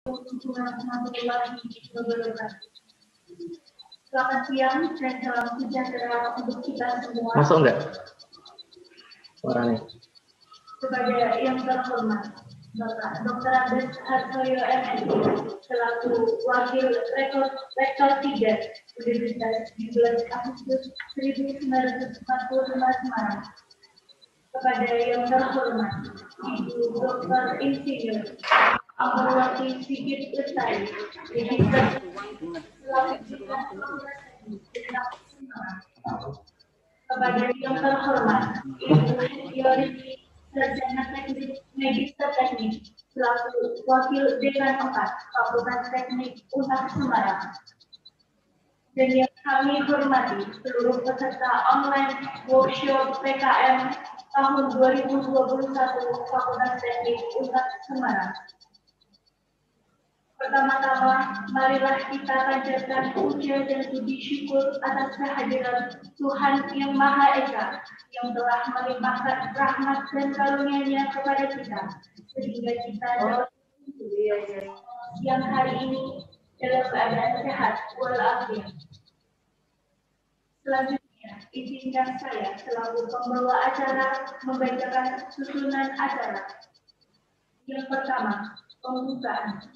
Selamat siang dan salam sejahtera untuk kita semua. Masuk enggak? Suaranya. Kepada yang terhormat, Bapak Dr. Andes Hartoyo MSI, selaku Wakil Rektor 3 Universitas 17 Agustus 1945 Semarang. Kepada yang terhormat, Ibu Dr. Insinyur Ambarwati Sigit Lestari, kepada yang terhormat, Ibu Hedioriti Sarjana Teknik Magister Teknik, selaku Wakil Dekan 4 Fakultas Teknik UNAR Semarang. Dan yang kami hormati seluruh peserta online workshop PKM tahun 2021 Fakultas Teknik UNAR Semarang. Pertama-tama, marilah kita panjatkan puja dan puji syukur atas kehadiran Tuhan Yang Maha Esa yang telah melimpahkan rahmat dan karunia-Nya kepada kita, sehingga kita dapat siang hari ini dalam keadaan sehat walafiat. Selanjutnya, izinkan saya selaku pembawa acara membacakan susunan acara. Yang pertama, pembukaan.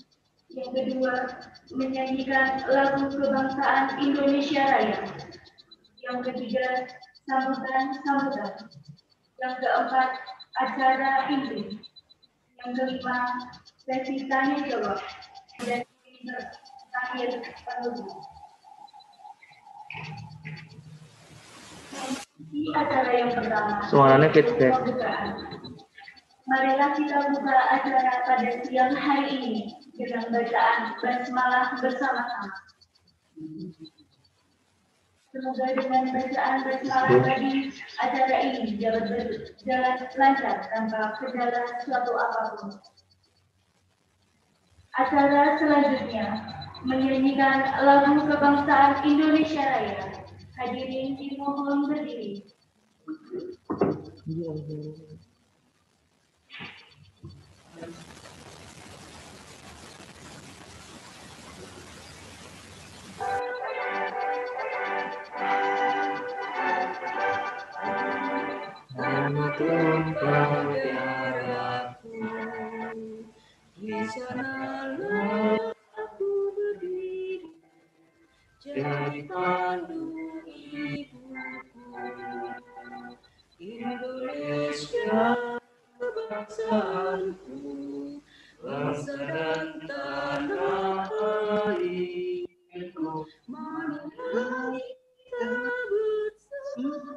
Yang kedua, menyanyikan lagu kebangsaan Indonesia Raya. Yang ketiga, sambutan. Yang keempat, acara inti. Yang kelima, sesi tanya jawab. Dan yang terakhir, penutup. Di acara yang pertama, suaranya feedback. Marilah kita buka acara pada siang hari ini dengan bacaan basmalah bersama-sama. Semoga dengan bacaan basmalah tadi, acara ini dapat berjalan lancar tanpa kendala suatu apapun. Acara selanjutnya menyanyikan lagu kebangsaan Indonesia Raya. Hadirin dimohon berdiri. Di sanalah aku berdiri, jadi pandu ibuku. Indonesia kebangsaanku, bangsa dan tanah airku. Marilah kita bersama,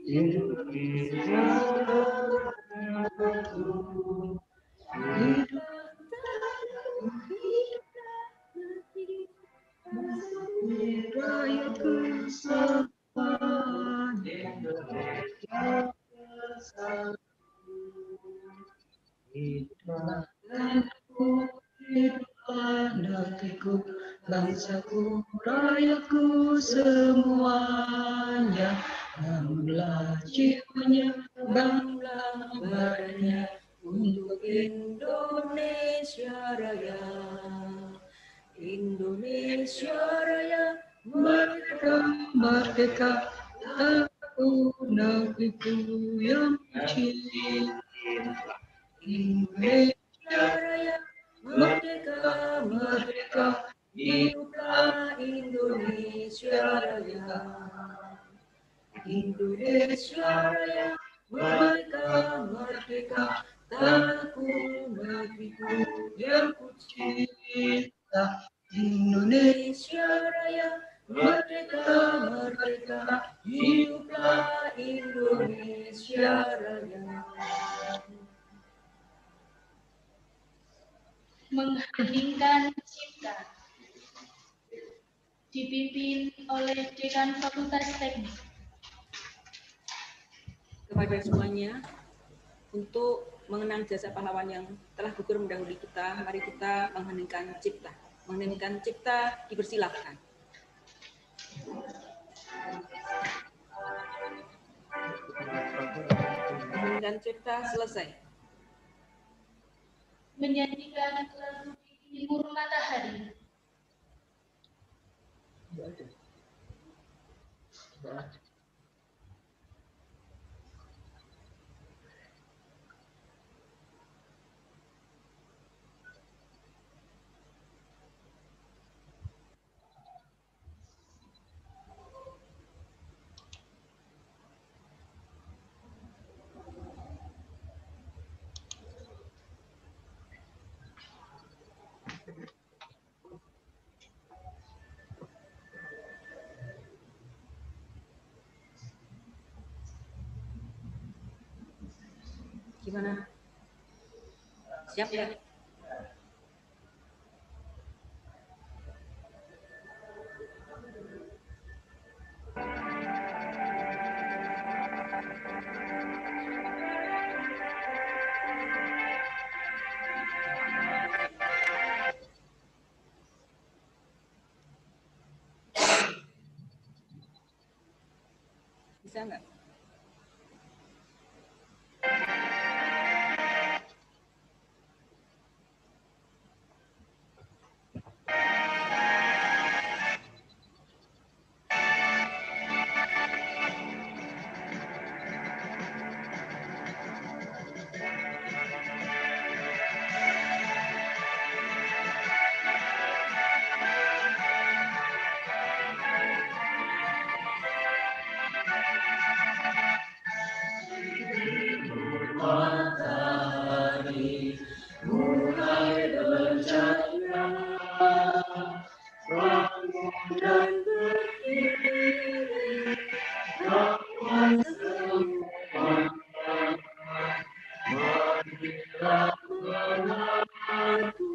Indonesia rayatu. Rayaku semua, Indonesia bersatu. Hiduplah negeriku, hiduplah negeriku, bangsaku, rakyatku semuanya. Bangunlah jiwanya, bangunlah badannya untuk Indonesia Raya. Indonesia Raya, merdeka, merdeka, aku negeriku yang cinta. Indonesia Raya, merdeka, merdeka, hiduplah Indonesia Raya. Indonesia Raya, merdeka, merdeka, tanahku, negeriku yang ku cinta. Indonesia Raya, merdeka, merdeka, hiduplah Indonesia Raya. Mengheningkan cipta dipimpin oleh Dekan Fakultas Teknik. Kepada semuanya, untuk mengenang jasa pahlawan yang telah gugur mendahului kita, mari kita mengheningkan cipta. Mengheningkan cipta, dipersilahkan. Mengheningkan cipta selesai. Menyanyikan lagu Gimana? Siap ya? Bisa nggak? Matahari mulai bercahaya, bangun dan berdiri, kawan semua, marilah mengaku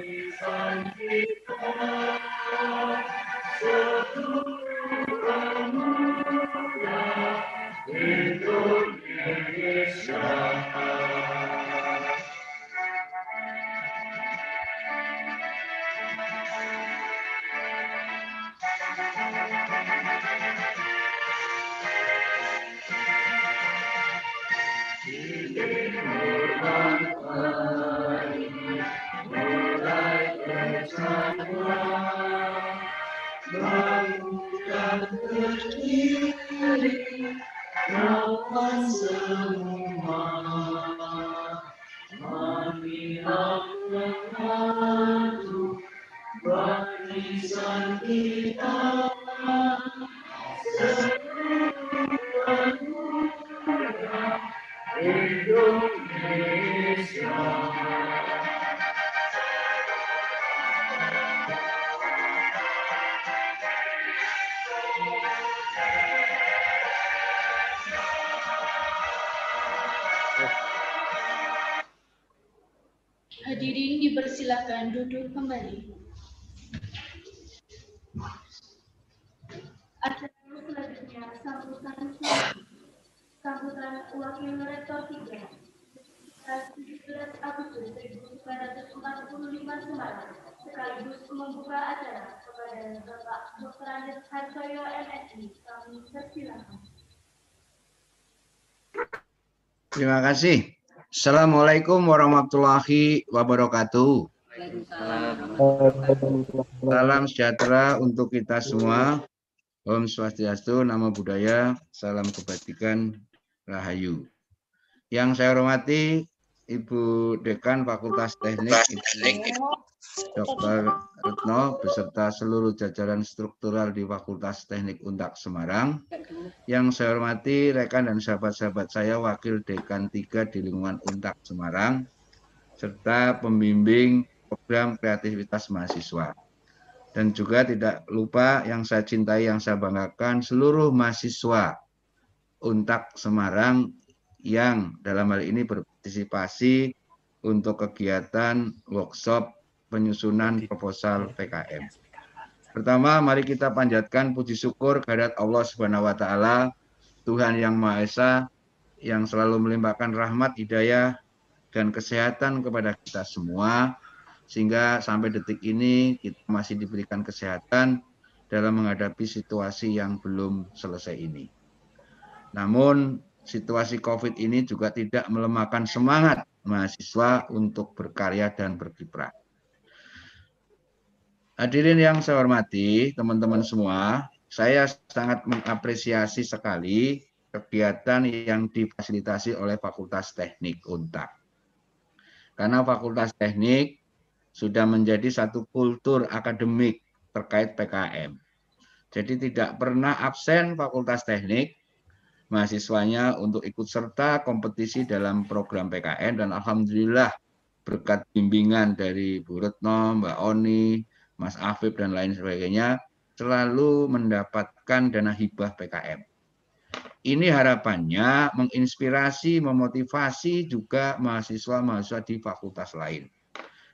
barisan kita, seluruh muda Indonesia. Matahari mulai bercahaya, bangun dan berdiri, kawan semua, marilah mengadu barisan kita, seluruh muda Indonesia. Hadirin dipersilakan duduk kembali. Acara selanjutnya sambutan Wakil Rektor 3 17 Agustus 1945 Semarang, sekaligus membuka acara kepada Bapak Dr. Andes Harsoyo MSI. Kami persilakan. Terima kasih. Assalamualaikum warahmatullahi wabarakatuh. Salam sejahtera untuk kita semua. Om Swastiastu, Namo Buddhaya, salam kebajikan, Rahayu. Yang saya hormati Ibu Dekan Fakultas Teknik, Ibu Dr. Retno, beserta seluruh jajaran struktural di Fakultas Teknik Untak Semarang. Yang saya hormati rekan dan sahabat-sahabat saya Wakil Dekan 3 di lingkungan Untak Semarang, serta pembimbing program kreativitas mahasiswa. Dan juga tidak lupa yang saya cintai, yang saya banggakan, seluruh mahasiswa Untak Semarang yang dalam hal ini berpartisipasi untuk kegiatan workshop penyusunan proposal PKM. Pertama, mari kita panjatkan puji syukur kehadirat Allah Subhanahu wa Ta'ala, Tuhan yang Maha Esa, yang selalu melimpahkan rahmat, hidayah, dan kesehatan kepada kita semua, sehingga sampai detik ini kita masih diberikan kesehatan dalam menghadapi situasi yang belum selesai ini. Namun, situasi COVID ini juga tidak melemahkan semangat mahasiswa untuk berkarya dan berkiprah. Hadirin yang saya hormati, teman-teman semua, saya sangat mengapresiasi sekali kegiatan yang difasilitasi oleh Fakultas Teknik Untak. Karena Fakultas Teknik sudah menjadi satu kultur akademik terkait PKM. Jadi tidak pernah absen Fakultas Teknik mahasiswanya untuk ikut serta kompetisi dalam program PKM, dan alhamdulillah berkat bimbingan dari Bu Retno, Mbak Oni, Mas Afif dan lain sebagainya selalu mendapatkan dana hibah PKM. Ini harapannya menginspirasi, memotivasi juga mahasiswa-mahasiswa di fakultas lain.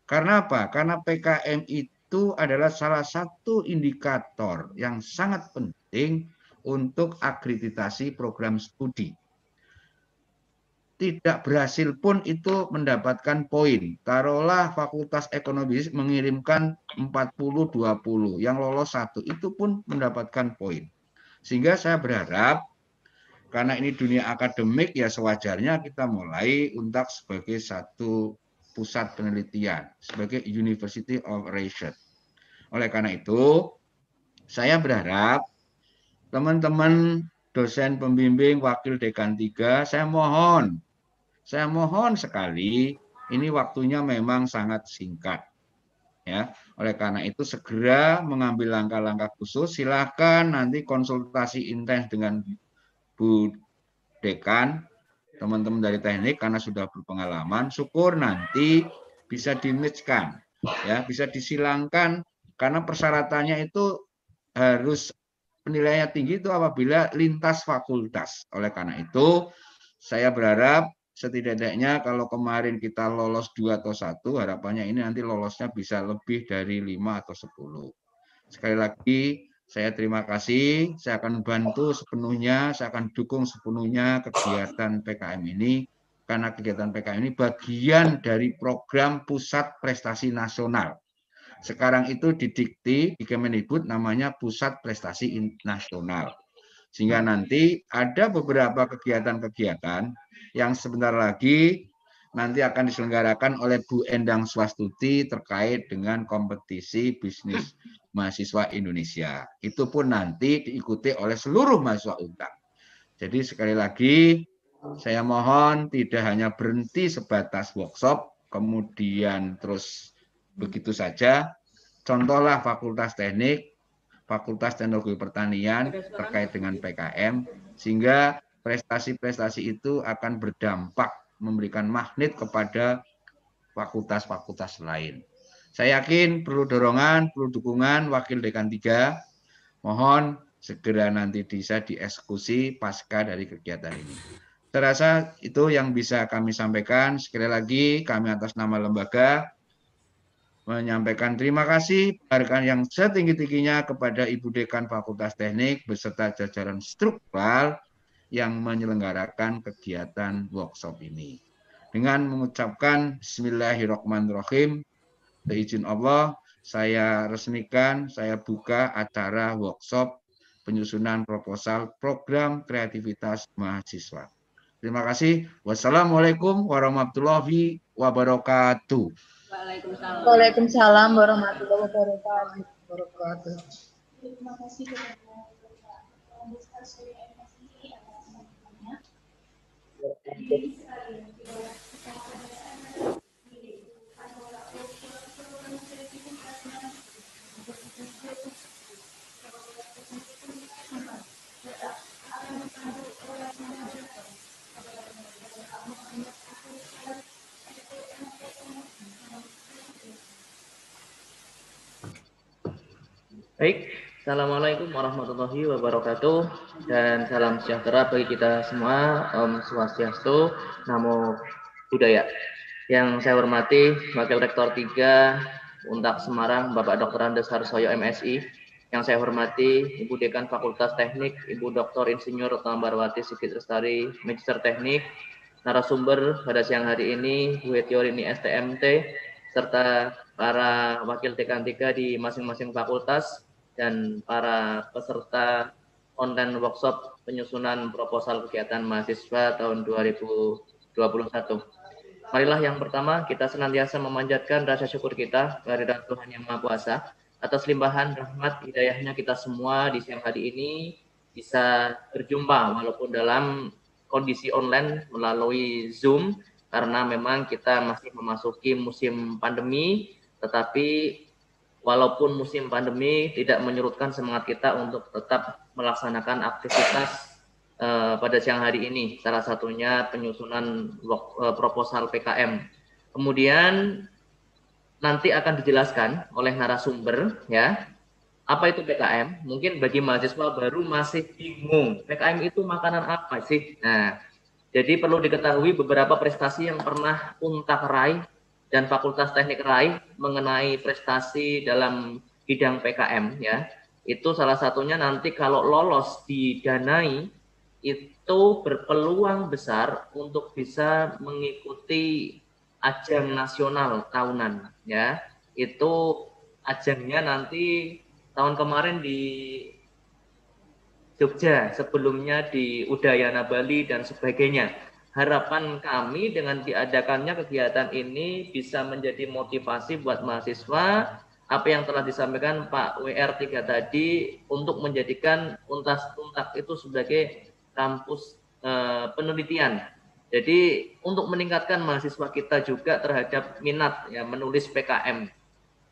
Karena apa? Karena PKM itu adalah salah satu indikator yang sangat penting untuk akreditasi program studi. Tidak berhasil pun itu mendapatkan poin. Taruhlah Fakultas Ekonomi mengirimkan 40-20, yang lolos 1, itu pun mendapatkan poin. Sehingga saya berharap, karena ini dunia akademik, ya sewajarnya kita mulai Untak sebagai satu pusat penelitian, sebagai University of Research. Oleh karena itu, saya berharap teman-teman dosen pembimbing wakil dekan 3, saya mohon sekali, ini waktunya memang sangat singkat. Ya, oleh karena itu segera mengambil langkah-langkah khusus. Silakan nanti konsultasi intens dengan Bu Dekan, teman-teman dari teknik karena sudah berpengalaman. Syukur nanti bisa di-match-kan, ya, bisa disilangkan karena persyaratannya itu harus penilaiannya tinggi itu apabila lintas fakultas. Oleh karena itu saya berharap setidaknya kalau kemarin kita lolos 2 atau 1, harapannya ini nanti lolosnya bisa lebih dari 5 atau 10. Sekali lagi, saya terima kasih. Saya akan bantu sepenuhnya, saya akan dukung sepenuhnya kegiatan PKM ini. Karena kegiatan PKM ini bagian dari program Pusat Prestasi Nasional. Sekarang itu didikti di Kemendikbud namanya Pusat Prestasi Nasional. Sehingga nanti ada beberapa kegiatan-kegiatan yang sebentar lagi nanti akan diselenggarakan oleh Bu Endang Swastuti terkait dengan kompetisi bisnis mahasiswa Indonesia. Itu pun nanti diikuti oleh seluruh mahasiswa Untak. Jadi sekali lagi saya mohon tidak hanya berhenti sebatas workshop, kemudian terus begitu saja. Contohlah Fakultas Teknik, Fakultas Teknologi Pertanian terkait dengan PKM, sehingga prestasi-prestasi itu akan berdampak memberikan magnet kepada fakultas-fakultas lain. Saya yakin perlu dorongan, perlu dukungan Wakil Dekan 3. Mohon segera nanti bisa dieksekusi pasca dari kegiatan ini. Saya rasa itu yang bisa kami sampaikan. Sekali lagi kami atas nama lembaga menyampaikan terima kasih penghargaan yang setinggi-tingginya kepada Ibu Dekan Fakultas Teknik beserta jajaran struktural yang menyelenggarakan kegiatan workshop ini. Dengan mengucapkan Bismillahirrahmanirrahim, seizin Allah, saya resmikan, saya buka acara workshop penyusunan proposal program kreativitas mahasiswa. Terima kasih. Wassalamualaikum warahmatullahi wabarakatuh. Waalaikumsalam. Waalaikumsalam warahmatullahi wabarakatuh. Terima kasih kepada Besar Suri MSI atas sambutannya. Jadi sekalian kita Baik, Assalamualaikum warahmatullahi wabarakatuh dan salam sejahtera bagi kita semua. Om Swastiastu, Namo Buddhaya. Yang saya hormati Wakil Rektor 3 Untak Semarang, Bapak Dr. Andes Harsoyo MSI. Yang saya hormati Ibu Dekan Fakultas Teknik, Ibu Dr. Insinyur Tambarwati Sigit Lestari, Magister Teknik, narasumber pada siang hari ini Bu Hetiorini STMT, serta para Wakil Dekan 3 di masing-masing fakultas, dan para peserta online workshop penyusunan proposal kegiatan mahasiswa tahun 2021. Marilah yang pertama kita senantiasa memanjatkan rasa syukur kita kehadirat Tuhan Yang Maha Kuasa atas limpahan rahmat hidayahnya kita semua di siang hari ini bisa berjumpa walaupun dalam kondisi online melalui Zoom karena memang kita masih memasuki musim pandemi, tetapi walaupun musim pandemi tidak menyurutkan semangat kita untuk tetap melaksanakan aktivitas pada siang hari ini, salah satunya penyusunan proposal PKM. Kemudian nanti akan dijelaskan oleh narasumber ya. Apa itu PKM? Mungkin bagi mahasiswa baru masih bingung. PKM itu makanan apa sih? Nah, jadi perlu diketahui beberapa prestasi yang pernah Untak raih dan Fakultas Teknik raih mengenai prestasi dalam bidang PKM ya. Itu salah satunya nanti kalau lolos didanai itu berpeluang besar untuk bisa mengikuti ajang nasional tahunan ya. Itu ajangnya nanti tahun kemarin di Jogja, sebelumnya di Udayana Bali dan sebagainya. Harapan kami dengan diadakannya kegiatan ini bisa menjadi motivasi buat mahasiswa apa yang telah disampaikan Pak WR3 tadi untuk menjadikan Untak itu sebagai kampus penelitian. Jadi untuk meningkatkan mahasiswa kita juga terhadap minat ya menulis PKM.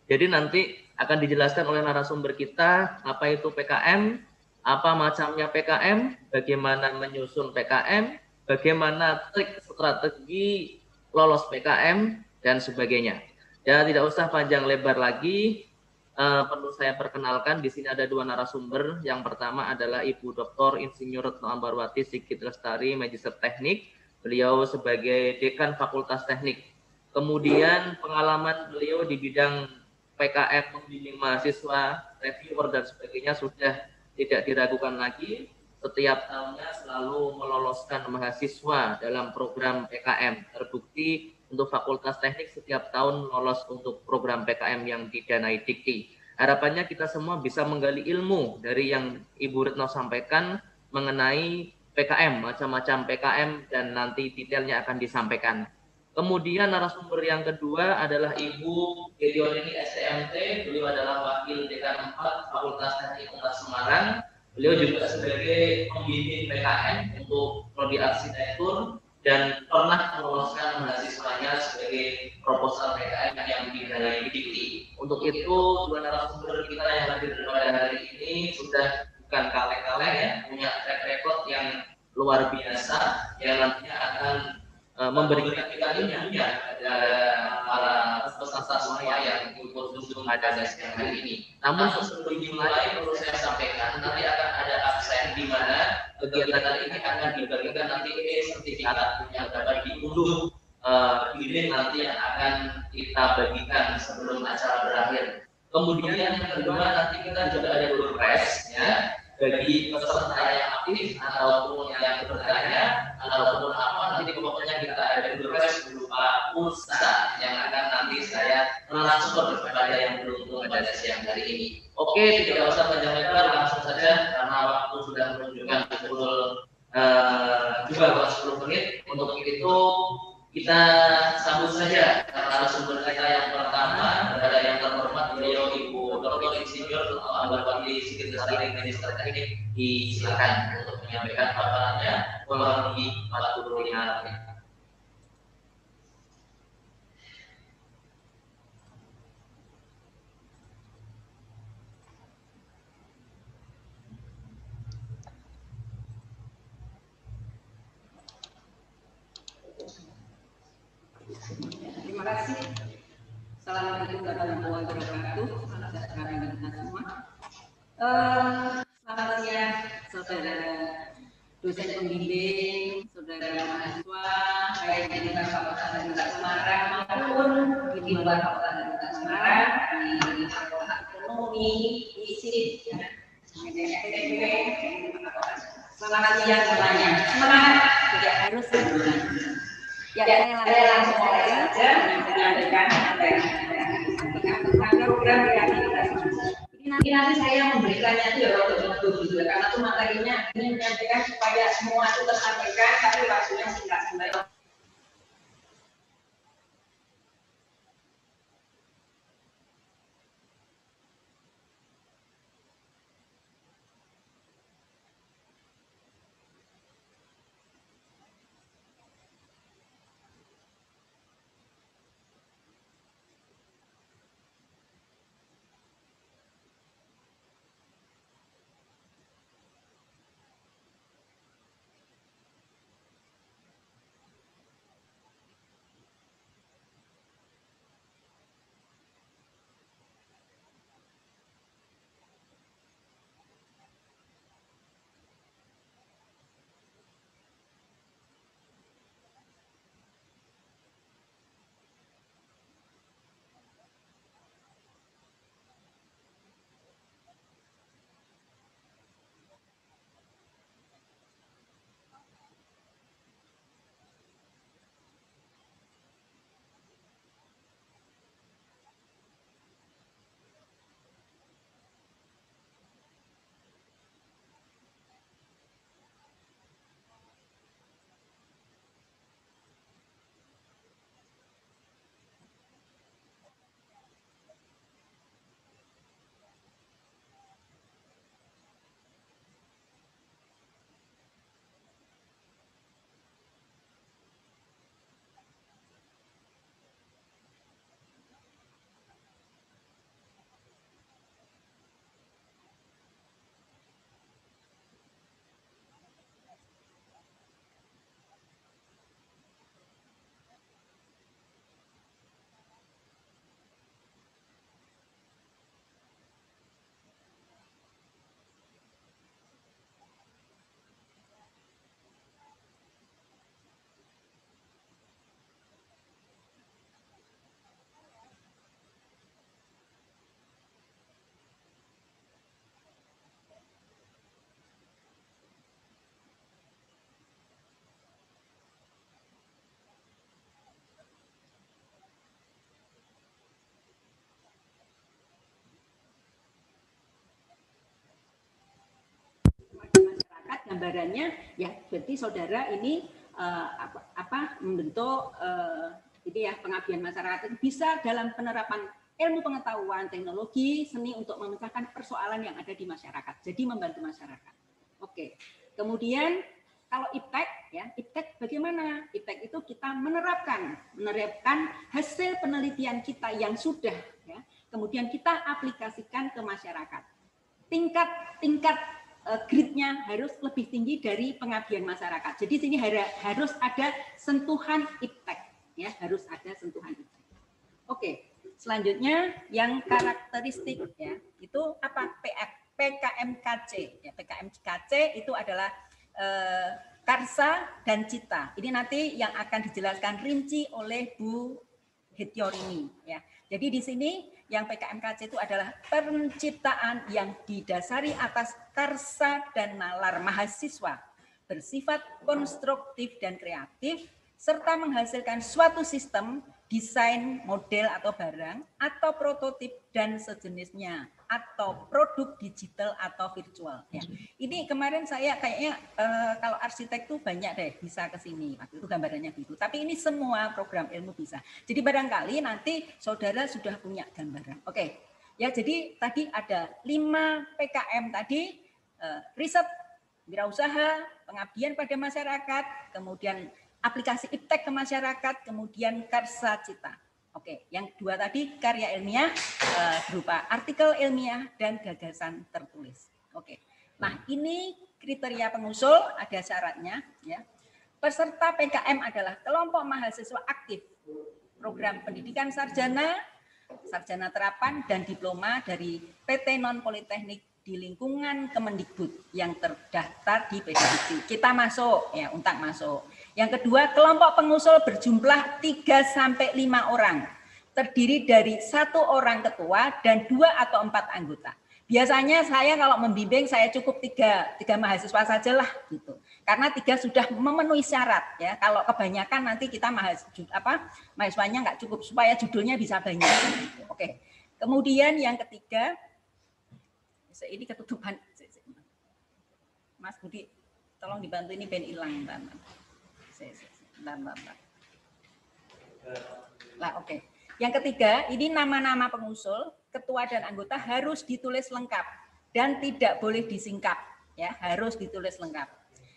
Jadi nanti akan dijelaskan oleh narasumber kita apa itu PKM, apa macamnya PKM, bagaimana menyusun PKM, bagaimana trik strategi lolos PKM dan sebagainya. Ya tidak usah panjang lebar lagi, perlu saya perkenalkan di sini ada dua narasumber. Yang pertama adalah Ibu Dr. Insinyur Retno Ambarwati Sigit Lestari, Magister Teknik. Beliau sebagai Dekan Fakultas Teknik. Kemudian pengalaman beliau di bidang PKM, membimbing mahasiswa, reviewer dan sebagainya sudah tidak diragukan lagi. Setiap tahunnya selalu meloloskan mahasiswa dalam program PKM. Terbukti untuk Fakultas Teknik setiap tahun lolos untuk program PKM yang didanai Dikti. Harapannya kita semua bisa menggali ilmu dari yang Ibu Retno sampaikan mengenai PKM, macam-macam PKM dan nanti detailnya akan disampaikan. Kemudian narasumber yang kedua adalah Ibu Gedionini STMT, beliau adalah Wakil Dekan 4 Fakultas Teknik Unpad Semarang. Beliau juga sebagai pembimbing PKM untuk prodi arsitektur dan pernah meloloskan mahasiswanya sebagai proposal PKM yang didanai Dikti. Untuk itu, dua narasumber kita yang hadir pada hari ini sudah bukan kaleng-kaleng ya, punya track record yang luar biasa yang nantinya akan memberikan ilmunya kepada para peserta semua yang ikut Zoom pada siang hari ini. Namun sebelum dimulai perlu saya sampaikan nanti akan ada absen di mana kegiatan ini akan dibagikan nanti sertifikat yang dapat diunduh di link nanti yang akan kita bagikan sebelum acara berakhir. Kemudian yang kedua nanti kita juga ada door prize ya bagi peserta yang aktif ataupun yang bertanya ataupun apa nanti pokoknya kita ada door prize berupa pulsa yang akan nanti saya transfer kepada yang beruntung pada siang hari ini. Oke, tidak usah panjang lebar, langsung saja karena waktu sudah menunjukkan pukul 2:10 menit. Untuk itu kita sambut saja narasumber kita yang pertama adalah yang terhormat beliau Ibu Dr. Insinyur Ambarwati Sigit Lestari, Magister Teknik. Disilakan untuk menyampaikan paparannya kurang lebih 45 menit. Terima kasih. Assalamualaikum warahmatullahi wabarakatuh. Salam sejahtera bagi kita semua. Selamat siang, saudara dosen pembimbing, saudara mahasiswa, baik di Fakultas Teknik Semarang maupun di luar Fakultas Teknik Semarang, di Fakultas Ekonomi, ISIP, Selamat siang semuanya. Semangat, tidak harus sebulan. Ya, saya langsung saja menyampaikan tentang program kreativitas. Ini nanti saya memberikannya itu ya waktu itu karena itu materinya ini menyampaikan supaya semua itu tersampaikan tapi waktunya singkat. gambarannya ya berarti saudara ini membentuk ini ya pengabdian masyarakat bisa dalam penerapan ilmu pengetahuan, teknologi, seni untuk memecahkan persoalan yang ada di masyarakat. Jadi membantu masyarakat. Oke. Kemudian kalau iptek ya, iptek bagaimana? Iptek itu kita menerapkan hasil penelitian kita yang sudah ya, kemudian kita aplikasikan ke masyarakat. Tingkat grade-nya harus lebih tinggi dari pengabdian masyarakat. Jadi sini harus ada sentuhan iptek ya, harus ada sentuhan iptek. Oke. Selanjutnya yang karakteristik ya, itu apa? PKMKC. Ya, PKMKC itu adalah karsa dan cita. Ini nanti yang akan dijelaskan rinci oleh Bu Hetiorini ya. Jadi di sini yang PKMKC itu adalah penciptaan yang didasari atas karsa dan nalar mahasiswa, bersifat konstruktif dan kreatif, serta menghasilkan suatu sistem, desain, model atau barang, atau prototip dan sejenisnya, atau produk digital atau virtual. Ya. Ini kemarin saya kayaknya kalau arsitek tuh banyak deh bisa ke sini, waktu itu gambarannya gitu. Tapi ini semua program ilmu bisa. Jadi barangkali nanti saudara sudah punya gambaran. Oke, ya jadi tadi ada 5 PKM tadi, riset, wirausaha, pengabdian pada masyarakat, kemudian aplikasi iptek ke masyarakat, kemudian karsa cita. Oke, yang 2 tadi karya ilmiah berupa artikel ilmiah dan gagasan tertulis. Oke, nah ini kriteria pengusul, ada syaratnya. Ya. Peserta PKM adalah kelompok mahasiswa aktif, program pendidikan sarjana, sarjana terapan, dan diploma dari PT Non Politeknik di lingkungan Kemendikbud yang terdaftar di PDIP. Kita masuk, ya, Untak masuk. Yang kedua, kelompok pengusul berjumlah 3-5 orang, terdiri dari 1 orang ketua dan 2 atau 4 anggota. Biasanya saya kalau membimbing saya cukup 3 mahasiswa sajalah gitu. Karena 3 sudah memenuhi syarat ya. Kalau kebanyakan nanti kita mahasiswanya nggak cukup supaya judulnya bisa banyak. Oke. Kemudian yang ketiga, ini ketutupan. Mas Budi, tolong dibantu ini ben hilang. Lah, oke. Yang ketiga, ini nama-nama pengusul, ketua dan anggota harus ditulis lengkap dan tidak boleh disingkap, ya, harus ditulis lengkap.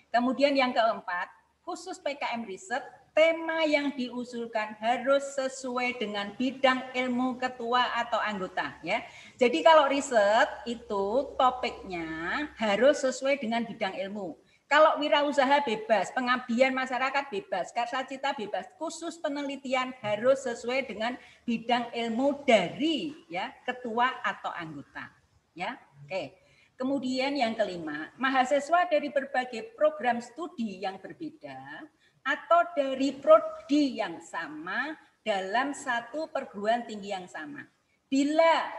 Kemudian yang keempat, khusus PKM riset, tema yang diusulkan harus sesuai dengan bidang ilmu ketua atau anggota, ya. Jadi kalau riset itu topiknya harus sesuai dengan bidang ilmu. Kalau wirausaha bebas, pengabdian masyarakat bebas, karsa cita bebas, khusus penelitian harus sesuai dengan bidang ilmu dari ya ketua atau anggota. Ya, oke. Kemudian yang kelima, mahasiswa dari berbagai program studi yang berbeda atau dari prodi yang sama dalam satu perguruan tinggi yang sama. Bila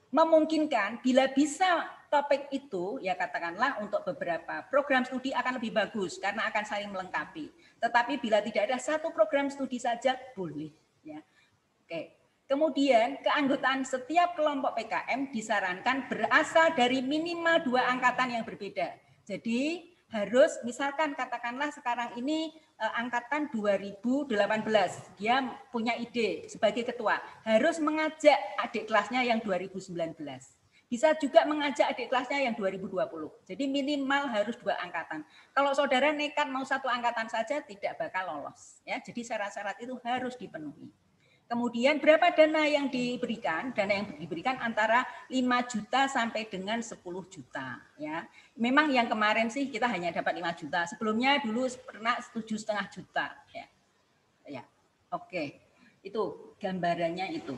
memungkinkan, bila bisa topik itu, ya katakanlah untuk beberapa program studi akan lebih bagus karena akan saling melengkapi. Tetapi bila tidak ada satu program studi saja, boleh. Ya. Oke. Kemudian keanggotaan setiap kelompok PKM disarankan berasal dari minimal 2 angkatan yang berbeda. Jadi harus misalkan katakanlah sekarang ini angkatan 2018, dia punya ide sebagai ketua, harus mengajak adik kelasnya yang 2019. Bisa juga mengajak adik kelasnya yang 2020. Jadi minimal harus 2 angkatan. Kalau saudara nekat mau 1 angkatan saja tidak bakal lolos. Ya, jadi syarat-syarat itu harus dipenuhi. Kemudian berapa dana yang diberikan? Dana yang diberikan antara 5 juta sampai dengan 10 juta. Ya, memang yang kemarin sih kita hanya dapat 5 juta. Sebelumnya dulu pernah 7,5 juta. Ya, oke. Itu gambarannya itu.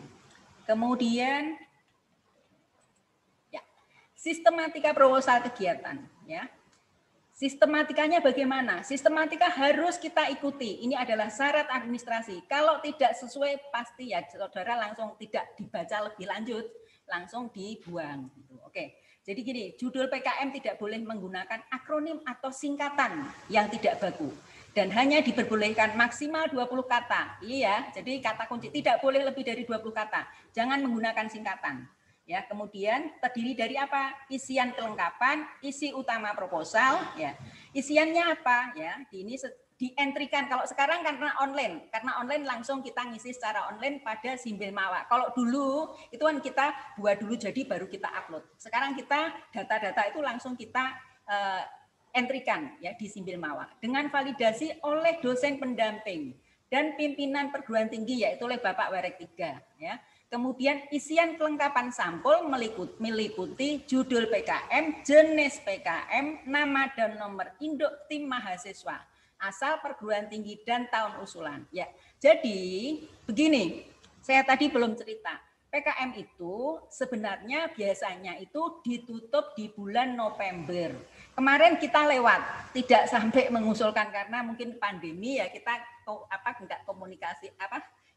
Kemudian ya, sistematika proposal kegiatan. Ya, sistematikanya bagaimana? Sistematika harus kita ikuti. Ini adalah syarat administrasi. Kalau tidak sesuai pasti ya saudara langsung tidak dibaca lebih lanjut, langsung dibuang. Oke. Jadi gini, judul PKM tidak boleh menggunakan akronim atau singkatan yang tidak baku. Dan hanya diperbolehkan maksimal 20 kata. Iya, jadi kata kunci tidak boleh lebih dari 20 kata. Jangan menggunakan singkatan. Ya, kemudian terdiri dari apa? Isian kelengkapan, isi utama proposal, ya. Isiannya apa? Ya, ini dientrikan. Kalau sekarang karena online langsung kita ngisi secara online pada Simbil Mawa. Kalau dulu itu kan kita buat dulu jadi baru kita upload. Sekarang kita data-data itu langsung kita entrikan ya di Simbil Mawa dengan validasi oleh dosen pendamping dan pimpinan perguruan tinggi yaitu oleh Bapak Warek 3 ya. Kemudian isian kelengkapan sampul meliputi judul PKM, jenis PKM, nama dan nomor induk tim mahasiswa, asal perguruan tinggi dan tahun usulan. Ya, jadi begini, saya tadi belum cerita. PKM itu sebenarnya biasanya itu ditutup di bulan November. Kemarin kita lewat, tidak sampai mengusulkan karena mungkin pandemi ya kita nggak komunikasi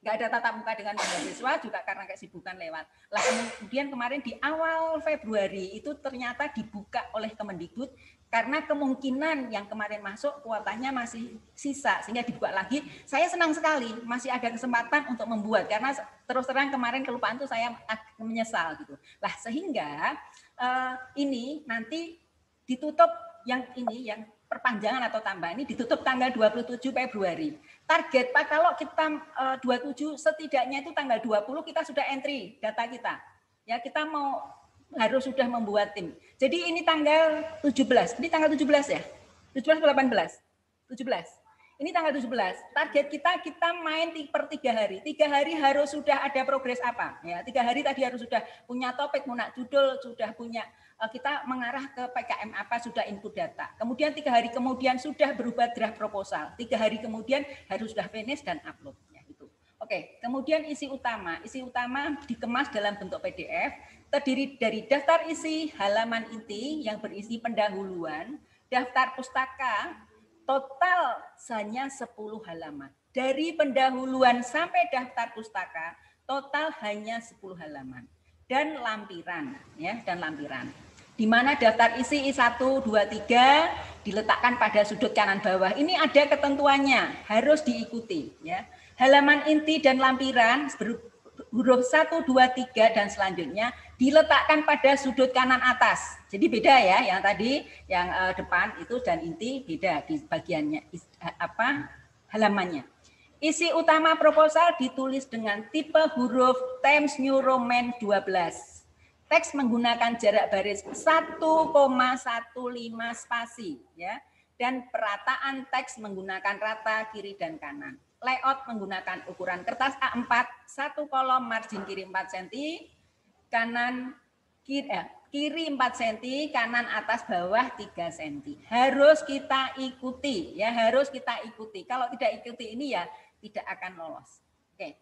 nggak ada tatap muka dengan mahasiswa juga karena kesibukan lewat. Lah kemudian kemarin di awal Februari itu ternyata dibuka oleh Kemendikbud karena kemungkinan yang kemarin masuk kuotanya masih sisa sehingga dibuka lagi. Saya senang sekali masih ada kesempatan untuk membuat karena terus terang kemarin kelupaan itu saya menyesal gitu. Lah sehingga ini nanti ditutup yang perpanjangan atau tambahan ini ditutup tanggal 27 Februari. Target Pak kalau kita 27 setidaknya itu tanggal 20 kita sudah entry data kita. Ya kita harus sudah membuat tim. Jadi ini tanggal 17. Ini tanggal 17 ya? 17 atau 18? 17. Ini tanggal 17. Target kita main per 3 hari. 3 hari harus sudah ada progres apa? Ya, 3 hari tadi harus sudah punya topik, munak judul, sudah punya kita mengarah ke PKM apa, sudah input data. Kemudian 3 hari kemudian sudah berubah draft proposal. 3 hari kemudian harus sudah finish dan upload. Ya, itu. Oke, kemudian isi utama. Isi utama dikemas dalam bentuk PDF, terdiri dari daftar isi, halaman inti yang berisi pendahuluan, daftar pustaka, total hanya 10 halaman. Dari pendahuluan sampai daftar pustaka, total hanya 10 halaman. Dan lampiran, ya, dan lampiran. Di mana daftar isi I1, 2, 3 diletakkan pada sudut kanan bawah. Ini ada ketentuannya, harus diikuti. Ya. Halaman inti dan lampiran huruf 1, 2, 3 dan selanjutnya diletakkan pada sudut kanan atas. Jadi beda ya, yang tadi yang depan itu dan inti beda di bagiannya halamannya. Isi utama proposal ditulis dengan tipe huruf Times New Roman 12. Teks menggunakan jarak baris 1,15 spasi ya, dan perataan teks menggunakan rata kiri dan kanan. Layout menggunakan ukuran kertas A4, 1 kolom margin kiri 4 cm, kanan kiri 4 cm, kanan atas bawah 3 cm. Harus kita ikuti ya, harus kita ikuti. Kalau tidak ikuti ini ya tidak akan lolos. Oke.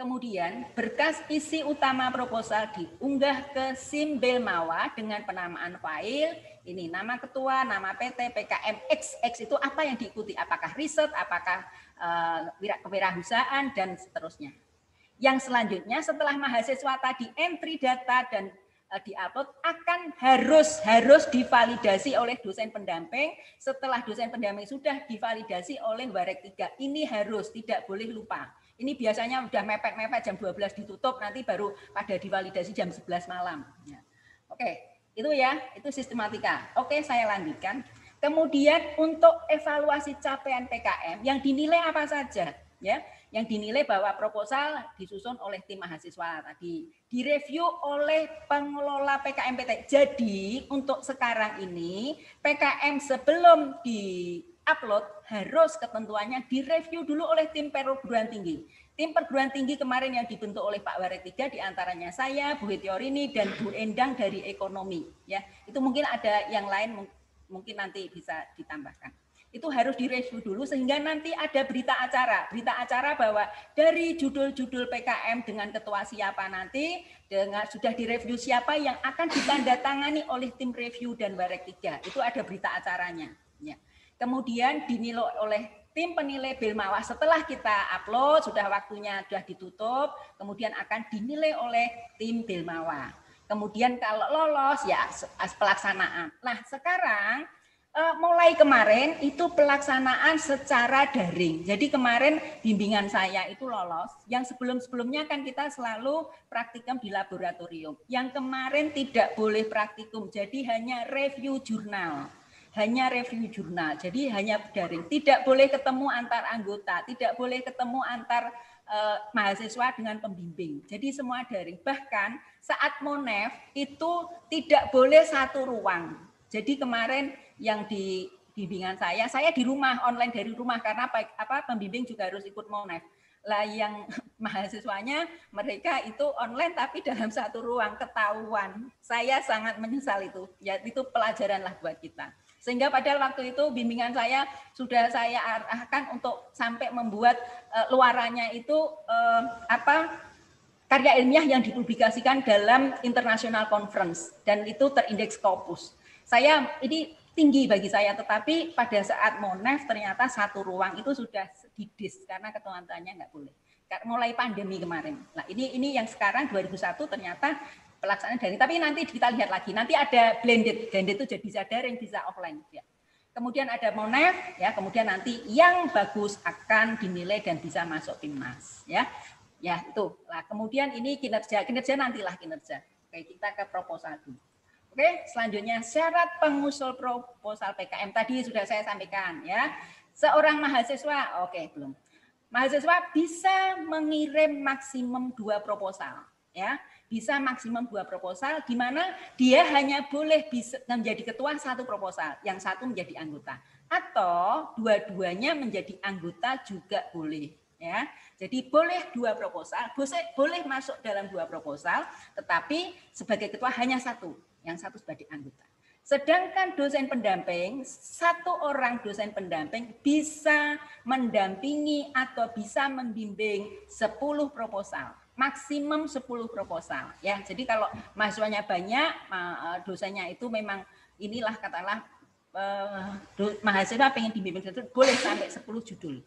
Kemudian berkas isi utama proposal diunggah ke Simbil Mawa dengan penamaan file. Ini nama ketua, nama PT, PKM, X itu apa yang diikuti? Apakah riset, apakah kewirausahaan dan seterusnya. Yang selanjutnya setelah mahasiswa tadi entry data dan diupload akan harus divalidasi oleh dosen pendamping. Setelah dosen pendamping sudah divalidasi oleh Warek 3. Ini harus, tidak boleh lupa. Ini biasanya udah mepet-mepet jam 12 ditutup, nanti baru pada divalidasi jam 11 malam. Ya. Oke, itu ya, itu sistematika. Oke, saya lanjutkan. Kemudian untuk evaluasi capaian PKM yang dinilai apa saja? Ya, yang dinilai bahwa proposal disusun oleh tim mahasiswa tadi, direview oleh pengelola PKM PT. Jadi untuk sekarang ini PKM sebelum di-upload harus ketentuannya direview dulu oleh tim perguruan tinggi. Tim perguruan tinggi kemarin yang dibentuk oleh Pak Warek 3 diantaranya saya, Bu Hetiorini dan Bu Endang dari ekonomi. Ya, itu mungkin ada yang lain mungkin nanti bisa ditambahkan. Itu harus direview dulu sehingga nanti ada berita acara bahwa dari judul-judul PKM dengan ketua siapa nanti dengan sudah direview siapa yang akan ditandatangani oleh tim review dan Warek 3. Itu ada berita acaranya. Ya. Kemudian dinilai oleh tim penilai Bilmawa setelah kita upload sudah waktunya sudah ditutup, kemudian akan dinilai oleh tim Bilmawa. Kemudian kalau lolos ya pelaksanaan. Nah sekarang Mulai kemarin itu pelaksanaan secara daring. Jadi kemarin bimbingan saya itu lolos. Yang sebelum-sebelumnya kan kita selalu praktikum di laboratorium. Yang kemarin tidak boleh praktikum, jadi hanya review jurnal. Jadi hanya daring. Tidak boleh ketemu antar anggota, tidak boleh ketemu antar mahasiswa dengan pembimbing. Jadi semua daring. Bahkan saat Monef itu tidak boleh satu ruang. Jadi kemarin yang di bimbingan saya di rumah, online dari rumah, karena pembimbing juga harus ikut Monef. Lah yang mahasiswanya mereka itu online tapi dalam satu ruang, ketahuan. Saya sangat menyesal itu. Ya itu pelajaran lah buat kita. Sehingga padahal waktu itu bimbingan saya sudah saya arahkan untuk sampai membuat luarannya itu karya ilmiah yang dipublikasikan dalam international conference dan itu terindeks Scopus. Saya ini tinggi bagi saya, tetapi pada saat Monef ternyata satu ruang itu sudah didis karena ketentuannya nggak boleh. Mulai pandemi kemarin. Nah ini yang sekarang 2001 ternyata pelaksanaan daring. Tapi nanti kita lihat lagi. Nanti ada blended itu jadi bisa daring, bisa offline. Ya. Kemudian ada Monef, ya. Kemudian nanti yang bagus akan dinilai dan bisa masuk Pinmas. Ya itu. Nah kemudian ini kinerja nantilah kinerja. Oke, kita ke proposal dulu. Oke, selanjutnya syarat pengusul proposal PKM tadi sudah saya sampaikan ya. Seorang mahasiswa, oke belum. Mahasiswa bisa mengirim maksimum 2 proposal ya. Bisa maksimum 2 proposal di mana dia hanya boleh bisa menjadi ketua 1 proposal, yang 1 menjadi anggota. Atau dua-duanya menjadi anggota juga boleh ya. Jadi boleh 2 proposal, boleh masuk dalam 2 proposal, tetapi sebagai ketua hanya 1. Yang 1 sebagai anggota. Sedangkan dosen pendamping, 1 orang dosen pendamping bisa mendampingi atau bisa membimbing 10 proposal, maksimum 10 proposal. Ya, jadi kalau mahasiswanya banyak, dosennya itu memang inilah katakanlah mahasiswa pengen dibimbing boleh sampai 10 judul.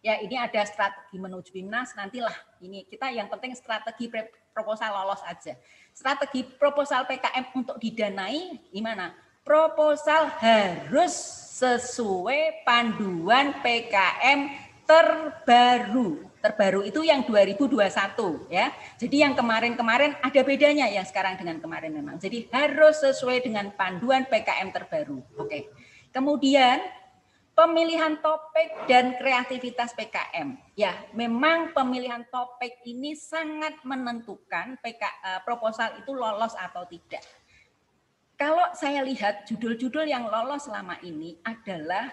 Ya, ini ada strategi menuju Pinmas, nantilah ini kita yang penting strategi proposal lolos aja. Strategi proposal PKM untuk didanai gimana? Proposal harus sesuai panduan PKM terbaru. Terbaru itu yang 2021 ya. Jadi yang kemarin-kemarin ada bedanya yang sekarang dengan kemarin memang. Jadi harus sesuai dengan panduan PKM terbaru. Oke. Kemudian pemilihan topik dan kreativitas PKM. Ya, memang pemilihan topik ini sangat menentukan proposal itu lolos atau tidak. Kalau saya lihat judul-judul yang lolos selama ini adalah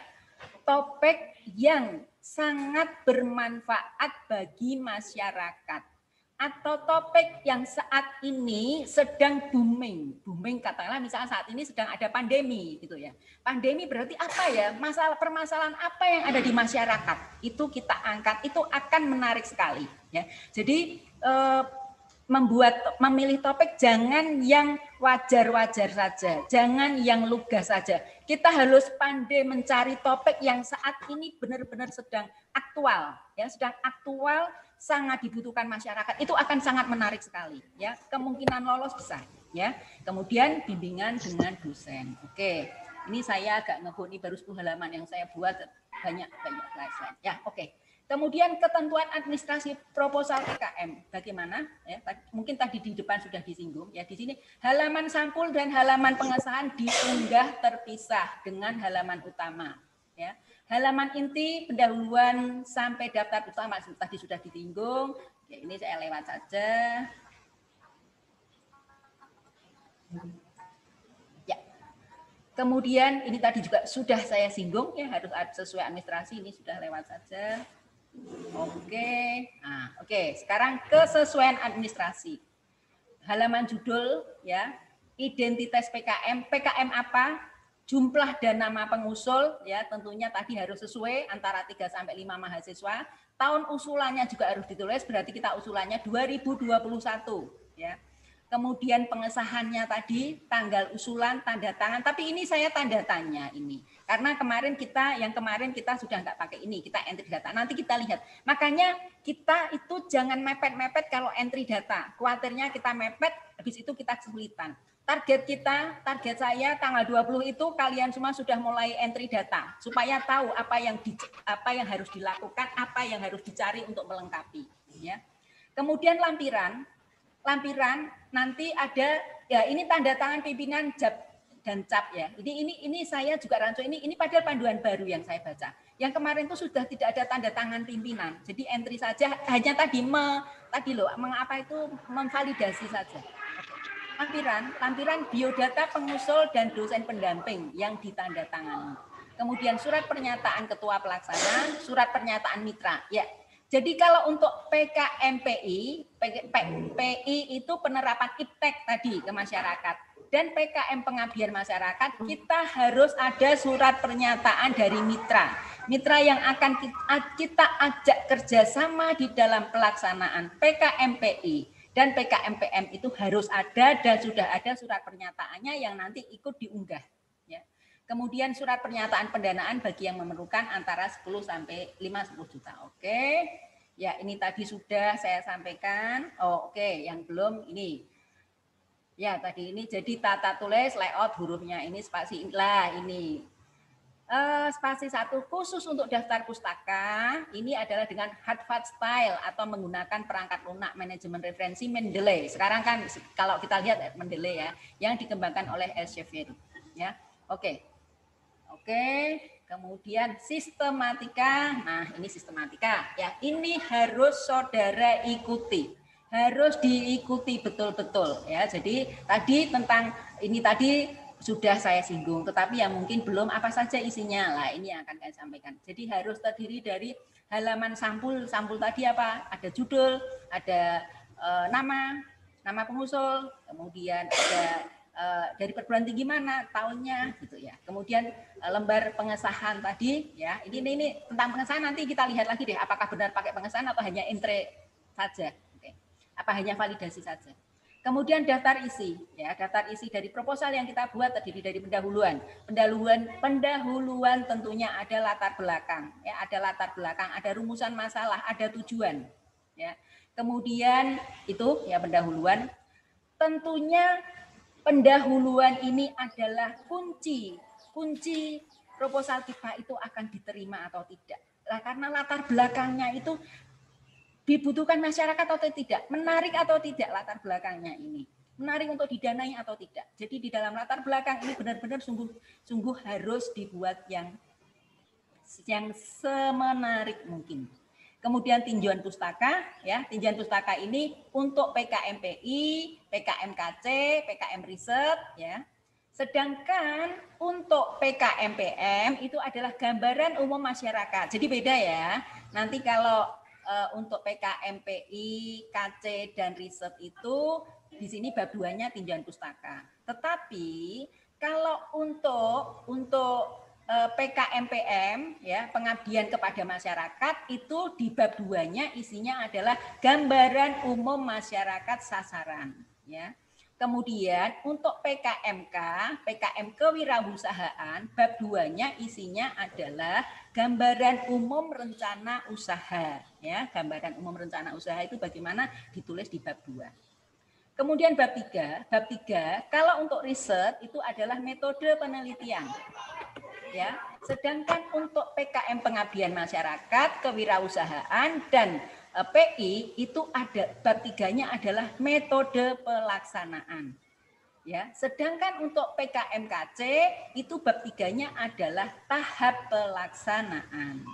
topik yang sangat bermanfaat bagi masyarakat. Atau topik yang saat ini sedang booming katakanlah misalnya saat ini sedang ada pandemi gitu ya. Pandemi berarti apa ya? Permasalahan apa yang ada di masyarakat itu kita angkat, itu akan menarik sekali ya. Jadi memilih topik jangan yang wajar-wajar saja, jangan yang lugas saja. Kita harus pandai mencari topik yang saat ini benar-benar sedang aktual ya, sangat dibutuhkan masyarakat, itu akan sangat menarik sekali ya, kemungkinan lolos besar ya. Kemudian bimbingan dengan dosen. Oke, ini saya agak ngebut, ini baru 10 halaman yang saya buat, banyak slide ya. Oke, kemudian ketentuan administrasi proposal PKM bagaimana ya, mungkin tadi di depan sudah disinggung ya. Di sini halaman sampul dan halaman pengesahan diunggah terpisah dengan halaman utama ya. Halaman inti pendahuluan sampai daftar utama tadi sudah disinggung. Ya, ini saya lewat saja. Ya. Kemudian ini tadi juga sudah saya singgung ya, harus sesuai administrasi, ini sudah lewat saja. Oke. Nah, oke, sekarang kesesuaian administrasi. Halaman judul ya, identitas PKM, PKM apa? Jumlah dan nama pengusul ya tentunya tadi harus sesuai antara 3 sampai 5 mahasiswa. Tahun usulannya juga harus ditulis, berarti kita usulannya 2021 ya. kemudian pengesahannya tadi, tanggal usulan, tanda tangan, tapi ini saya tanda tanya ini. Karena kemarin kita sudah nggak pakai ini, kita entry data. Nanti kita lihat. Makanya kita itu jangan mepet-mepet kalau entry data. Khawatirnya kita mepet, habis itu kita kesulitan. Target saya tanggal 20 itu kalian semua sudah mulai entry data supaya tahu apa yang harus dilakukan, apa yang harus dicari untuk melengkapi. Ya. Kemudian lampiran nanti ada ya ini tanda tangan pimpinan dan cap ya. Ini saya juga rancu ini padahal panduan baru yang saya baca. Yang kemarin itu sudah tidak ada tanda tangan pimpinan. Jadi entry saja hanya memvalidasi saja. Lampiran biodata pengusul dan dosen pendamping yang ditandatangani. Kemudian surat pernyataan ketua pelaksana, surat pernyataan mitra. Ya. Jadi kalau untuk PKMPI itu penerapan iptek tadi ke masyarakat. Dan PKM pengabdian masyarakat kita harus ada surat pernyataan dari mitra. Mitra yang akan kita ajak kerjasama di dalam pelaksanaan PKMPI. Dan PKMPM itu harus ada dan sudah ada surat pernyataannya yang nanti ikut diunggah. Ya. Kemudian surat pernyataan pendanaan bagi yang memerlukan antara 10 sampai 50 juta. Oke. Ya ini tadi sudah saya sampaikan. Oh, oke. Yang belum ini. Ya tadi ini jadi tata tulis layout hurufnya ini spasi lah ini. Spasi 1 khusus untuk daftar pustaka ini adalah dengan Harvard style atau menggunakan perangkat lunak manajemen referensi Mendeley. Sekarang kan kalau kita lihat Mendeley ya yang dikembangkan oleh Elsevier ya. Oke. Kemudian sistematika. Nah, ini sistematika ya. Ini harus saudara ikuti. Harus diikuti betul-betul ya. Jadi tadi tentang ini tadi sudah saya singgung, tetapi yang mungkin belum apa saja isinya lah ini yang akan saya sampaikan. Jadi harus terdiri dari halaman sampul tadi apa? Ada judul, ada nama pengusul, kemudian ada dari perguruan tinggi mana tahunnya, gitu ya. Kemudian lembar pengesahan tadi, ya. Ini tentang pengesahan nanti kita lihat lagi deh, apakah benar pakai pengesahan atau hanya entry saja, oke. Apa hanya validasi saja. Kemudian daftar isi, ya daftar isi dari proposal yang kita buat terdiri dari pendahuluan tentunya ada latar belakang, ya ada latar belakang, ada rumusan masalah, ada tujuan, ya. Kemudian itu ya pendahuluan, tentunya pendahuluan ini adalah kunci proposal kita itu akan diterima atau tidak. Nah, karena latar belakangnya itu dibutuhkan masyarakat atau tidak, menarik atau tidak latar belakangnya ini, menarik untuk didanai atau tidak. Jadi di dalam latar belakang ini benar-benar sungguh harus dibuat yang semenarik mungkin. Kemudian tinjauan pustaka, ya tinjauan pustaka ini untuk PKMPI, PKMKC, PKM riset, ya. Sedangkan untuk PKMPM itu adalah gambaran umum masyarakat. Jadi beda ya. Nanti kalau untuk PKMPI, KC dan riset itu di sini bab 2-nya tinjauan pustaka. Tetapi kalau untuk PKMPM ya pengabdian kepada masyarakat itu di bab 2-nya isinya adalah gambaran umum masyarakat sasaran ya. Kemudian untuk PKMK, PKM kewirausahaan, bab 2-nya isinya adalah gambaran umum rencana usaha. Ya, gambaran umum rencana usaha itu bagaimana ditulis di bab 2. Kemudian bab 3, kalau untuk riset itu adalah metode penelitian. Ya, sedangkan untuk PKM pengabdian masyarakat, kewirausahaan dan PI itu ada bab 3-nya adalah metode pelaksanaan. Ya, sedangkan untuk PKMKC itu bab 3-nya adalah tahap pelaksanaan.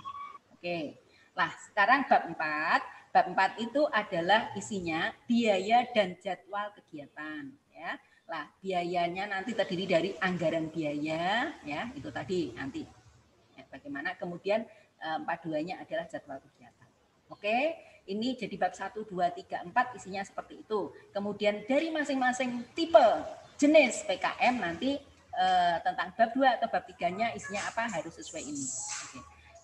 Oke. Lah, sekarang bab 4. Bab 4 itu adalah isinya biaya dan jadwal kegiatan, ya. Lah, biayanya nanti terdiri dari anggaran biaya, ya, itu tadi nanti. Ya, bagaimana kemudian 42-nya adalah jadwal kegiatan. Oke, ini jadi bab 1, 2, 3, 4 isinya seperti itu. Kemudian dari masing-masing tipe jenis PKM nanti tentang bab 2 atau bab 3-nya isinya apa harus sesuai ini. Oke.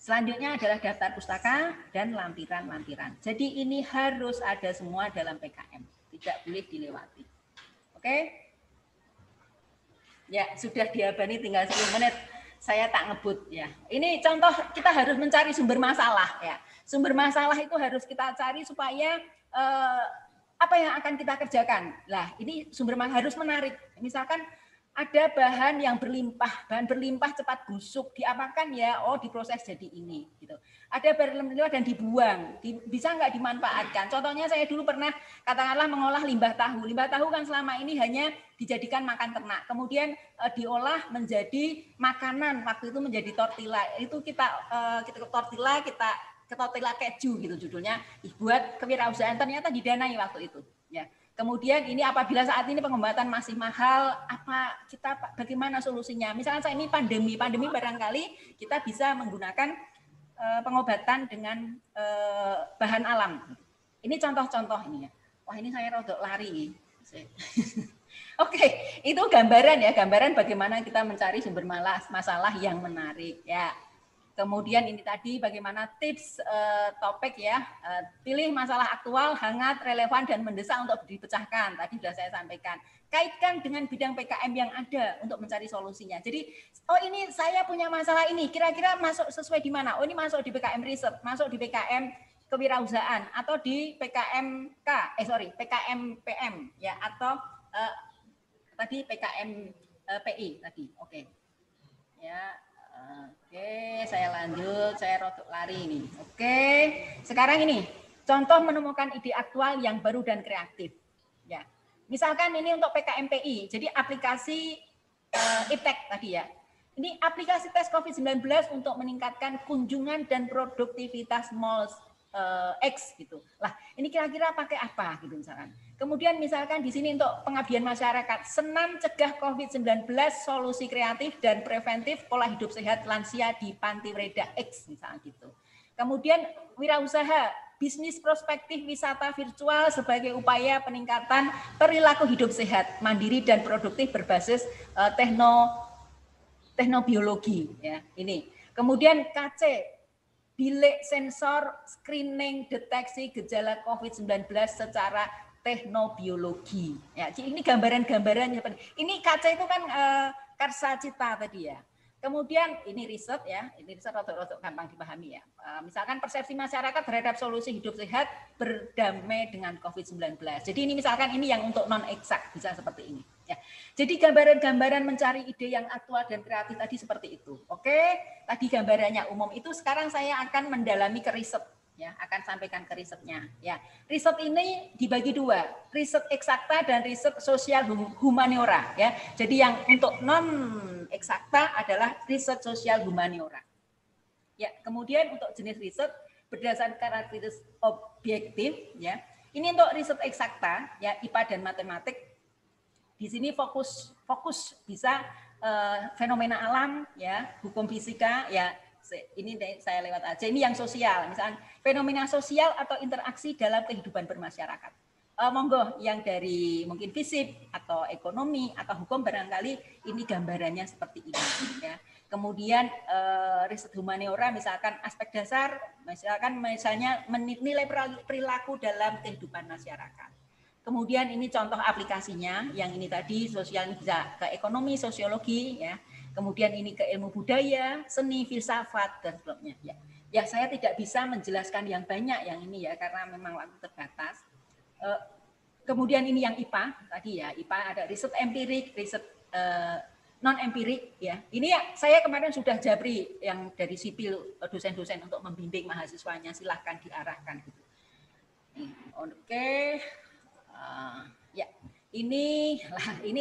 Selanjutnya adalah daftar pustaka dan lampiran-lampiran. Jadi ini harus ada semua dalam PKM, tidak boleh dilewati. Oke. Ya, sudah diabani tinggal 10 menit. Saya tak ngebut ya. Ini contoh kita harus mencari sumber masalah ya. Sumber masalah itu harus kita cari supaya apa yang akan kita kerjakan. Lah, ini sumber masalah harus menarik. Misalkan ada bahan yang bahan berlimpah cepat busuk, diapakan ya? Oh, diproses jadi ini gitu. Ada bahan berlimpah dan dibuang, bisa nggak dimanfaatkan? Contohnya saya dulu pernah katakanlah mengolah limbah tahu. Limbah tahu kan selama ini hanya dijadikan makan ternak, kemudian diolah menjadi makanan. Waktu itu menjadi tortilla. Itu kita tortilla keju gitu judulnya. Buat kewirausahaan ternyata didanai waktu itu. Ya. Kemudian ini apabila saat ini pengobatan masih mahal, bagaimana solusinya? Misalkan saat ini pandemi barangkali kita bisa menggunakan pengobatan dengan bahan alam. Ini contoh-contoh ini ya. Wah, ini saya rodok lari. Oke, itu gambaran bagaimana kita mencari sumber masalah yang menarik ya. Kemudian ini tadi bagaimana tips topik ya, pilih masalah aktual, hangat, relevan, dan mendesak untuk dipecahkan. Tadi sudah saya sampaikan. Kaitkan dengan bidang PKM yang ada untuk mencari solusinya. Jadi, oh ini saya punya masalah ini, kira-kira masuk sesuai di mana? Oh ini masuk di PKM riset, masuk di PKM kewirausahaan, atau di PKM PM ya, atau tadi PKM PI tadi. Oke. Ya. Oke, saya lanjut, saya rodok lari ini. Oke, sekarang ini contoh menemukan ide aktual yang baru dan kreatif. Ya, misalkan ini untuk PKMPI, jadi aplikasi IPTEK tadi ya. Ini aplikasi tes COVID-19 untuk meningkatkan kunjungan dan produktivitas mall X gitu. Lah, ini kira-kira pakai apa gitu misalkan. Kemudian misalkan di sini untuk pengabdian masyarakat, senam cegah COVID-19, solusi kreatif dan preventif pola hidup sehat lansia di Panti Reda X misalnya gitu. Kemudian wirausaha, bisnis prospektif wisata virtual sebagai upaya peningkatan perilaku hidup sehat, mandiri dan produktif berbasis teknobiologi ya. Ini. Kemudian KC, bilik sensor screening deteksi gejala COVID-19 secara teknobiologi. Ya, ini gambaran-gambarannya. Ini KC itu kan karsa cita tadi ya. Kemudian ini riset ya, ini riset rodok-rodok gampang dipahami ya. Misalkan persepsi masyarakat terhadap solusi hidup sehat berdamai dengan COVID-19. Jadi ini misalkan ini yang untuk non eksak bisa seperti ini. Ya. Jadi gambaran-gambaran mencari ide yang aktual dan kreatif tadi seperti itu. Oke, tadi gambarannya umum itu. Sekarang saya akan mendalami ke riset. Ya, akan sampaikan ke risetnya. Ya, riset ini dibagi dua, riset eksakta dan riset sosial humaniora. Ya, jadi yang untuk non eksakta adalah riset sosial humaniora. Ya, kemudian untuk jenis riset berdasarkan karakteristik objektif. Ya, ini untuk riset eksakta, ya IPA dan matematik. Di sini fokus bisa fenomena alam, ya hukum fisika, ya. Ini saya lewat aja. Ini yang sosial, misalnya fenomena sosial atau interaksi dalam kehidupan bermasyarakat. Monggo yang dari mungkin fisik atau ekonomi atau hukum barangkali ini gambarannya seperti ini. Ya. Kemudian riset humaniora misalkan aspek dasar, misalnya menilai perilaku dalam kehidupan masyarakat. Kemudian ini contoh aplikasinya, yang ini tadi sosial bisa ke ekonomi, sosiologi, ya. Kemudian ini ke ilmu budaya, seni, filsafat, dan sebagainya. Ya, saya tidak bisa menjelaskan yang banyak yang ini ya, karena memang waktu terbatas. Kemudian ini yang IPA, tadi ya, IPA ada riset empirik, riset non-empirik. Ya. Ini ya, saya kemarin sudah jabri yang dari sipil dosen-dosen untuk membimbing mahasiswanya, silahkan diarahkan. Gitu. Oke. Ya, ini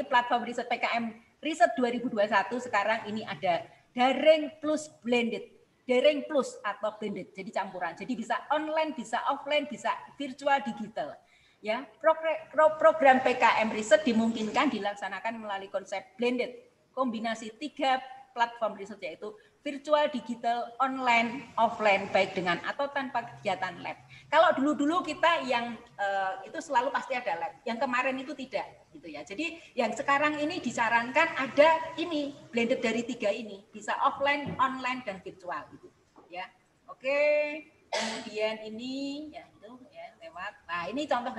platform riset PKM Riset 2021 sekarang ini ada daring plus blended, daring plus atau blended, jadi campuran. Jadi bisa online, bisa offline, bisa virtual, digital. Ya, program PKM riset dimungkinkan dilaksanakan melalui konsep blended, kombinasi 3 platform riset yaitu virtual, digital, online, offline, baik dengan atau tanpa kegiatan lab. Kalau dulu-dulu kita yang itu selalu pasti ada lab, yang kemarin itu tidak, gitu ya. Jadi yang sekarang ini disarankan ada ini blended dari 3 ini, bisa offline, online, dan virtual, gitu. Ya, oke. Kemudian ini, ya itu ya lewat. Nah ini contoh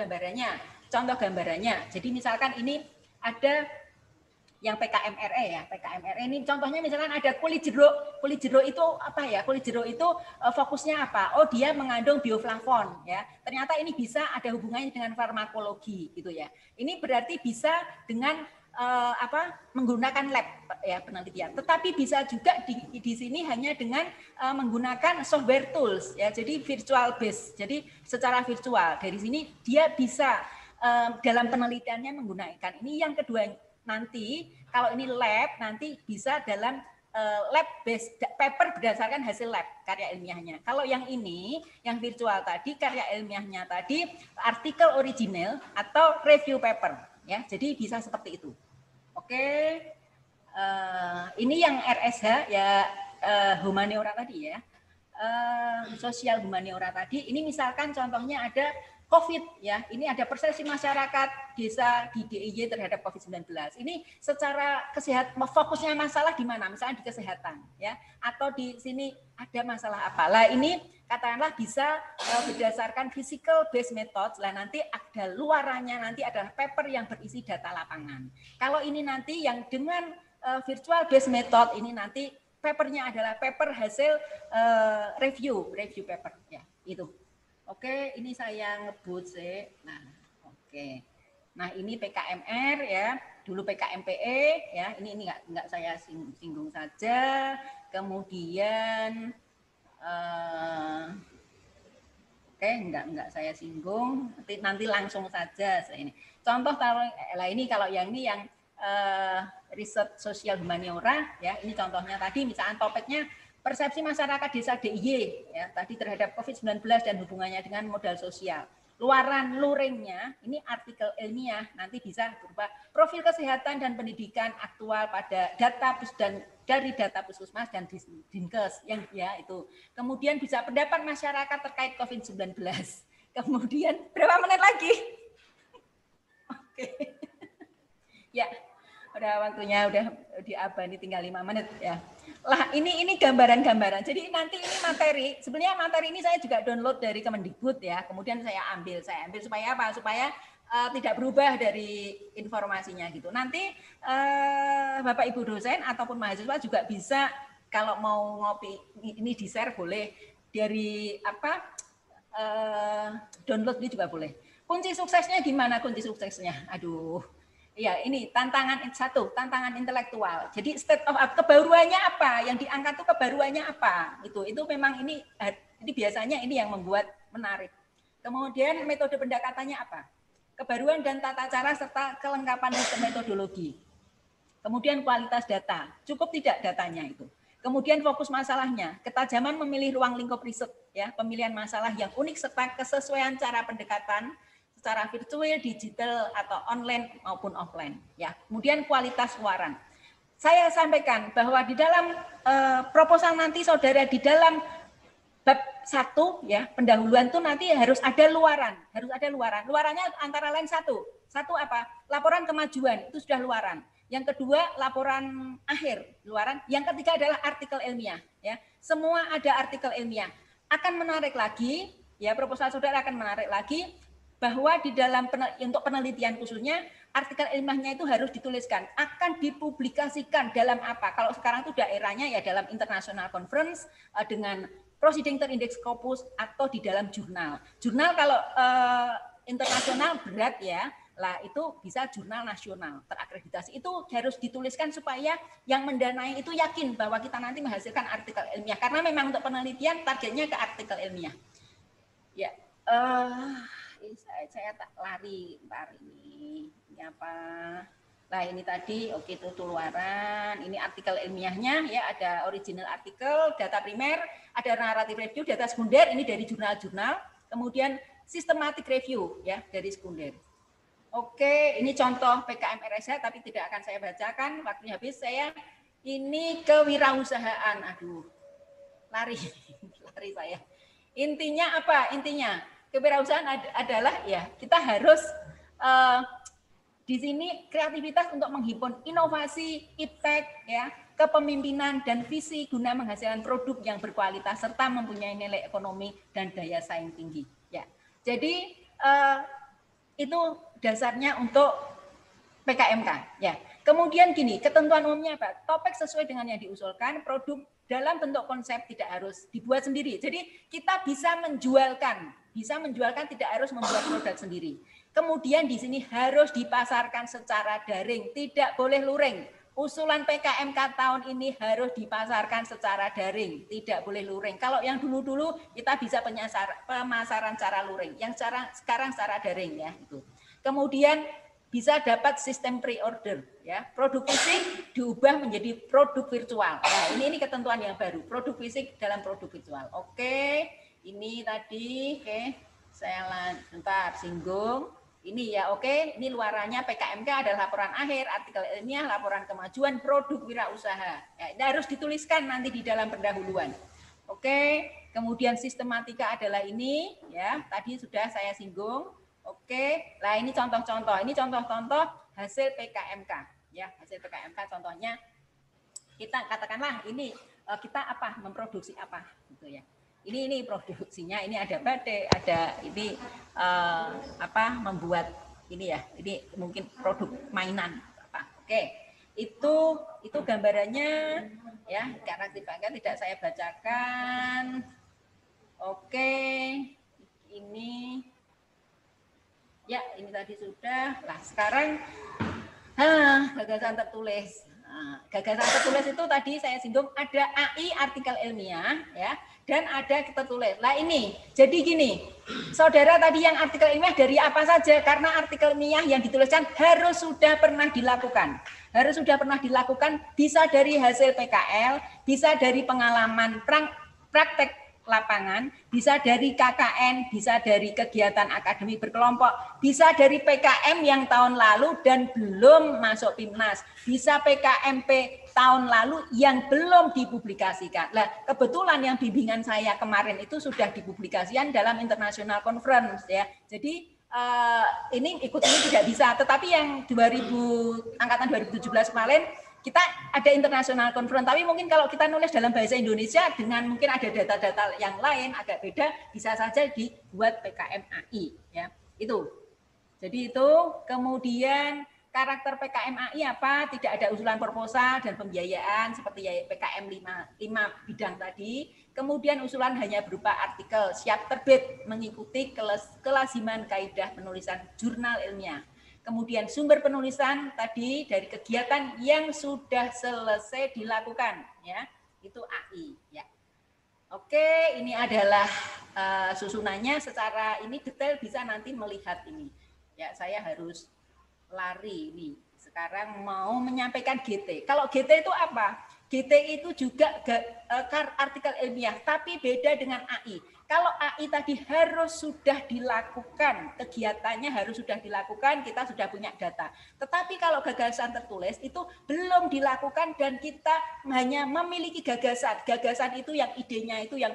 gambarannya. Jadi misalkan ini ada yang PKMRE ya. PKMRE ini contohnya misalkan ada kulit jeruk. Kulit jeruk itu apa ya? Kulit jeruk itu fokusnya apa? Oh, dia mengandung bioflavon ya. Ternyata ini bisa ada hubungannya dengan farmakologi gitu ya. Ini berarti bisa dengan menggunakan lab ya penelitian. Tetapi bisa juga di sini hanya dengan menggunakan software tools ya. Jadi virtual base. Jadi secara virtual. Dari sini dia bisa dalam penelitiannya menggunakan. Ini yang kedua. Nanti kalau ini lab nanti bisa dalam lab based paper berdasarkan hasil lab karya ilmiahnya. Kalau yang ini yang virtual tadi karya ilmiahnya tadi artikel original atau review paper ya. Jadi bisa seperti itu. Oke. Ini yang RSH ya humaniora tadi ya. Sosial humaniora tadi. Ini misalkan contohnya ada COVID ya, ini ada persepsi masyarakat desa di DIY terhadap COVID-19. Ini secara kesehatan, fokusnya masalah di mana? Misalnya di kesehatan ya, atau di sini ada masalah apa? Lah ini katakanlah bisa berdasarkan physical based methods. Lah nanti ada luarannya nanti adalah paper yang berisi data lapangan. Kalau ini nanti yang dengan virtual based method ini nanti papernya adalah paper hasil review paper ya itu. Oke, ini saya ngebut sih. Nah, oke. Nah, ini PKMR ya. Dulu PKMPE ya. Ini enggak saya singgung saja. Kemudian oke, enggak saya singgung. Nanti langsung saja saya ini. Contoh kalau yang ini yang riset sosial humaniora ya. Ini contohnya tadi misalnya topiknya persepsi masyarakat desa DIY ya tadi terhadap COVID-19 dan hubungannya dengan modal sosial. Luringnya ini artikel ilmiah nanti bisa berupa profil kesehatan dan pendidikan aktual pada data dari data puskesmas dan dinkes yang ya itu. Kemudian bisa pendapat masyarakat terkait COVID-19. Kemudian berapa menit lagi? Oke. Ya. Udah waktunya udah diabani tinggal 5 menit ya. Lah ini gambaran-gambaran. Jadi nanti ini materi, sebenarnya materi ini saya juga download dari Kemendikbud ya. Kemudian saya ambil supaya apa? Supaya tidak berubah dari informasinya gitu. Nanti Bapak Ibu dosen ataupun mahasiswa juga bisa kalau mau ngopi ini di-share boleh dari download ini juga boleh. Kunci suksesnya gimana kunci suksesnya? Aduh. Ya, ini tantangan intelektual. Jadi state of art, kebaruannya apa? Yang diangkat itu kebaruannya apa? Itu memang ini biasanya ini yang membuat menarik. Kemudian metode pendekatannya apa? Kebaruan dan tata cara serta kelengkapan sistem metodologi. Kemudian kualitas data. Cukup tidak datanya itu? Kemudian fokus masalahnya, ketajaman memilih ruang lingkup riset, ya, pemilihan masalah yang unik serta kesesuaian cara pendekatan secara virtual, digital atau online maupun offline. Ya, kemudian kualitas luaran. Saya sampaikan bahwa di dalam proposal nanti saudara di dalam bab 1 ya pendahuluan itu nanti harus ada luaran, Luarannya antara lain satu apa? Laporan kemajuan itu sudah luaran. Yang kedua laporan akhir, luaran. Yang ketiga adalah artikel ilmiah. Ya, semua ada artikel ilmiah. Akan menarik lagi, ya proposal saudara akan menarik lagi. Bahwa di dalam untuk penelitian khususnya artikel ilmiahnya itu harus dituliskan, akan dipublikasikan dalam apa? Kalau sekarang itu daerahnya ya dalam international conference dengan proceeding terindex Scopus atau di dalam jurnal. Jurnal kalau internasional berat ya, lah itu bisa jurnal nasional terakreditasi. Itu harus dituliskan supaya yang mendanai itu yakin bahwa kita nanti menghasilkan artikel ilmiah karena memang untuk penelitian targetnya ke artikel ilmiah. Ya. Saya tak lari ntar ini apa? Nah ini tadi oke itu luaran, ini artikel ilmiahnya ya ada original artikel, data primer, ada narrative review, data sekunder ini dari jurnal-jurnal, kemudian systematic review ya dari sekunder. Oke, ini contoh PKMRSH tapi tidak akan saya bacakan, waktunya habis saya. Ini kewirausahaan, aduh, lari saya. Intinya apa? Intinya kewirausahaan adalah ya kita harus di sini kreativitas untuk menghimpun inovasi, iptek, ya, kepemimpinan dan visi guna menghasilkan produk yang berkualitas serta mempunyai nilai ekonomi dan daya saing tinggi. Ya, jadi itu dasarnya untuk PKMK ya. Kemudian gini, ketentuan umumnya apa? Topik sesuai dengan yang diusulkan, produk dalam bentuk konsep tidak harus dibuat sendiri. Jadi kita bisa menjualkan tidak harus membuat produk sendiri. Kemudian di sini harus dipasarkan secara daring, tidak boleh luring. Usulan PKMK tahun ini harus dipasarkan secara daring, tidak boleh luring. Kalau yang dulu-dulu kita bisa pemasaran secara luring, yang sekarang secara daring ya itu. Kemudian bisa dapat sistem pre-order ya. Produk fisik diubah menjadi produk virtual. Nah, ini ketentuan yang baru, produk fisik dalam produk virtual. Oke, ini tadi saya bentar singgung. Ini ya, oke, ini luarannya PKMK adalah laporan akhir, artikel ilmiah, laporan kemajuan produk wirausaha. Ya, ini harus dituliskan nanti di dalam pendahuluan. Oke, kemudian sistematika adalah ini ya, tadi sudah saya singgung. Oke, nah ini contoh-contoh. Ini contoh-contoh hasil PKMK. Ya, hasil PKMK contohnya kita katakanlah ini kita apa memproduksi apa gitu ya. Ini produksinya, ini ada batik, ada ini membuat ini ya. Ini mungkin produk mainan apa. Oke. Itu gambarannya ya, karena tidak saya bacakan. Oke. Ini ya, ini tadi sudah. Lah, sekarang gagasan tertulis. Gagasan tertulis itu tadi saya singgung ada AI artikel ilmiah ya, dan ada tertulis. Lah ini, jadi gini, saudara tadi yang artikel ilmiah dari apa saja? Karena artikel ilmiah yang dituliskan harus sudah pernah dilakukan. Harus sudah pernah dilakukan, bisa dari hasil PKL, bisa dari pengalaman praktek lapangan, bisa dari KKN, bisa dari kegiatan akademi berkelompok, bisa dari PKM yang tahun lalu dan belum masuk PIMNAS, bisa PKMP tahun lalu yang belum dipublikasikan. Nah, kebetulan yang bimbingan saya kemarin itu sudah dipublikasikan dalam international conference ya. Jadi ini ikut ini tidak bisa, tetapi yang angkatan 2017 kemarin kita ada international conference, tapi mungkin kalau kita nulis dalam bahasa Indonesia dengan mungkin ada data-data yang lain agak beda, bisa saja dibuat PKMAI ya. Itu. Jadi itu, kemudian karakter PKMAI apa? Tidak ada usulan proposal dan pembiayaan seperti PKM 5 bidang tadi. Kemudian usulan hanya berupa artikel siap terbit mengikuti kelaziman kaidah penulisan jurnal ilmiah. Kemudian sumber penulisan tadi dari kegiatan yang sudah selesai dilakukan ya, itu AI ya. Oke, ini adalah susunannya secara ini detail, bisa nanti melihat ini. Ya, saya harus lari ini. Sekarang mau menyampaikan GT. Kalau GT itu apa? GT itu juga artikel ilmiah, tapi beda dengan AI. Kalau AI tadi harus sudah dilakukan, kegiatannya harus sudah dilakukan, kita sudah punya data. Tetapi kalau gagasan tertulis itu belum dilakukan dan kita hanya memiliki gagasan. Gagasan itu yang idenya itu yang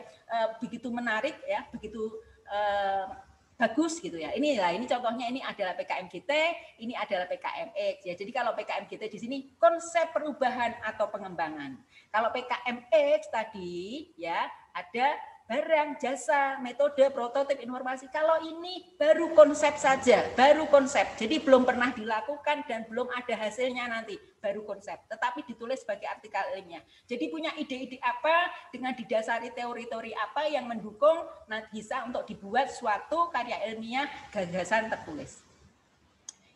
begitu menarik ya, begitu bagus gitu ya. Ini contohnya, ini adalah PKMGT, ini adalah PKMX ya. Jadi kalau PKMGT di sini konsep perubahan atau pengembangan. Kalau PKMX tadi ya ada barang, jasa, metode, prototip, informasi. Kalau ini baru konsep saja, baru konsep. Jadi belum pernah dilakukan dan belum ada hasilnya nanti, baru konsep. Tetapi ditulis sebagai artikel ilmiah. Jadi punya ide-ide apa dengan didasari teori-teori apa yang mendukung bisa untuk dibuat suatu karya ilmiah gagasan tertulis.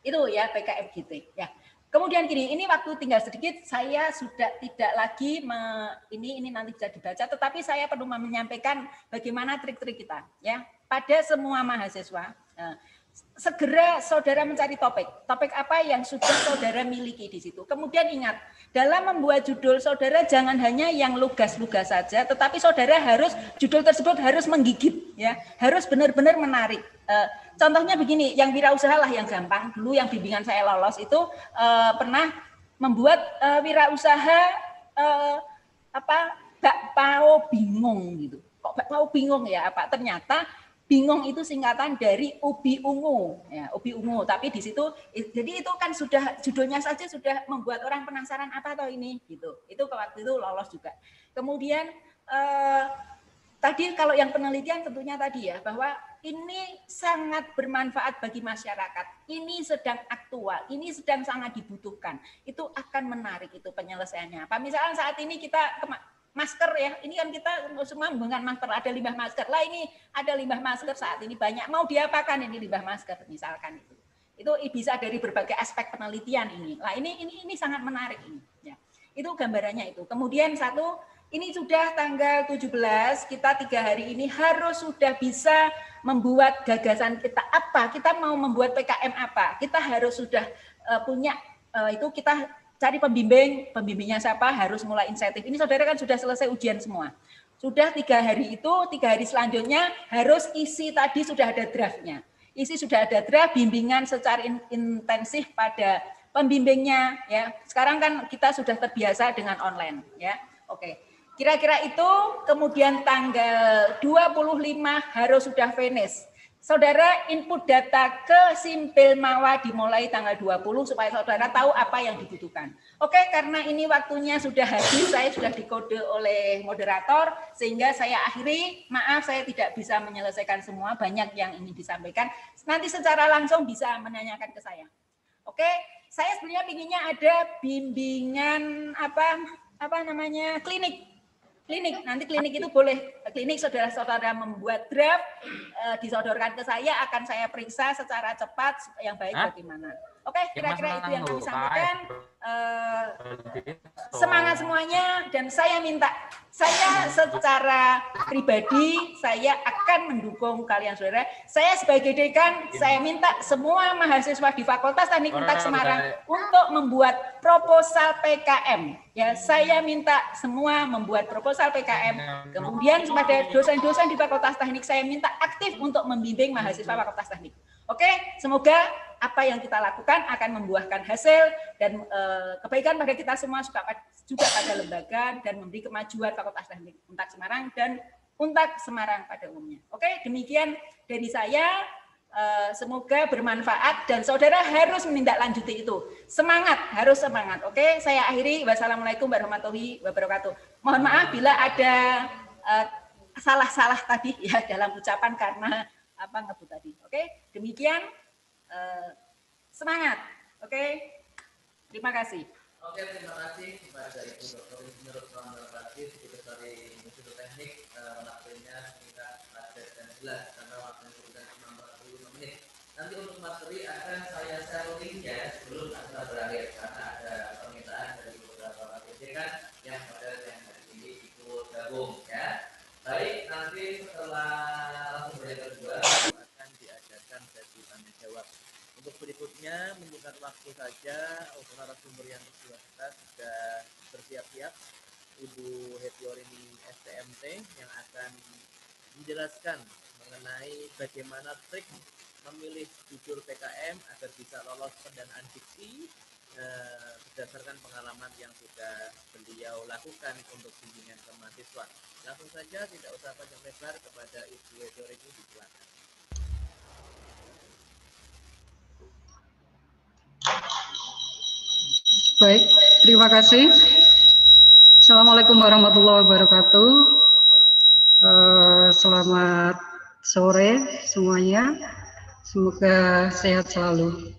Itu ya PKMGT ya. Kemudian gini, ini waktu tinggal sedikit, saya sudah tidak lagi ini nanti bisa dibaca, tetapi saya perlu menyampaikan bagaimana trik-trik kita ya pada semua mahasiswa. Segera saudara mencari topik apa yang sudah saudara miliki di situ. Kemudian ingat, dalam membuat judul saudara jangan hanya yang lugas-lugas saja, tetapi saudara harus judul tersebut harus menggigit ya, harus benar-benar menarik. Contohnya begini, yang wirausaha lah yang gampang. Dulu yang bimbingan saya lolos itu pernah membuat wirausaha bakpao bingung gitu. Kok bakpao bingung ya? Apa? Ternyata bingung itu singkatan dari ubi ungu, ya, ubi ungu. Tapi di situ, jadi itu kan sudah judulnya saja sudah membuat orang penasaran apa toh ini, gitu. Itu waktu itu lolos juga. Kemudian tadi kalau yang penelitian tentunya tadi ya bahwa ini sangat bermanfaat bagi masyarakat. Ini sedang aktual, ini sedang sangat dibutuhkan. Itu akan menarik itu penyelesaiannya. Apa misalkan saat ini kita masker ya, ini kan kita semua menggunakan masker, ada limbah masker. Lah ini ada limbah masker saat ini banyak. Mau diapakan ini limbah masker misalkan itu? Itu bisa dari berbagai aspek penelitian ini. Lah ini sangat menarik ini. Ya. Itu gambarannya itu. Kemudian satu, ini sudah tanggal 17, kita 3 hari ini harus sudah bisa membuat gagasan kita apa, kita mau membuat PKM apa, kita harus sudah punya, itu kita cari pembimbingnya siapa, harus mulai inisiatif. Ini saudara kan sudah selesai ujian semua. Sudah 3 hari itu, 3 hari selanjutnya harus isi tadi sudah ada draftnya. Isi sudah ada draft, bimbingan secara intensif pada pembimbingnya. Ya. Sekarang kan kita sudah terbiasa dengan online. Ya, oke. Kira-kira itu, kemudian tanggal 25 harus sudah finish. Saudara input data ke Simpil Mawa dimulai tanggal 20 supaya saudara tahu apa yang dibutuhkan. Oke, karena ini waktunya sudah habis, saya sudah dikode oleh moderator, sehingga saya akhiri, maaf saya tidak bisa menyelesaikan semua, banyak yang ingin disampaikan. Nanti secara langsung bisa menanyakan ke saya. Oke, saya sebenarnya pinginnya ada bimbingan apa namanya klinik. Nanti klinik itu boleh, klinik saudara-saudara membuat draft, disodorkan ke saya, akan saya periksa secara cepat yang baik bagaimana. Oke, kira-kira itu yang kami sampaikan. Semangat semuanya, dan saya minta, saya secara pribadi, saya akan mendukung kalian saudara. Saya sebagai dekan, saya minta semua mahasiswa di Fakultas Teknik Untak Semarang untuk membuat proposal PKM. Ya, saya minta semua membuat proposal PKM. Kemudian kepada dosen-dosen di Fakultas Teknik, saya minta aktif untuk membimbing mahasiswa Fakultas Teknik. Oke, semoga apa yang kita lakukan akan membuahkan hasil dan kebaikan pada kita semua, juga pada lembaga, dan memberi kemajuan Fakultas Teknik Untak Semarang dan Untak Semarang pada umumnya. Oke, demikian dari saya. Semoga bermanfaat dan saudara harus menindaklanjuti itu. Semangat, harus semangat. Oke, saya akhiri. Wassalamualaikum warahmatullahi wabarakatuh. Mohon maaf bila ada salah-salah tadi ya dalam ucapan karena ngebut tadi. Oke, demikian. Semangat. Oke, terima kasih. Oke, terima kasih kepada Ibu Dr. Insinyur Selamat Bakti, Sekretari Institut Teknik, materinya singkat, padat dan jelas karena waktunya sudah 45 menit. Nanti untuk materi akan saya share linknya sebelum acara berakhir karena ada permintaan dari beberapa dekan yang pada yang hari ini ikut gabung ya. Baik, nanti setelah langsung yang kedua akan diadakan sesi tanya jawab. Untuk berikutnya menyingkat waktu saja, untuk narasumber yang kedua kita sudah bersiap-siap Ibu Hetiorini STMT yang akan menjelaskan mengenai bagaimana trik memilih judul PKM agar bisa lolos pendanaan diksi berdasarkan pengalaman yang sudah beliau lakukan untuk bimbingan ke mahasiswa. Langsung saja, tidak usah panjang lebar, kepada Ibu Hetiorini disilakan. Baik, terima kasih. Assalamualaikum warahmatullahi wabarakatuh. Selamat sore semuanya. Semoga sehat selalu.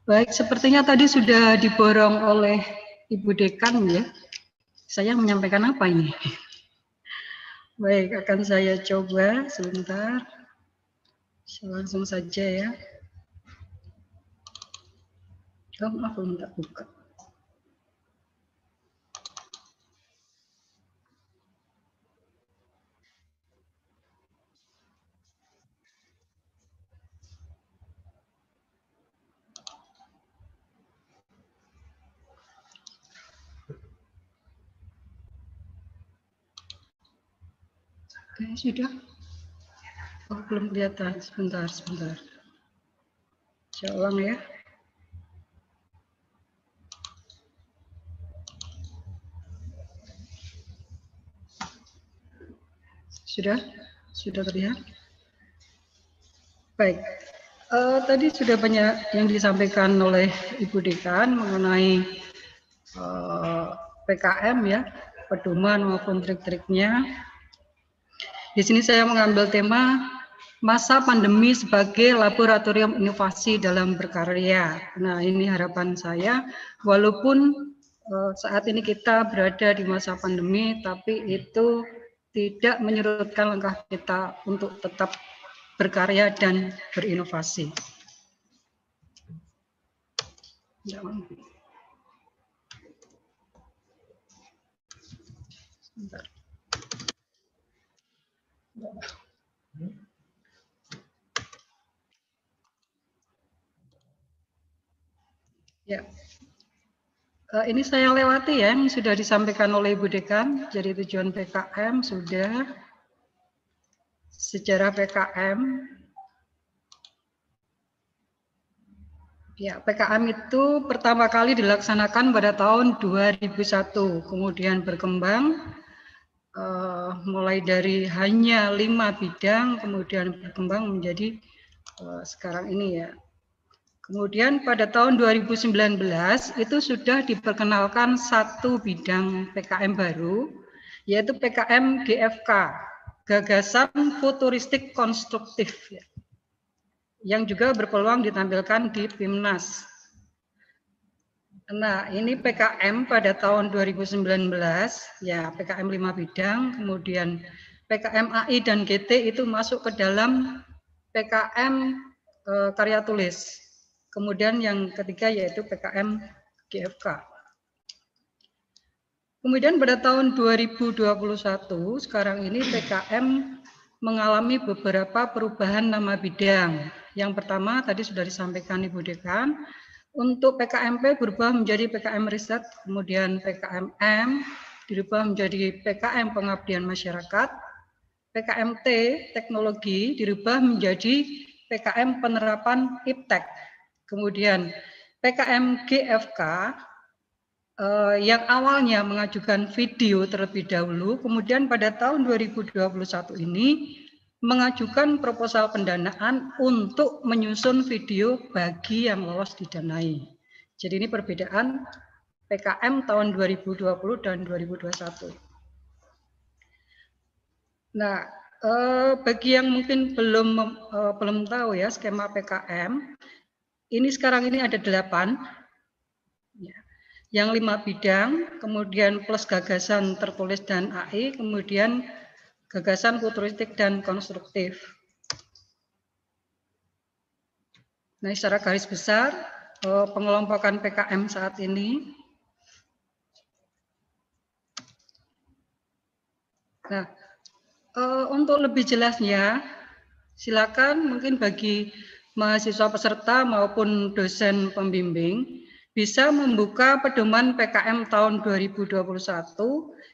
Baik, sepertinya tadi sudah diborong oleh Ibu Dekan ya. Saya menyampaikan apa ini? Baik, akan saya coba sebentar. Langsung saja ya. Maaf, belum tak buka. Oke, sudah. Oh, belum kelihatan. Sebentar. Saya ulang ya. Sudah terlihat? Baik, tadi sudah banyak yang disampaikan oleh Ibu Dekan mengenai PKM ya, pedoman maupun trik-triknya. Di sini saya mengambil tema masa pandemi sebagai laboratorium inovasi dalam berkarya. Nah, ini harapan saya, walaupun saat ini kita berada di masa pandemi, tapi itu tidak menyurutkan langkah kita untuk tetap berkarya dan berinovasi. Ya, ini saya lewati ya, yang sudah disampaikan oleh Ibu Dekan. Jadi tujuan PKM sudah, sejarah PKM. Ya, PKM itu pertama kali dilaksanakan pada tahun 2001, kemudian berkembang mulai dari hanya 5 bidang, kemudian berkembang menjadi sekarang ini ya. Kemudian pada tahun 2019 itu sudah diperkenalkan satu bidang PKM baru, yaitu PKM GFK, Gagasan Futuristik Konstruktif, yang juga berpeluang ditampilkan di PIMNAS. Nah, ini PKM pada tahun 2019, ya PKM 5 bidang, kemudian PKM AI dan GT itu masuk ke dalam PKM karya tulis. Kemudian yang ketiga yaitu PKM GFK. Kemudian pada tahun 2021, sekarang ini PKM mengalami beberapa perubahan nama bidang. Yang pertama tadi sudah disampaikan Ibu Dekan, untuk PKMP berubah menjadi PKM Riset, kemudian PKMM dirubah menjadi PKM Pengabdian Masyarakat, PKMT Teknologi dirubah menjadi PKM Penerapan Iptek. Kemudian PKM GFK yang awalnya mengajukan video terlebih dahulu, kemudian pada tahun 2021 ini mengajukan proposal pendanaan untuk menyusun video bagi yang lolos didanai. Jadi ini perbedaan PKM tahun 2020 dan 2021. Nah, bagi yang mungkin belum tahu ya skema PKM, ini sekarang ini ada 8, yang 5 bidang, kemudian plus gagasan tertulis dan AI, kemudian gagasan futuristik dan konstruktif. Nah, secara garis besar pengelompokan PKM saat ini. Nah, untuk lebih jelasnya, silakan mungkin bagi mahasiswa peserta maupun dosen pembimbing bisa membuka pedoman PKM tahun 2021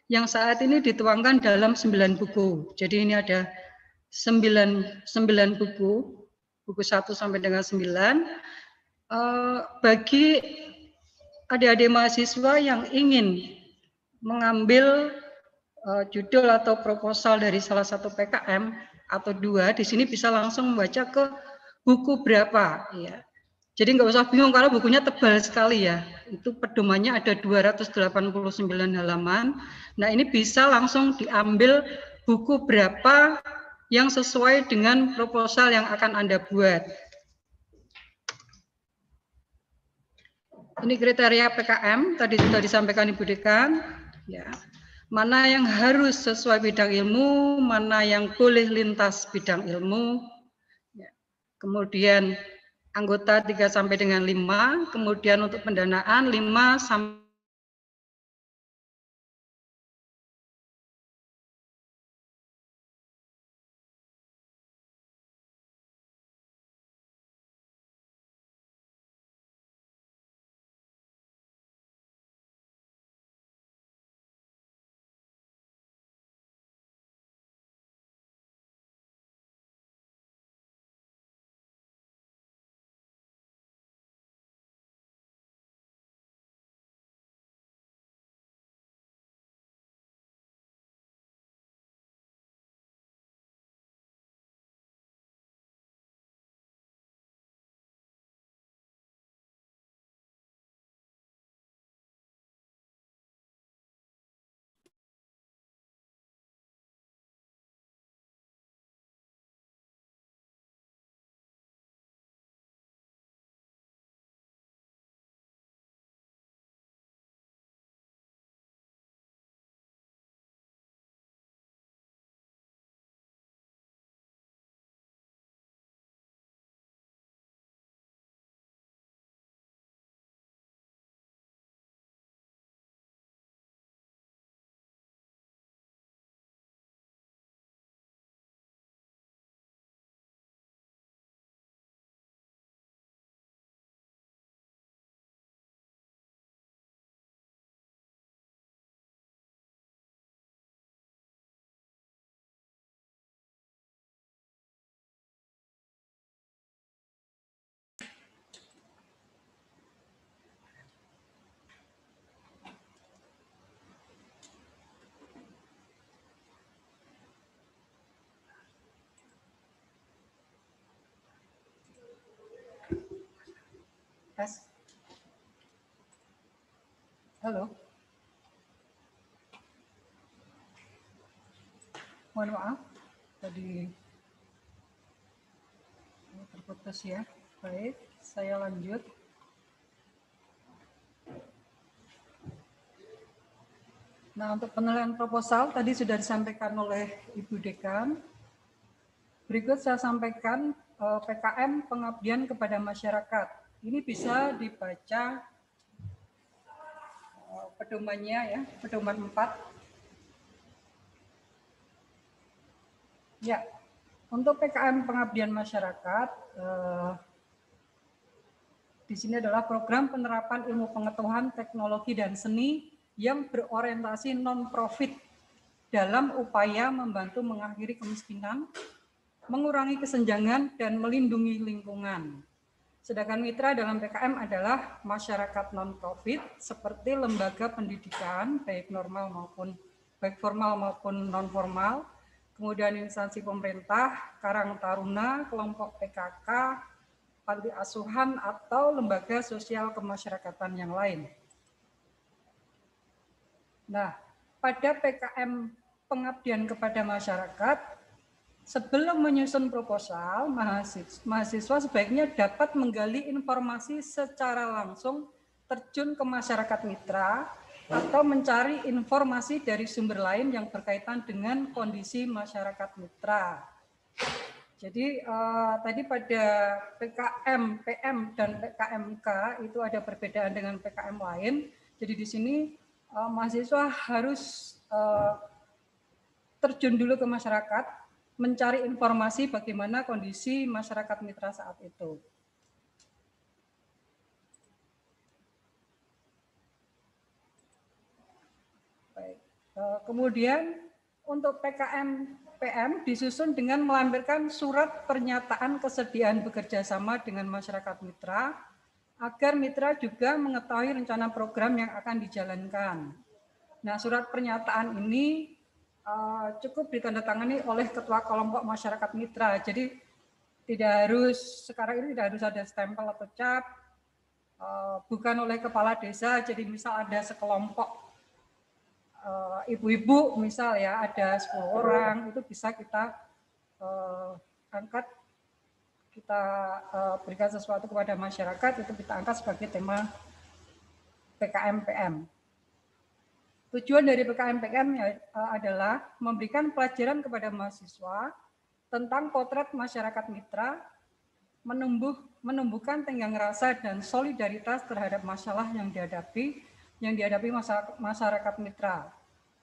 yang saat ini dituangkan dalam 9 buku. Jadi ini ada 9 buku, buku 1 sampai dengan 9. Bagi adik-adik mahasiswa yang ingin mengambil judul atau proposal dari salah satu PKM atau 2, di sini bisa langsung membaca ke buku berapa ya. Jadi nggak usah bingung kalau bukunya tebal sekali ya. Itu pedomannya ada 289 halaman. Nah, ini bisa langsung diambil buku berapa yang sesuai dengan proposal yang akan Anda buat. Ini kriteria PKM tadi sudah disampaikan Ibu Dekan ya. Mana yang harus sesuai bidang ilmu, mana yang boleh lintas bidang ilmu. Ya. Kemudian anggota 3 sampai dengan 5, kemudian untuk pendanaan 5 sampai Tes. Halo. Mohon maaf, tadi terputus ya. Baik, saya lanjut. Nah, untuk penilaian proposal tadi sudah disampaikan oleh Ibu Dekan. Berikut saya sampaikan PKM pengabdian kepada masyarakat. Ini bisa dibaca pedomannya ya, pedoman 4. Ya, untuk PKM pengabdian masyarakat, di sini adalah program penerapan ilmu pengetahuan, teknologi, dan seni yang berorientasi non-profit dalam upaya membantu mengakhiri kemiskinan, mengurangi kesenjangan, dan melindungi lingkungan. Sedangkan mitra dalam PKM adalah masyarakat non-profit seperti lembaga pendidikan, baik formal maupun non-formal, kemudian instansi pemerintah, Karang Taruna, kelompok PKK, panti asuhan, atau lembaga sosial kemasyarakatan yang lain. Nah, pada PKM pengabdian kepada masyarakat, sebelum menyusun proposal, mahasiswa sebaiknya dapat menggali informasi secara langsung, terjun ke masyarakat mitra, atau mencari informasi dari sumber lain yang berkaitan dengan kondisi masyarakat mitra. Jadi tadi pada PKM, PM, dan PKMK itu ada perbedaan dengan PKM lain. Jadi di sini mahasiswa harus terjun dulu ke masyarakat, mencari informasi bagaimana kondisi masyarakat mitra saat itu. Baik. Kemudian untuk PKM PM disusun dengan melampirkan surat pernyataan kesediaan bekerja sama dengan masyarakat mitra, agar mitra juga mengetahui rencana program yang akan dijalankan. Nah, surat pernyataan ini cukup ditandatangani oleh ketua kelompok masyarakat mitra. Jadi tidak harus, sekarang ini tidak harus ada stempel atau cap, bukan oleh kepala desa. Jadi misal ada sekelompok ibu-ibu, misal ya ada 10 orang, itu bisa kita angkat, kita berikan sesuatu kepada masyarakat, itu kita angkat sebagai tema PKM PM. Tujuan dari PKM PM adalah memberikan pelajaran kepada mahasiswa tentang potret masyarakat mitra, menumbuhkan tenggang rasa dan solidaritas terhadap masalah yang dihadapi masyarakat mitra,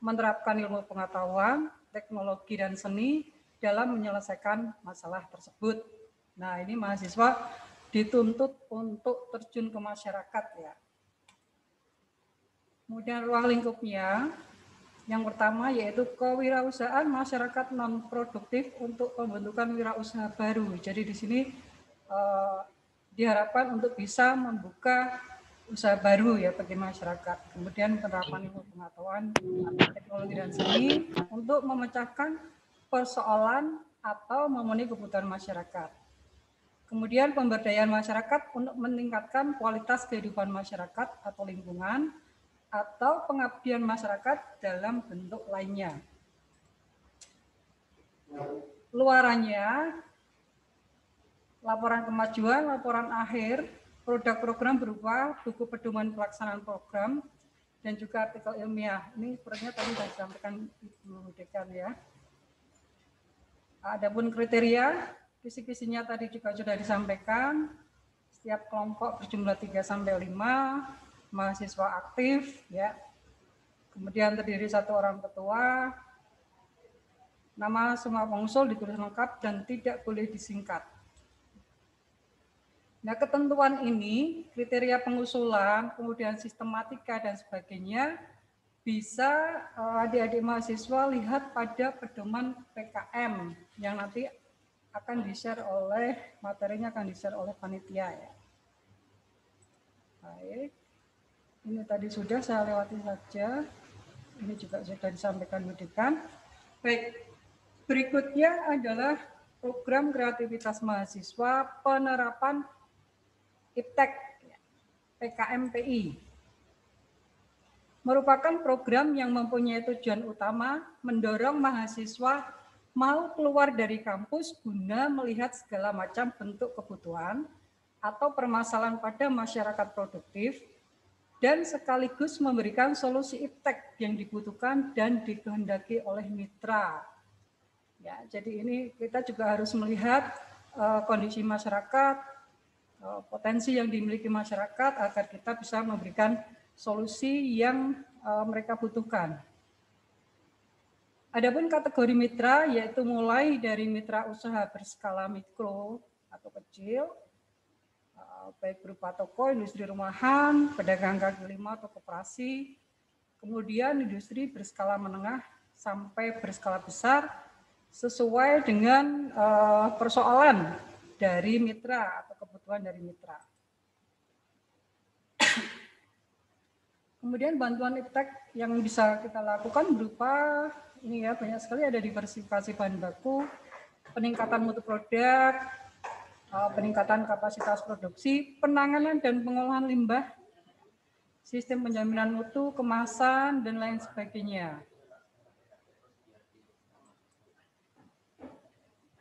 menerapkan ilmu pengetahuan, teknologi, dan seni dalam menyelesaikan masalah tersebut. Nah, ini mahasiswa dituntut untuk terjun ke masyarakat ya. Kemudian ruang lingkupnya, yang pertama yaitu kewirausahaan masyarakat non-produktif untuk pembentukan wirausaha baru. Jadi di sini diharapkan untuk bisa membuka usaha baru ya bagi masyarakat. Kemudian penerapan ilmu pengetahuan, teknologi, dan seni untuk memecahkan persoalan atau memenuhi kebutuhan masyarakat. Kemudian pemberdayaan masyarakat untuk meningkatkan kualitas kehidupan masyarakat atau lingkungan, atau pengabdian masyarakat dalam bentuk lainnya. Luarannya, laporan kemajuan, laporan akhir, produk program berupa buku pedoman pelaksanaan program, dan juga artikel ilmiah. Ini sepertinya tadi sudah disampaikan Ibu Dekan ya. Adapun kriteria, kisi-kisinya tadi juga sudah disampaikan. Setiap kelompok berjumlah 3-5, mahasiswa aktif ya. Kemudian terdiri 1 orang ketua. Nama semua pengusul ditulis lengkap dan tidak boleh disingkat. Nah, ketentuan ini, kriteria pengusulan, kemudian sistematika dan sebagainya, bisa adik-adik mahasiswa lihat pada pedoman PKM yang nanti akan di-share oleh, materinya akan di-share oleh panitia ya. Baik. Ini tadi sudah saya lewati saja. Ini juga sudah disampaikan Bu Dekan. Baik, berikutnya adalah program kreativitas mahasiswa penerapan IPTEK. PKMPI. Merupakan program yang mempunyai tujuan utama mendorong mahasiswa mau keluar dari kampus guna melihat segala macam bentuk kebutuhan atau permasalahan pada masyarakat produktif dan sekaligus memberikan solusi iptek yang dibutuhkan dan dikehendaki oleh mitra. Ya, jadi ini kita juga harus melihat kondisi masyarakat, potensi yang dimiliki masyarakat agar kita bisa memberikan solusi yang mereka butuhkan. Adapun kategori mitra yaitu mulai dari mitra usaha berskala mikro atau kecil, baik berupa toko, industri rumahan, pedagang kaki lima atau koperasi, kemudian industri berskala menengah sampai berskala besar sesuai dengan persoalan dari mitra atau kebutuhan dari mitra. Kemudian bantuan iptek yang bisa kita lakukan berupa ini ya, banyak sekali, ada diversifikasi bahan baku, peningkatan mutu produk, peningkatan kapasitas produksi, penanganan dan pengolahan limbah, sistem penjaminan mutu, kemasan, dan lain sebagainya.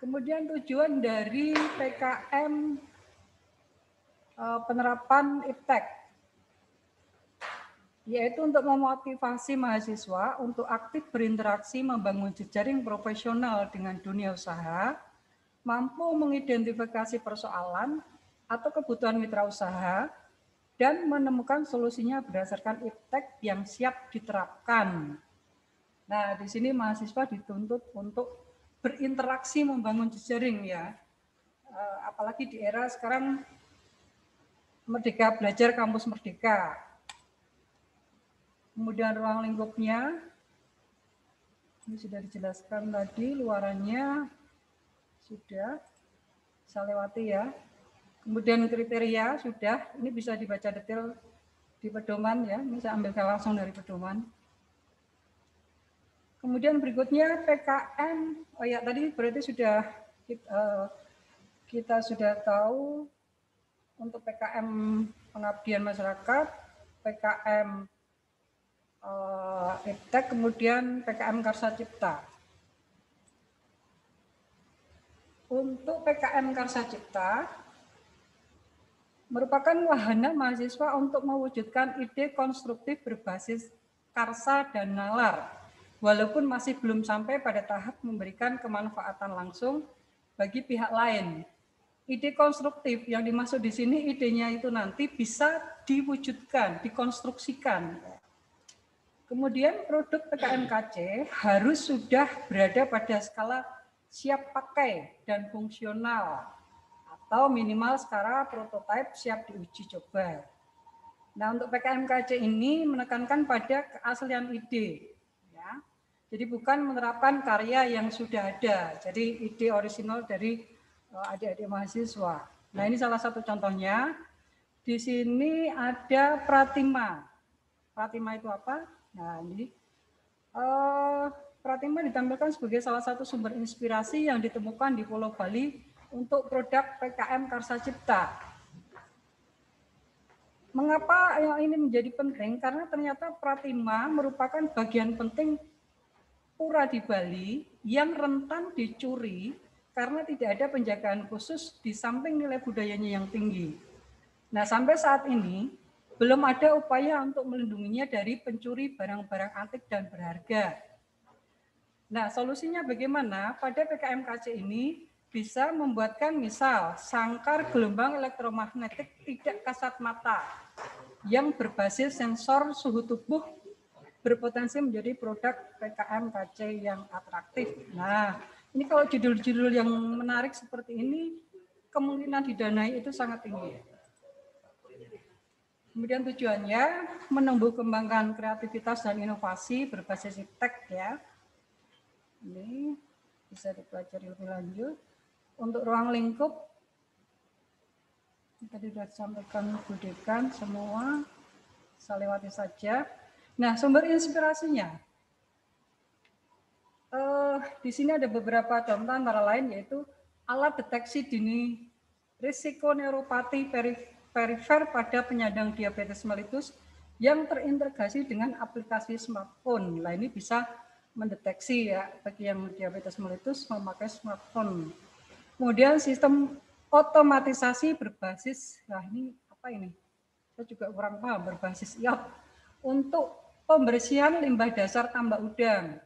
Kemudian tujuan dari PKM penerapan iptek, yaitu untuk memotivasi mahasiswa untuk aktif berinteraksi membangun jejaring profesional dengan dunia usaha, mampu mengidentifikasi persoalan atau kebutuhan mitra usaha, dan menemukan solusinya berdasarkan iptek yang siap diterapkan. Nah, di sini mahasiswa dituntut untuk berinteraksi membangun jejaring ya, apalagi di era sekarang Merdeka Belajar Kampus Merdeka. Kemudian ruang lingkupnya, ini sudah dijelaskan tadi, luarannya sudah saya lewati ya. Kemudian kriteria sudah, ini bisa dibaca detail di pedoman ya, ini saya ambilkan langsung dari pedoman. Kemudian berikutnya PKM, oh ya tadi berarti sudah kita sudah tahu untuk PKM pengabdian masyarakat, PKM iptek, kemudian PKM Karsa Cipta. Untuk PKM Karsa Cipta merupakan wahana mahasiswa untuk mewujudkan ide konstruktif berbasis karsa dan nalar, walaupun masih belum sampai pada tahap memberikan kemanfaatan langsung bagi pihak lain. Ide konstruktif yang dimaksud di sini, idenya itu nanti bisa diwujudkan, dikonstruksikan. Kemudian produk PKMKC harus sudah berada pada skala siap pakai dan fungsional, atau minimal skala prototipe siap diuji coba. Nah, untuk PKMKC ini menekankan pada keaslian ide. Ya. Jadi bukan menerapkan karya yang sudah ada, jadi ide orisinal dari adik-adik mahasiswa. Nah, ini salah satu contohnya. Di sini ada Pratima. Pratima itu apa? Nah, ini Pratima ditampilkan sebagai salah satu sumber inspirasi yang ditemukan di Pulau Bali untuk produk PKM Karsa Cipta. Mengapa yang ini menjadi penting? Karena ternyata Pratima merupakan bagian penting pura di Bali yang rentan dicuri karena tidak ada penjagaan khusus di samping nilai budayanya yang tinggi. Nah, sampai saat ini belum ada upaya untuk melindunginya dari pencuri barang-barang antik dan berharga. Nah, solusinya bagaimana? Pada PKMKC ini bisa membuatkan misal sangkar gelombang elektromagnetik tidak kasat mata yang berbasis sensor suhu tubuh berpotensi menjadi produk PKMKC yang atraktif. Nah, ini kalau judul-judul yang menarik seperti ini, kemungkinan didanai itu sangat tinggi. Kemudian tujuannya menumbuh kembangkan kreativitas dan inovasi berbasis iptek ya. Ini bisa dipelajari lebih lanjut. Untuk ruang lingkup, tadi sudah disampaikan Bu Dekan semua, saya lewati saja. Nah, sumber inspirasinya. Di sini ada beberapa contoh antara lain yaitu alat deteksi dini risiko neuropati perifer pada penyandang diabetes mellitus yang terintegrasi dengan aplikasi smartphone. Nah, ini bisa mendeteksi ya bagi yang diabetes mellitus memakai smartphone. Kemudian sistem otomatisasi berbasis, nah ini apa ini? Saya juga kurang paham, berbasis IOT untuk pembersihan limbah dasar tambak udang.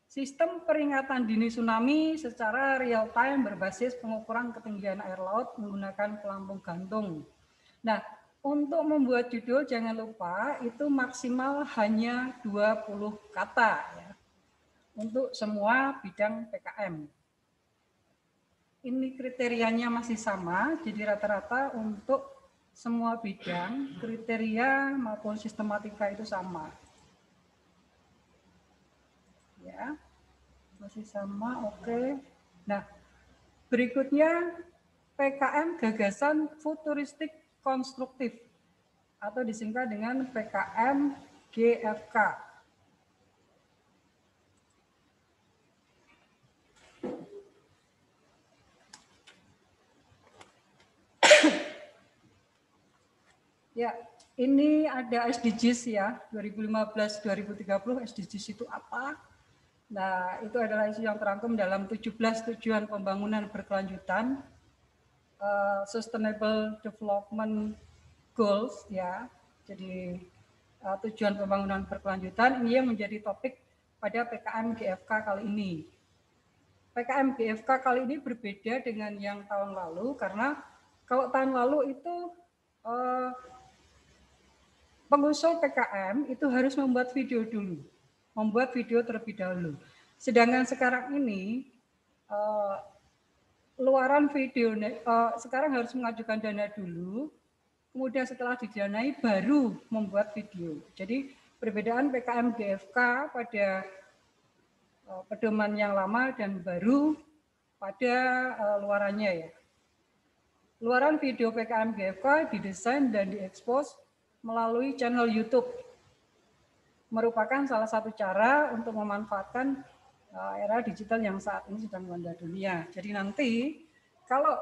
Sistem peringatan dini tsunami secara real time berbasis pengukuran ketinggian air laut menggunakan pelampung gantung. Nah, untuk membuat judul jangan lupa itu maksimal hanya 20 kata ya, untuk semua bidang PKM. Ini kriterianya masih sama, jadi rata-rata untuk semua bidang kriteria maupun sistematika itu sama. Ya, masih sama, oke. Nah, berikutnya PKM gagasan futuristik konstruktif atau disingkat dengan PKM GFK. Ya, ini ada SDGs ya, 2015-2030 SDGs itu apa? Nah, itu adalah isu yang terangkum dalam 17 tujuan pembangunan berkelanjutan, Sustainable Development Goals ya. Jadi tujuan pembangunan berkelanjutan ini yang menjadi topik pada PKM GFK kali ini. PKM GFK kali ini berbeda dengan yang tahun lalu karena kalau tahun lalu itu pengusul PKM itu harus membuat video dulu, membuat video terlebih dahulu. Sedangkan sekarang ini luaran video sekarang harus mengajukan dana dulu, kemudian setelah didanai baru membuat video. Jadi perbedaan PKM GFK pada pedoman yang lama dan baru pada luarannya ya. Luaran video PKM GFK didesain dan diekspos melalui channel YouTube, merupakan salah satu cara untuk memanfaatkan era digital yang saat ini sedang melanda dunia. Jadi nanti kalau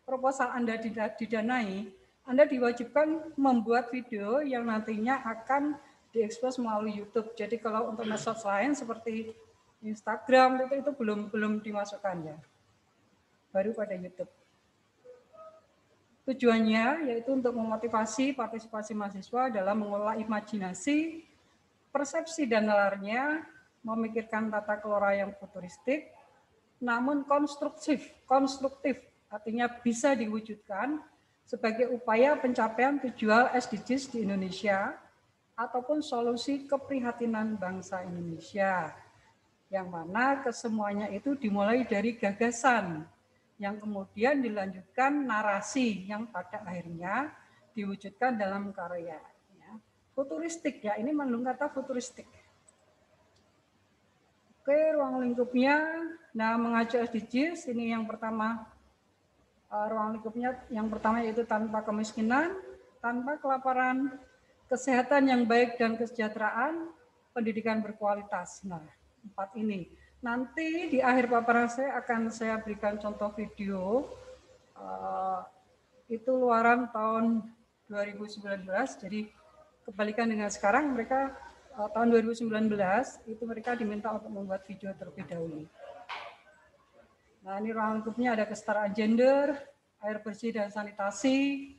proposal Anda didanai, Anda diwajibkan membuat video yang nantinya akan diekspos melalui YouTube. Jadi kalau untuk medsos lain seperti Instagram itu belum dimasukkan ya, baru pada YouTube. Tujuannya yaitu untuk memotivasi partisipasi mahasiswa dalam mengelola imajinasi, persepsi dan nalarnya, memikirkan tata kelola yang futuristik, namun konstruktif, artinya bisa diwujudkan sebagai upaya pencapaian tujuan SDGs di Indonesia ataupun solusi keprihatinan bangsa Indonesia, yang mana kesemuanya itu dimulai dari gagasan, yang kemudian dilanjutkan narasi yang pada akhirnya diwujudkan dalam karya. Ya. Futuristik ya, ini mengandung kata futuristik. Oke, ruang lingkupnya, nah mengacu SDGs, ini yang pertama, ruang lingkupnya yang pertama yaitu tanpa kemiskinan, tanpa kelaparan, kesehatan yang baik dan kesejahteraan, pendidikan berkualitas. Nah, 4 ini. Nanti di akhir paparan saya akan saya berikan contoh video, itu luaran tahun 2019, jadi kebalikan dengan sekarang, mereka tahun 2019 itu mereka diminta untuk membuat video terlebih dahulu. Nah, ini ruang lingkupnya ada kesetaraan gender, air bersih dan sanitasi,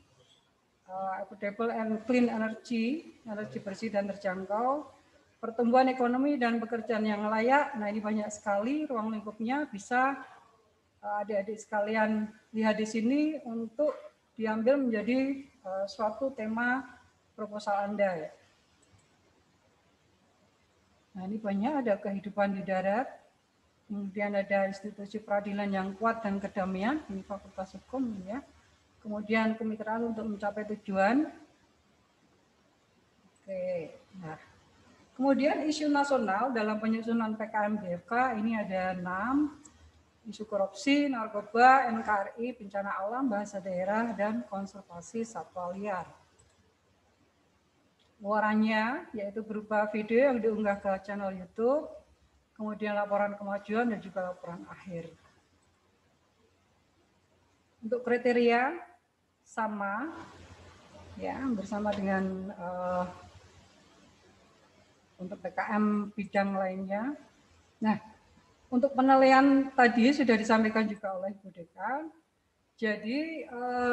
affordable and clean energy, energi bersih dan terjangkau, pertumbuhan ekonomi dan pekerjaan yang layak. Nah, ini banyak sekali ruang lingkupnya, bisa adik-adik sekalian lihat di sini untuk diambil menjadi suatu tema proposal Anda ya. Nah, ini banyak, ada kehidupan di darat, kemudian ada institusi peradilan yang kuat dan kedamaian, ini Fakultas Hukum ya. Kemudian kemitraan untuk mencapai tujuan. Oke, nah. Kemudian isu nasional dalam penyusunan PKM GFK ini ada 6, isu korupsi, narkoba, NKRI, bencana alam, bahasa daerah, dan konservasi satwa liar. Luarannya yaitu berupa video yang diunggah ke channel YouTube, kemudian laporan kemajuan dan juga laporan akhir. Untuk kriteria sama, ya bersama dengan untuk PKM bidang lainnya. Nah, untuk penilaian tadi sudah disampaikan juga oleh Bu Dekan. Jadi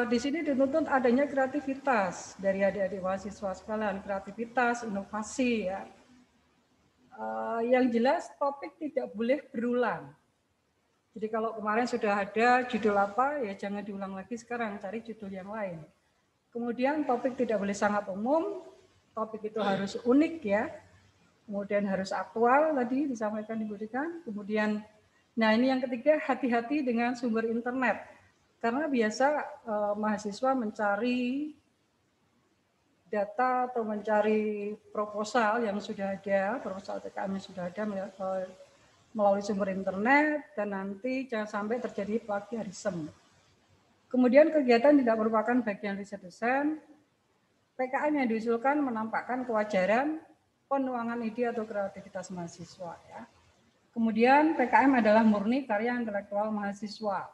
di sini dituntut adanya kreativitas dari adik-adik mahasiswa sekalian, kreativitas, inovasi ya. Yang jelas topik tidak boleh berulang. Jadi kalau kemarin sudah ada judul apa, ya jangan diulang lagi sekarang, cari judul yang lain. Kemudian topik tidak boleh sangat umum, topik itu harus unik ya. Kemudian harus aktual tadi disampaikan Ibu Dekan. Kemudian, nah ini yang ketiga, hati-hati dengan sumber internet. Karena biasa mahasiswa mencari data atau mencari proposal yang sudah ada, proposal TKM yang sudah ada melalui sumber internet, dan nanti jangan sampai terjadi plagiarisme. Kemudian kegiatan tidak merupakan bagian riset dosen. PKM yang diusulkan menampakkan kewajaran, penuangan ide atau kreativitas mahasiswa. Ya. Kemudian PKM adalah murni karya intelektual mahasiswa.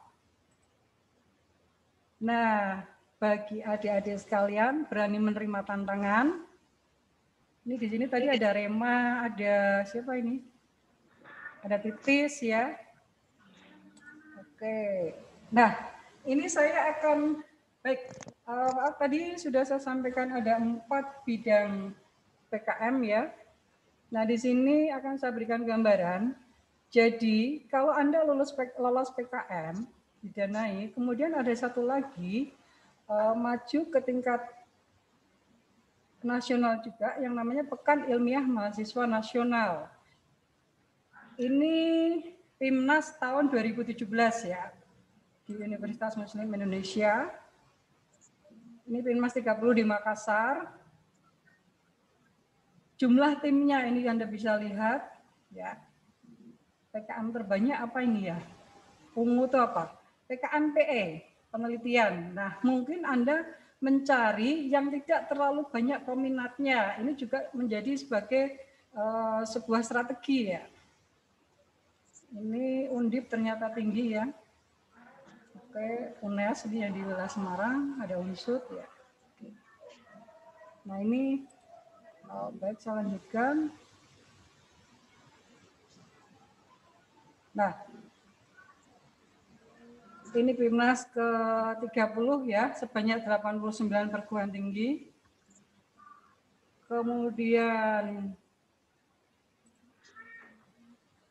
Nah, bagi adik-adik sekalian berani menerima tantangan. Ini di sini tadi ada Rema, ada siapa ini? Ada Titis ya. Oke. Nah, ini saya akan tadi sudah saya sampaikan ada 4 bidang PKM ya. Nah, di sini akan saya berikan gambaran. Jadi, kalau Anda lolos PKM didanai, kemudian ada satu lagi maju ke tingkat nasional juga yang namanya Pekan Ilmiah Mahasiswa Nasional. Ini Pimnas tahun 2017 ya di Universitas Muslim Indonesia. Ini Pimnas 30 di Makassar. Jumlah timnya ini Anda bisa lihat ya. PKM terbanyak apa ini ya? Ungu itu apa? PKM PE, penelitian. Nah, mungkin Anda mencari yang tidak terlalu banyak peminatnya. Ini juga menjadi sebagai sebuah strategi ya. Ini Undip ternyata tinggi ya. Oke, UNES ini yang di wilayah Semarang, ada Unsud ya. Nah, ini baik saya lanjutkan. Nah, ini Pimnas ke-30 ya, sebanyak 89 perguruan tinggi. Kemudian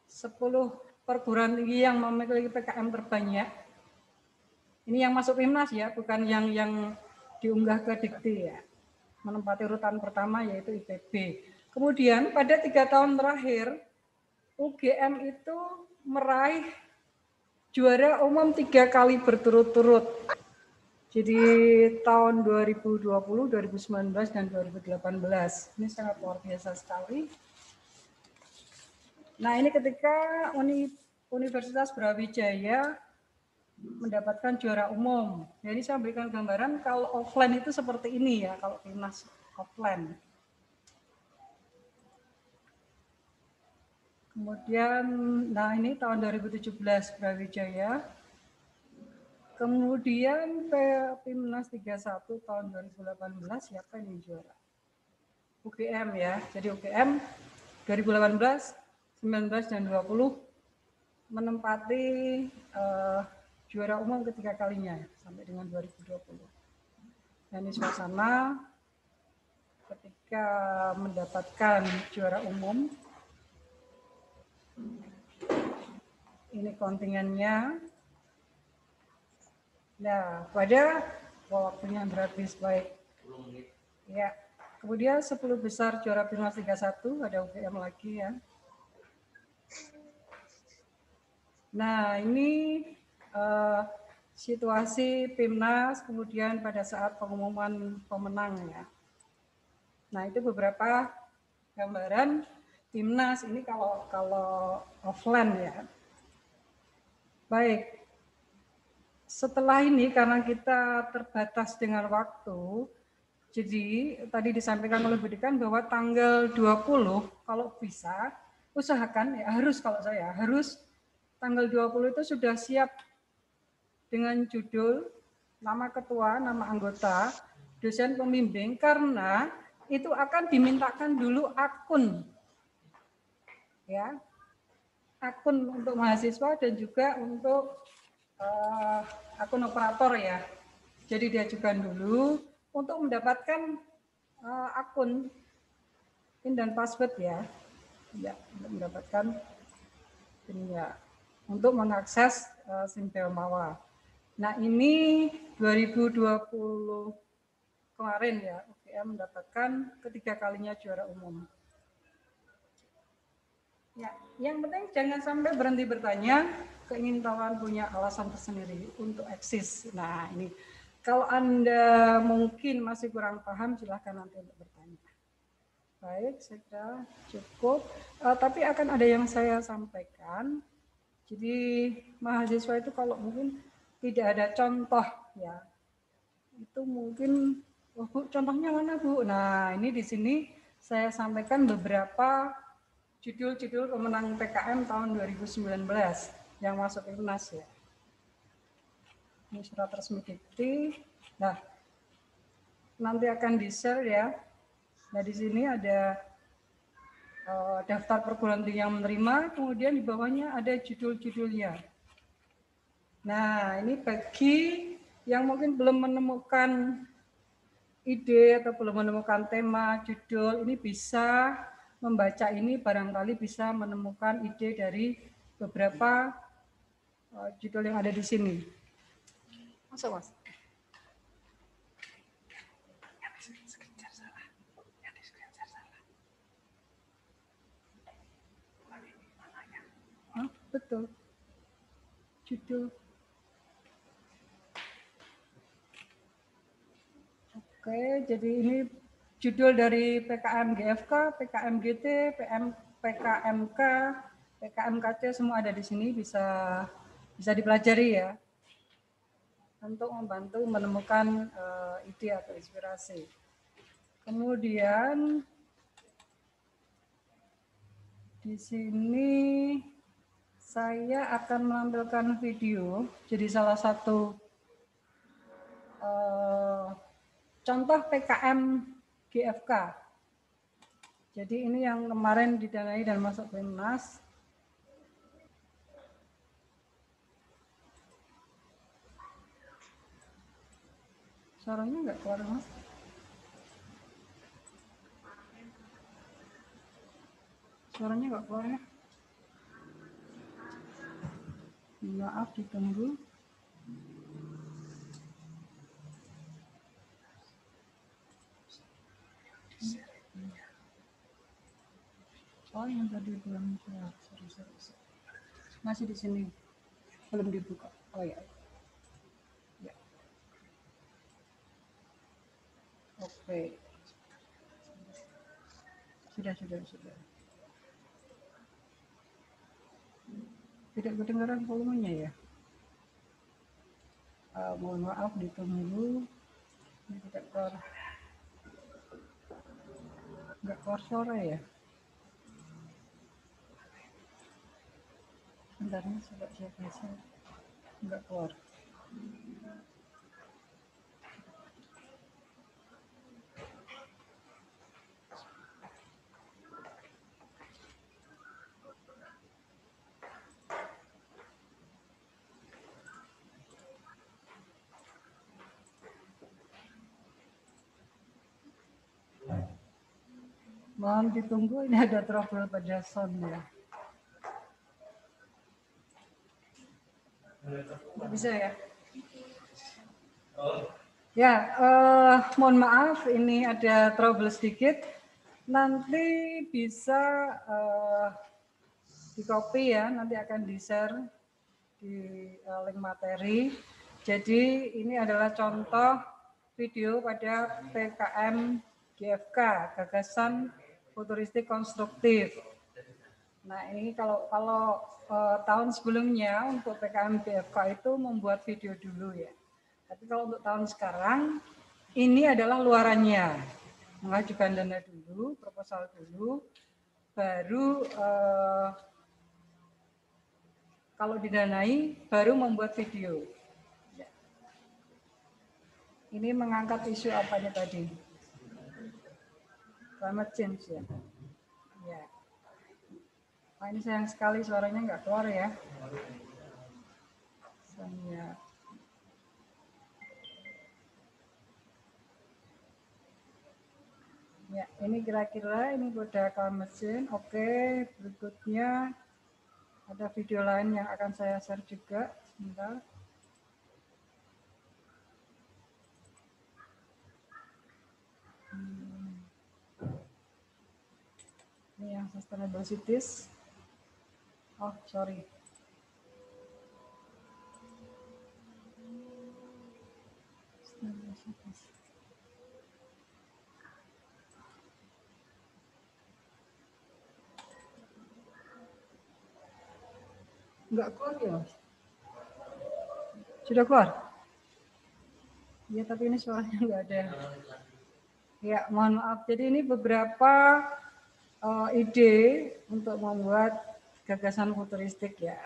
10 perguruan tinggi yang memiliki PKM terbanyak. Ini yang masuk Pimnas ya, bukan yang diunggah ke Dikti ya. Menempati urutan pertama yaitu IPB. Kemudian pada 3 tahun terakhir, UGM itu meraih juara umum 3 kali berturut-turut. Jadi tahun 2020, 2019, dan 2018. Ini sangat luar biasa sekali. Nah, ini ketika Universitas Brawijaya mendapatkan juara umum. Jadi saya berikan gambaran kalau offline itu seperti ini ya, kalau Pimnas offline. Kemudian, nah ini tahun 2017 Brawijaya. Kemudian Pimnas 31 tahun 2018, siapa yang juara? UGM ya. Jadi UGM 2018, 19, dan 20 menempati juara umum ketiga kalinya sampai dengan 2020. Dan ini suasana ketika mendapatkan juara umum. Ini kontingennya. Nah, pada waktunya berhabis baik. Ya. Kemudian 10 besar juara Pimnas 31 ada UGM lagi ya. Nah, ini situasi Pimnas kemudian pada saat pengumuman pemenang ya. Nah, itu beberapa gambaran Timnas ini kalau offline ya. Baik. Setelah ini karena kita terbatas dengan waktu, jadi tadi disampaikan oleh Bu Dekan bahwa tanggal 20 kalau bisa usahakan ya harus tanggal 20 itu sudah siap dengan judul, nama ketua, nama anggota, dosen pembimbing karena itu akan dimintakan dulu akun, ya, akun untuk mahasiswa dan juga untuk akun operator ya. Jadi diajukan dulu untuk mendapatkan akun PIN dan password ya, untuk mendapatkan PIN ya, untuk mengakses SIM Mawa. Nah ini 2020 kemarin ya, UGM mendapatkan ketiga kalinya juara umum. Ya, yang penting jangan sampai berhenti bertanya, keingintahuan punya alasan tersendiri untuk eksis. Nah ini, kalau Anda mungkin masih kurang paham, silahkan nanti untuk bertanya. Baik, saya kira cukup. Tapi akan ada yang saya sampaikan. Jadi mahasiswa itu kalau mungkin tidak ada contoh ya, itu mungkin, oh, Bu, contohnya mana Bu? Nah ini di sini saya sampaikan beberapa judul-judul pemenang PKM tahun 2019 yang masuk IPNAS ya. Ini surat resmi Dikti. Nah nanti akan di-share ya. Nah di sini ada daftar perguruan tinggi yang menerima, kemudian di bawahnya ada judul-judulnya. Nah ini bagi yang mungkin belum menemukan ide atau belum menemukan tema, judul, ini bisa membaca ini, barangkali bisa menemukan ide dari beberapa judul yang ada di sini. Masuk, Mas. Betul. Judul. Oke, jadi ini judul dari PKM GFK, PKM GT, PKMK, PKMKC semua ada di sini, bisa dipelajari ya. Untuk membantu menemukan ide atau inspirasi. Kemudian di sini saya akan menampilkan video, jadi salah satu contoh PKM GFK. Jadi ini yang kemarin didanai dan masuk PIMNAS. Suaranya nggak keluar, Mas? Suaranya nggak keluar ya? Maaf, ditunggu. Oh, yang tadi belum keluar. Sorry. Masih di sini. Belum dibuka. Oh ya. Ya. Oke. Sudah. Tidak kedengaran volumenya ya? Mohon maaf, ditunggu. Ini tidak keluar. Nggak keluar suara ya? Bentarnya coba saya geser. Nggak keluar. Mohon ditunggu, ini ada trouble pada sound ya. Nggak bisa ya? Ya, mohon maaf, ini ada trouble sedikit. Nanti bisa di copy ya, nanti akan di-share di link materi. Jadi ini adalah contoh video pada PKM GFK, gagasan futuristik konstruktif. Nah ini kalau tahun sebelumnya untuk PKM GFK itu membuat video dulu ya. Tapi kalau untuk tahun sekarang ini adalah luarannya, mengajukan dana dulu, proposal dulu, baru kalau didanai baru membuat video. Ini mengangkat isu apanya tadi? Climate change ya. Ya. Nah, ini sayang sekali suaranya nggak keluar ya. Saya. Ya, ini kira-kira ini udah climate change. Oke, berikutnya ada video lain yang akan saya share juga. Sebentar. Ini yang sustainable cities. Oh, sorry. Sustainable cities. Enggak keluar ya? Sudah keluar? Ya, tapi ini suaranya enggak ada. Ya, mohon maaf. Jadi ini beberapa ide untuk membuat gagasan futuristik ya.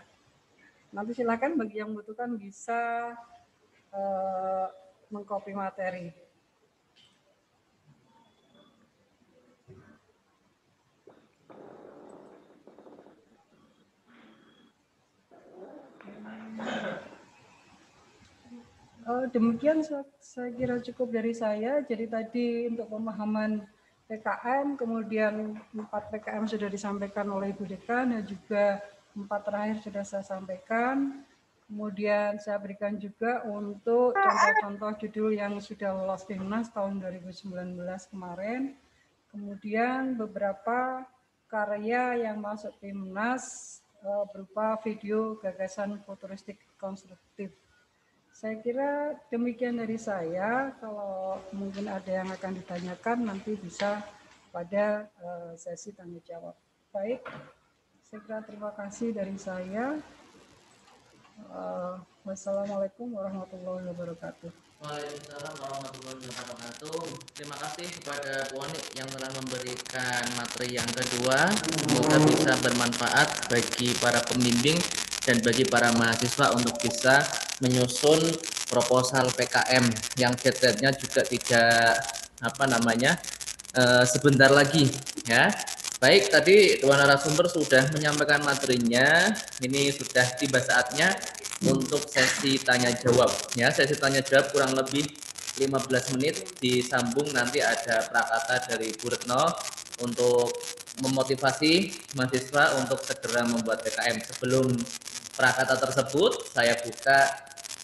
Nanti silakan bagi yang membutuhkan bisa mengcopy materi. Demikian saya kira cukup dari saya. Jadi tadi untuk pemahaman PKM, kemudian 4 PKM sudah disampaikan oleh Ibu Dekan dan juga 4 terakhir sudah saya sampaikan. Kemudian saya berikan juga untuk contoh-contoh judul yang sudah lolos Timnas tahun 2019 kemarin. Kemudian beberapa karya yang masuk Timnas berupa video gagasan futuristik konstruktif. Saya kira demikian dari saya. Kalau mungkin ada yang akan ditanyakan nanti bisa pada sesi tanya jawab. Baik, saya kira terima kasih dari saya. Wassalamualaikum warahmatullahi wabarakatuh. Waalaikumsalam warahmatullahi wabarakatuh. Terima kasih kepada Bu Oni yang telah memberikan materi yang kedua. Semoga bisa bermanfaat bagi para pembimbing dan bagi para mahasiswa untuk bisa menyusun proposal PKM yang deadline-nya juga tidak sebentar lagi ya. Baik, tadi dua narasumber sudah menyampaikan materinya. Ini sudah tiba saatnya untuk sesi tanya jawab ya. Sesi tanya jawab kurang lebih 15 menit, disambung nanti ada prakata dari Bu Retno untuk memotivasi mahasiswa untuk segera membuat PKM. Sebelum prakata tersebut, saya buka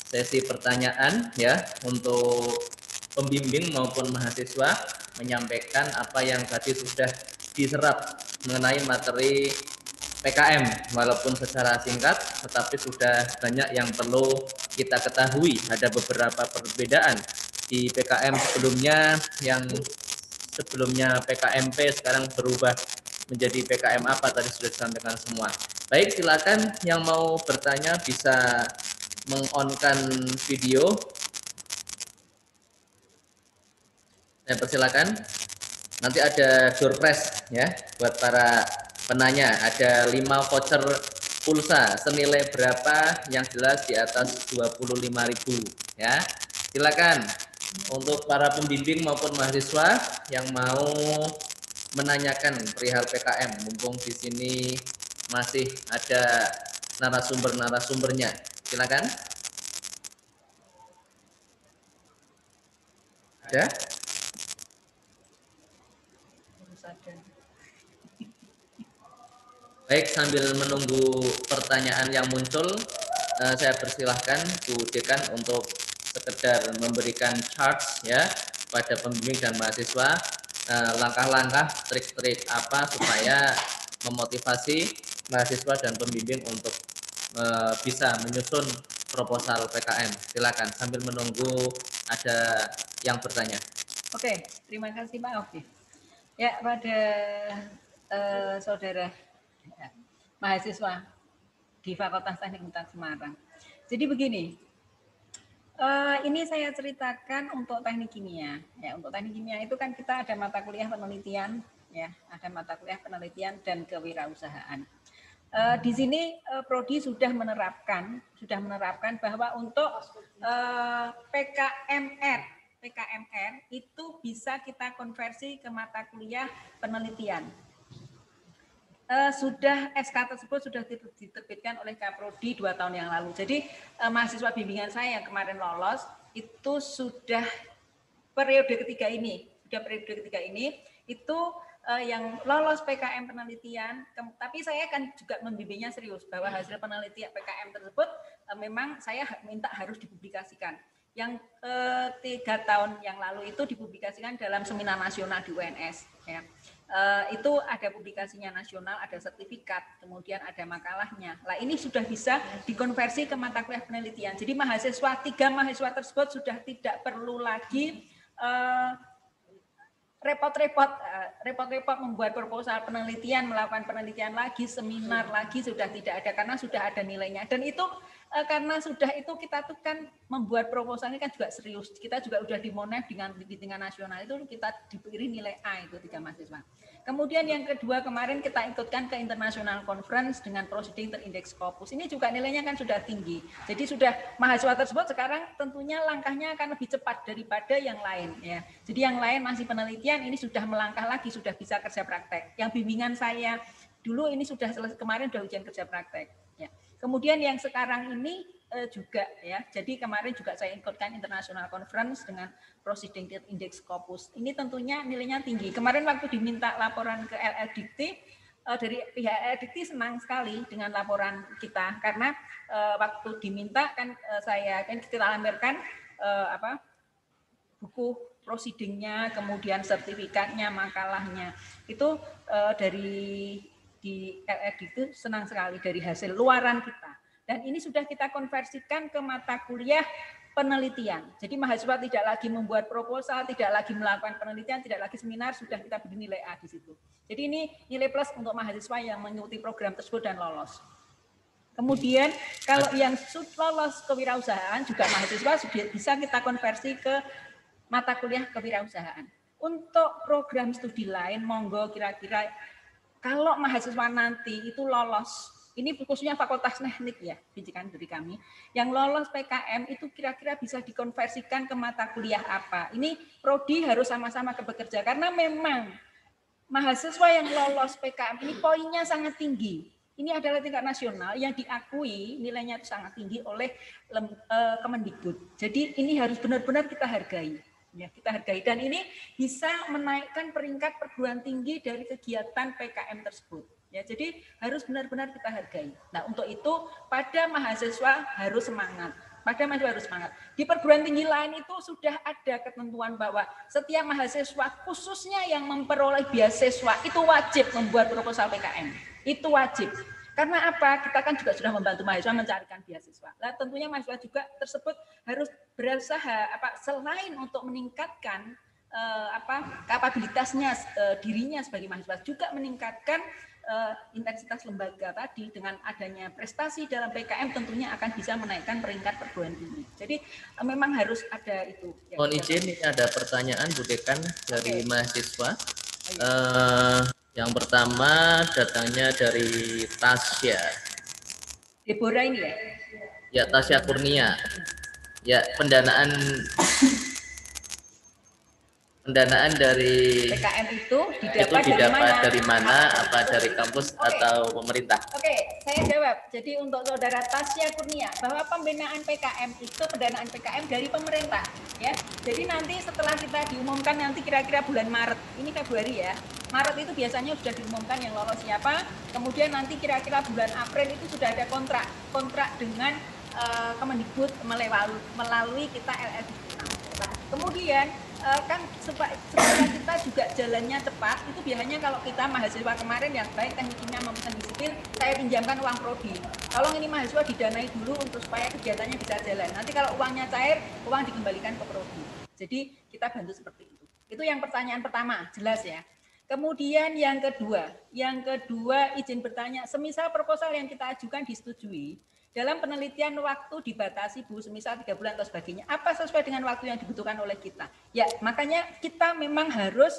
sesi pertanyaan ya untuk pembimbing maupun mahasiswa menyampaikan apa yang tadi sudah diserap mengenai materi PKM, walaupun secara singkat tetapi sudah banyak yang perlu kita ketahui. Ada beberapa perbedaan di PKM sebelumnya, yang sebelumnya PKMP sekarang berubah menjadi PKM apa tadi sudah disampaikan semua. Baik, silakan yang mau bertanya bisa meng-on-kan video. Saya persilakan. Nanti ada door prize ya buat para penanya. Ada 5 voucher pulsa senilai berapa, yang jelas di atas 25.000 ya. Silakan untuk para pembimbing maupun mahasiswa yang mau menanyakan perihal PKM, mumpung di sini masih ada narasumbernya. Silakan. Ada? Baik, sambil menunggu pertanyaan yang muncul, saya persilahkan Bu Dekan untuk sekedar memberikan charts ya pada pembimbing dan mahasiswa, langkah-langkah, trik-trik apa supaya memotivasi mahasiswa dan pembimbing untuk bisa menyusun proposal PKM. Silakan sambil menunggu ada yang bertanya. Oke, terima kasih Pak Oki. Ya, pada saudara mahasiswa di Fakultas Teknik Hutan Semarang. Jadi begini, ini saya ceritakan untuk teknik kimia. Ya, untuk teknik kimia itu kan kita ada mata kuliah penelitian, ya, ada mata kuliah penelitian dan kewirausahaan. Di sini Prodi sudah menerapkan bahwa untuk PKMR PKMR itu bisa kita konversi ke mata kuliah penelitian. Sudah SK tersebut sudah diterbitkan oleh Kaprodi 2 tahun yang lalu. Jadi mahasiswa bimbingan saya yang kemarin lolos itu sudah periode ketiga ini, itu yang lolos PKM penelitian. Tapi saya kan juga membimbingnya serius bahwa hasil penelitian PKM tersebut memang saya minta harus dipublikasikan. Yang 3 tahun yang lalu itu dipublikasikan dalam seminar nasional di UNS. Ya. Itu ada publikasinya nasional, ada sertifikat, kemudian ada makalahnya. Nah ini sudah bisa dikonversi ke mata kuliah penelitian. Jadi mahasiswa, 3 mahasiswa tersebut sudah tidak perlu lagi repot-repot membuat proposal penelitian, melakukan penelitian lagi, seminar lagi, sudah tidak ada karena sudah ada nilainya. Dan itu karena sudah itu kita tuh kan membuat proposal ini kan juga serius. Kita juga udah di Monef di tingkat nasional itu kita diberi nilai A itu 3 mahasiswa. Kemudian yang kedua kemarin kita ikutkan ke International Conference dengan Proceeding Terindeks Scopus. Ini juga nilainya kan sudah tinggi. Jadi sudah mahasiswa tersebut sekarang tentunya langkahnya akan lebih cepat daripada yang lain ya. Jadi yang lain masih penelitian, ini sudah melangkah lagi, sudah bisa kerja praktek. Yang bimbingan saya dulu ini sudah selesai, kemarin sudah ujian kerja praktek ya. Kemudian yang sekarang ini juga ya. Jadi kemarin juga saya ikutkan International Conference dengan Proceeding Index Scopus. Ini tentunya nilainya tinggi. Kemarin waktu diminta laporan ke LLDikti, dari pihak LLDikti senang sekali dengan laporan kita karena waktu diminta kan kita lampirkan buku proceedingnya, kemudian sertifikatnya, makalahnya. Itu dari di LLD itu senang sekali dari hasil luaran kita. Dan ini sudah kita konversikan ke mata kuliah penelitian. Jadi mahasiswa tidak lagi membuat proposal, tidak lagi melakukan penelitian, tidak lagi seminar, sudah kita beri nilai A di situ. Jadi ini nilai plus untuk mahasiswa yang mengikuti program tersebut dan lolos. Kemudian kalau yang lolos kewirausahaan juga mahasiswa sudah bisa kita konversi ke mata kuliah kewirausahaan. Untuk program studi lain, monggo kira-kira kalau mahasiswa nanti itu lolos, ini khususnya Fakultas Teknik ya, bijikan dari kami, yang lolos PKM itu kira-kira bisa dikonversikan ke mata kuliah apa. Ini prodi harus sama-sama bekerja, karena memang mahasiswa yang lolos PKM ini poinnya sangat tinggi. Ini adalah tingkat nasional yang diakui nilainya itu sangat tinggi oleh Kemendikbud. Jadi ini harus benar-benar kita hargai. Ya, kita hargai dan ini bisa menaikkan peringkat perguruan tinggi dari kegiatan PKM tersebut. Ya, jadi harus benar-benar kita hargai. Nah, untuk itu pada mahasiswa harus semangat. Di perguruan tinggi lain itu sudah ada ketentuan bahwa setiap mahasiswa khususnya yang memperoleh beasiswa itu wajib membuat proposal PKM. Itu wajib. Karena apa? Kita kan juga sudah membantu mahasiswa mencarikan beasiswa. Nah, tentunya mahasiswa juga tersebut harus berusaha selain untuk meningkatkan kapabilitasnya dirinya sebagai mahasiswa, juga meningkatkan intensitas lembaga tadi dengan adanya prestasi dalam PKM tentunya akan bisa menaikkan peringkat perguruan tinggi. Jadi memang harus ada itu. Mohon izin, ini ada pertanyaan Bu Dekan dari mahasiswa. Yang pertama datangnya dari Tasya. Deborah ini ya? Ya, Tasya Kurnia. Ya, pendanaan dari PKM itu didapat dari mana? Apa dari kampus atau pemerintah? Oke, saya jawab. Jadi untuk saudara Tasya Kurnia, bahwa pendanaan PKM itu pendanaan PKM dari pemerintah, ya. Jadi nanti setelah kita diumumkan nanti kira-kira bulan Maret, ini Februari ya. Maret itu biasanya sudah diumumkan yang lolos siapa. Kemudian nanti kira-kira bulan April itu sudah ada kontrak dengan Kemendikbud melalui kita LLD. Nah, kemudian kan supaya kita juga jalannya cepat, itu biasanya kalau kita mahasiswa kemarin yang baik teknik kimia maupun teknik sipil, saya pinjamkan uang prodi. Tolong ini mahasiswa didanai dulu untuk supaya kegiatannya bisa jalan. Nanti kalau uangnya cair, uang dikembalikan ke prodi. Jadi kita bantu seperti itu. Itu yang pertanyaan pertama, jelas ya. Kemudian yang kedua izin bertanya, semisal proposal yang kita ajukan disetujui, dalam penelitian waktu dibatasi Bu, semisal 3 bulan atau sebagainya, apa sesuai dengan waktu yang dibutuhkan oleh kita? Ya, makanya kita memang harus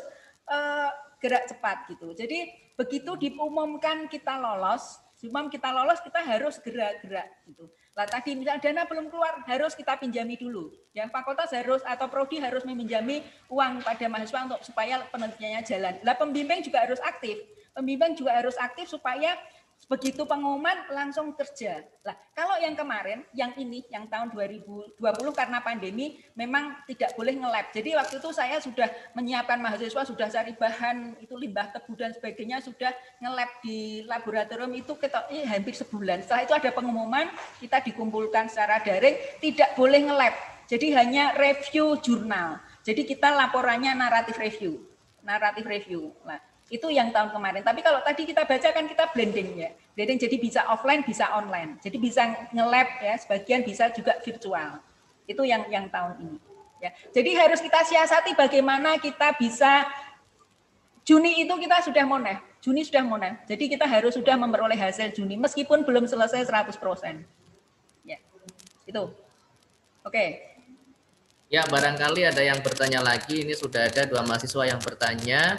gerak cepat gitu. Jadi begitu diumumkan kita lolos, Sebelum kita lolos, kita harus gerak-gerak gitu. Lah tadi misalnya dana belum keluar, harus kita pinjami dulu. Ya, fakultas harus atau prodi harus meminjami uang pada mahasiswa untuk supaya penelitiannya jalan. Lah pembimbing juga harus aktif. Pembimbing juga harus aktif supaya begitu pengumuman langsung kerja. Lah, kalau yang kemarin, yang ini, yang tahun 2020 karena pandemi memang tidak boleh nge-lab. Jadi waktu itu saya sudah menyiapkan mahasiswa, sudah cari bahan, itu limbah tebu dan sebagainya, sudah nge-lab di laboratorium itu hampir sebulan. Setelah itu ada pengumuman, kita dikumpulkan secara daring, tidak boleh nge-lab. Jadi hanya review jurnal. Jadi kita laporannya naratif review. Naratif review. Nah, itu yang tahun kemarin. Tapi kalau tadi kita baca kan kita blending ya. Blending jadi bisa offline, bisa online. Jadi bisa nge-lab ya, sebagian bisa juga virtual. Itu yang tahun ini. Ya. Jadi harus kita siasati bagaimana kita bisa Juni itu kita sudah monef. Juni sudah monef. Jadi kita harus sudah memperoleh hasil Juni meskipun belum selesai 100%. Ya. Itu. Oke. Ya, barangkali ada yang bertanya lagi. Ini sudah ada 2 mahasiswa yang bertanya.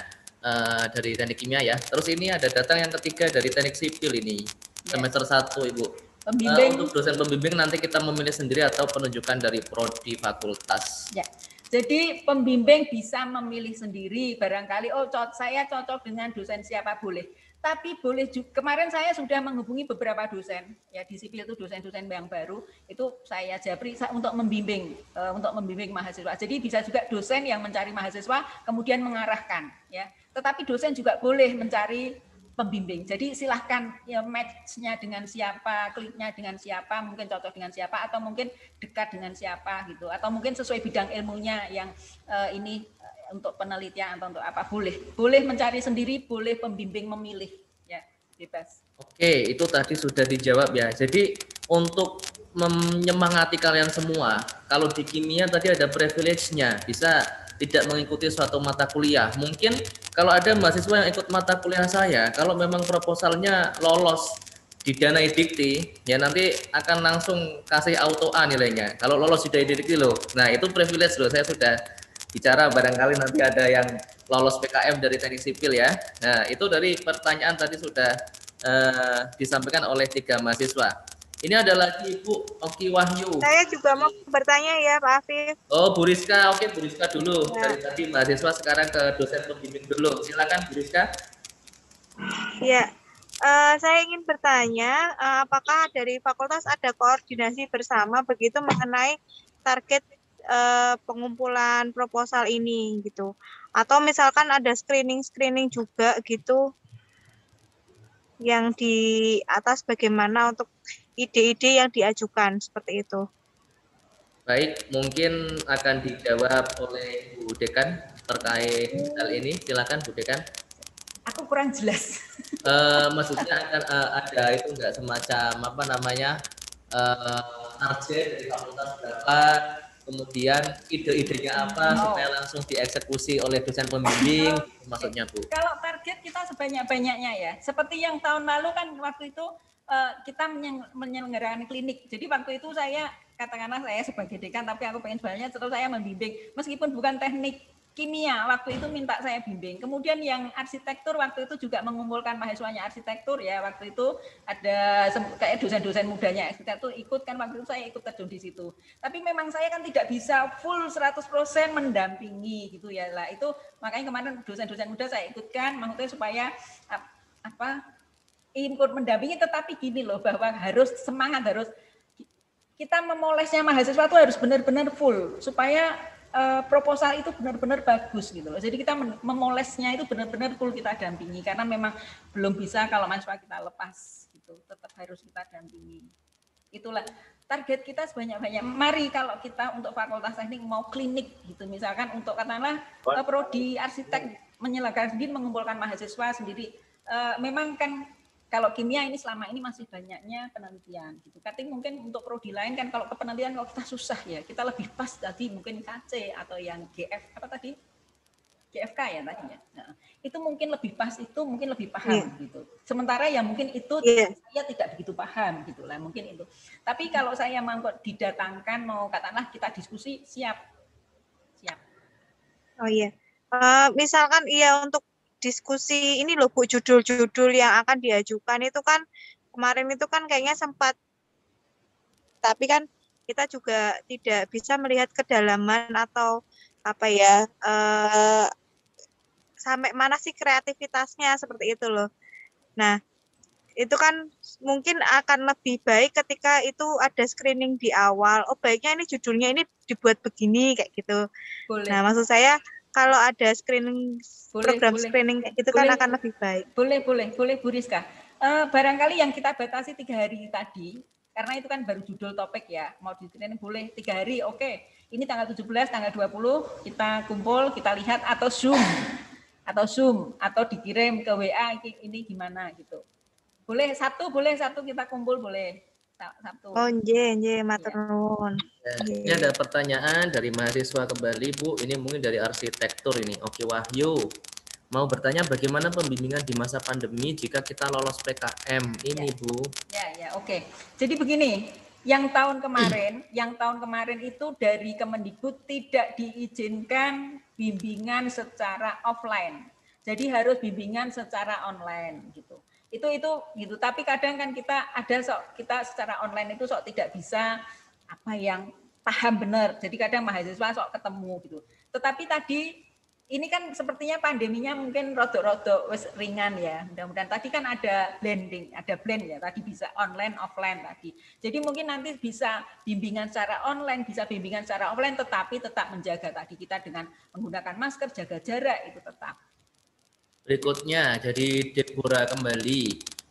Dari teknik kimia ya. Terus ini ada datang yang ketiga dari teknik sipil ini. Semester 1 Ibu. Untuk dosen pembimbing nanti kita memilih sendiri atau penunjukan dari prodi fakultas. Ya. Jadi pembimbing bisa memilih sendiri barangkali saya cocok dengan dosen siapa boleh. Tapi boleh juga, kemarin saya sudah menghubungi beberapa dosen ya di sipil itu dosen-dosen yang baru itu saya japri untuk membimbing mahasiswa. Jadi bisa juga dosen yang mencari mahasiswa kemudian mengarahkan ya. Tetapi dosen juga boleh mencari pembimbing. Jadi silahkan ya match-nya dengan siapa, kliknya dengan siapa, mungkin cocok dengan siapa atau mungkin dekat dengan siapa gitu atau mungkin sesuai bidang ilmunya yang ini untuk penelitian atau untuk apa boleh mencari sendiri, boleh pembimbing memilih ya, bebas. Oke, itu tadi sudah dijawab ya. Jadi untuk menyemangati kalian semua, kalau di kimia tadi ada privilege-nya, bisa tidak mengikuti suatu mata kuliah. Mungkin kalau ada mahasiswa yang ikut mata kuliah saya, kalau memang proposalnya lolos didanai dikti, ya nanti akan langsung kasih auto A nilainya. Kalau lolos didanai dikti loh. Nah, itu privilege loh, saya sudah bicara, barangkali nanti ada yang lolos PKM dari teknik sipil ya. Nah, itu dari pertanyaan tadi sudah disampaikan oleh 3 mahasiswa. Ini ada lagi Ibu Oki Wahyu. Saya juga mau bertanya ya Pak Afif. Oh, Bu Rizka. Oke, Bu Rizka dulu. Ya. Dari tadi mahasiswa sekarang ke dosen pembimbing dulu. Silakan Bu Rizka. Ya, saya ingin bertanya, apakah dari fakultas ada koordinasi bersama begitu mengenai target pengumpulan proposal ini gitu? Atau misalkan ada screening juga gitu yang di atas bagaimana untuk ide-ide yang diajukan seperti itu. Baik, mungkin akan dijawab oleh Bu Dekan terkait hal ini. Silakan Bu Dekan. Aku kurang jelas. Maksudnya akan ada itu enggak semacam apa namanya target dari fakultas berapa, kemudian ide-idenya apa supaya langsung dieksekusi oleh dosen pembimbing, maksudnya Bu. Kalau target kita sebanyak-banyaknya ya. Seperti yang tahun lalu kan waktu itu kita menyelenggarakan klinik. Jadi waktu itu saya katakanlah saya sebagai dekan tapi aku pengen sebenarnya terus saya membimbing meskipun bukan teknik kimia waktu itu minta saya bimbing. Kemudian yang arsitektur waktu itu juga mengumpulkan mahasiswanya arsitektur ya. Waktu itu ada kayak dosen-dosen mudanya arsitektur ikut kan waktu itu saya ikut terjun di situ. Tapi memang saya kan tidak bisa full 100% mendampingi gitu ya. Lah itu makanya kemarin dosen-dosen muda saya ikutkan maksudnya supaya ikut mendampingi tetapi gini loh bahwa harus semangat harus kita memolesnya mahasiswa itu harus benar-benar full supaya proposal itu benar-benar bagus gitu loh. Jadi kita memolesnya itu benar-benar full kita dampingi karena memang belum bisa kalau mahasiswa kita lepas gitu. Tetap harus kita dampingi. Itulah target kita sebanyak-banyak. Mari kalau kita untuk fakultas teknik mau klinik gitu misalkan untuk katakanlah prodi arsitek menyelenggarakan sendiri mengumpulkan mahasiswa sendiri memang kan kalau kimia ini selama ini masih banyaknya penelitian gitu. Tapi mungkin untuk prodi lain kan kalau ke penelitian kalau kita susah ya, kita lebih pas tadi mungkin KC atau yang GF apa tadi? GFK ya tadinya. Nah, itu mungkin lebih pas itu mungkin lebih paham gitu. Sementara ya mungkin itu saya tidak begitu paham gitu lah mungkin itu. Tapi kalau saya mau didatangkan mau katakanlah kita diskusi siap. Oh iya. Misalkan iya untuk diskusi ini loh Bu, judul-judul yang akan diajukan itu kan kemarin itu kan kayaknya sempat, tapi kan kita juga tidak bisa melihat kedalaman atau apa ya, sampai mana sih kreativitasnya seperti itu loh. Nah, itu kan mungkin akan lebih baik ketika itu ada screening di awal. Oh, baiknya ini judulnya ini dibuat begini kayak gitu. Boleh. Nah, maksud saya kalau ada screening, program Boleh. screening kayak gitu kan akan lebih baik. Boleh Bu Rizka. Barangkali yang kita batasi 3 hari tadi, karena itu kan baru judul topik ya, mau di-screening boleh 3 hari, oke. Ini tanggal 17, tanggal 20, kita kumpul, kita lihat, atau Zoom, atau dikirim ke WA, ini gimana gitu. Boleh satu kita kumpul, boleh. Sabtu. Oh, nje, matur nuwun. Ini ada pertanyaan dari mahasiswa kembali, Bu. Ini mungkin dari arsitektur ini. Oke, Wahyu. Mau bertanya bagaimana pembimbingan di masa pandemi jika kita lolos PKM ini, Bu? Ya, oke. Jadi begini, yang tahun kemarin itu dari Kemendikbud tidak diizinkan bimbingan secara offline. Jadi harus bimbingan secara online gitu. Itu gitu. Tapi kadang kan kita secara online itu tidak bisa apa yang paham benar. Jadi kadang mahasiswa ketemu gitu. Tetapi tadi ini kan sepertinya pandeminya mungkin rodok-rodok ringan ya. Mudah-mudahan tadi kan ada blend ya. Tadi bisa online offline tadi. Jadi mungkin nanti bisa bimbingan secara online, bisa bimbingan secara offline, tetapi tetap menjaga tadi kita dengan menggunakan masker, jaga jarak itu tetap. Berikutnya, jadi Deborah kembali.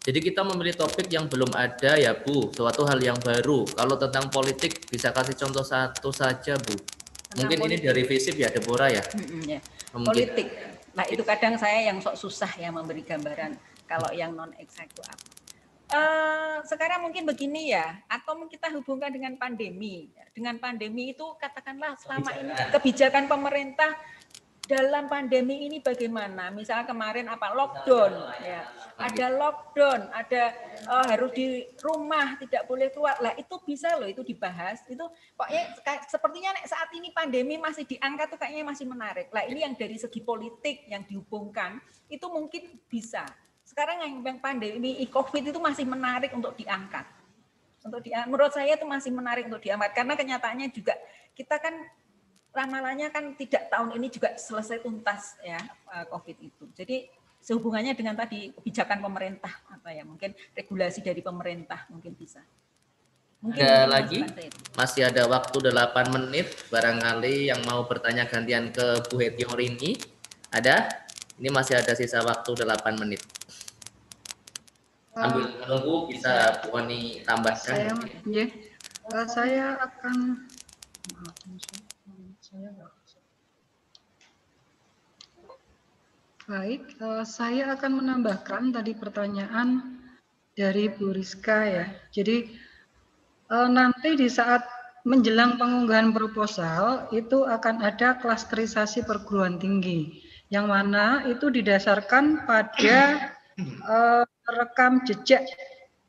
Jadi kita memilih topik yang belum ada ya Bu, suatu hal yang baru. Kalau tentang politik bisa kasih contoh satu saja Bu. Mungkin politik. Ini dari FISIP ya Deborah ya? Ya. Politik. Nah itu kadang saya yang susah ya memberi gambaran kalau yang non exact itu apa. Sekarang mungkin begini ya, atau kita hubungkan dengan pandemi. Dengan pandemi itu katakanlah selama ini kebijakan pemerintah dalam pandemi ini bagaimana? Misalnya kemarin lockdown ya. Ada lockdown, ada harus di rumah, tidak boleh keluar. Lah itu bisa loh itu dibahas. Itu pokoknya sepertinya saat ini pandemi masih diangkat tuh kayaknya masih menarik. Lah ini yang dari segi politik yang dihubungkan itu mungkin bisa. Sekarang yang pandemi Covid itu masih menarik untuk diangkat. Menurut saya itu masih menarik untuk diangkat karena kenyataannya juga kita kan ramalannya kan tidak tahun ini juga selesai tuntas ya COVID itu. Jadi sehubungannya dengan tadi kebijakan pemerintah apa ya mungkin regulasi dari pemerintah mungkin bisa. Mungkin ada lagi masih ada waktu 8 menit barangkali yang mau bertanya gantian ke Bu Hetiorini ada? Ini masih ada sisa waktu 8 menit. Sambil menunggu bisa Bu Oni tambahkan. Saya akan Baik, saya akan menambahkan tadi pertanyaan dari Bu Rizka ya. Jadi nanti di saat menjelang pengunggahan proposal itu akan ada klasterisasi perguruan tinggi, yang mana itu didasarkan pada rekam jejak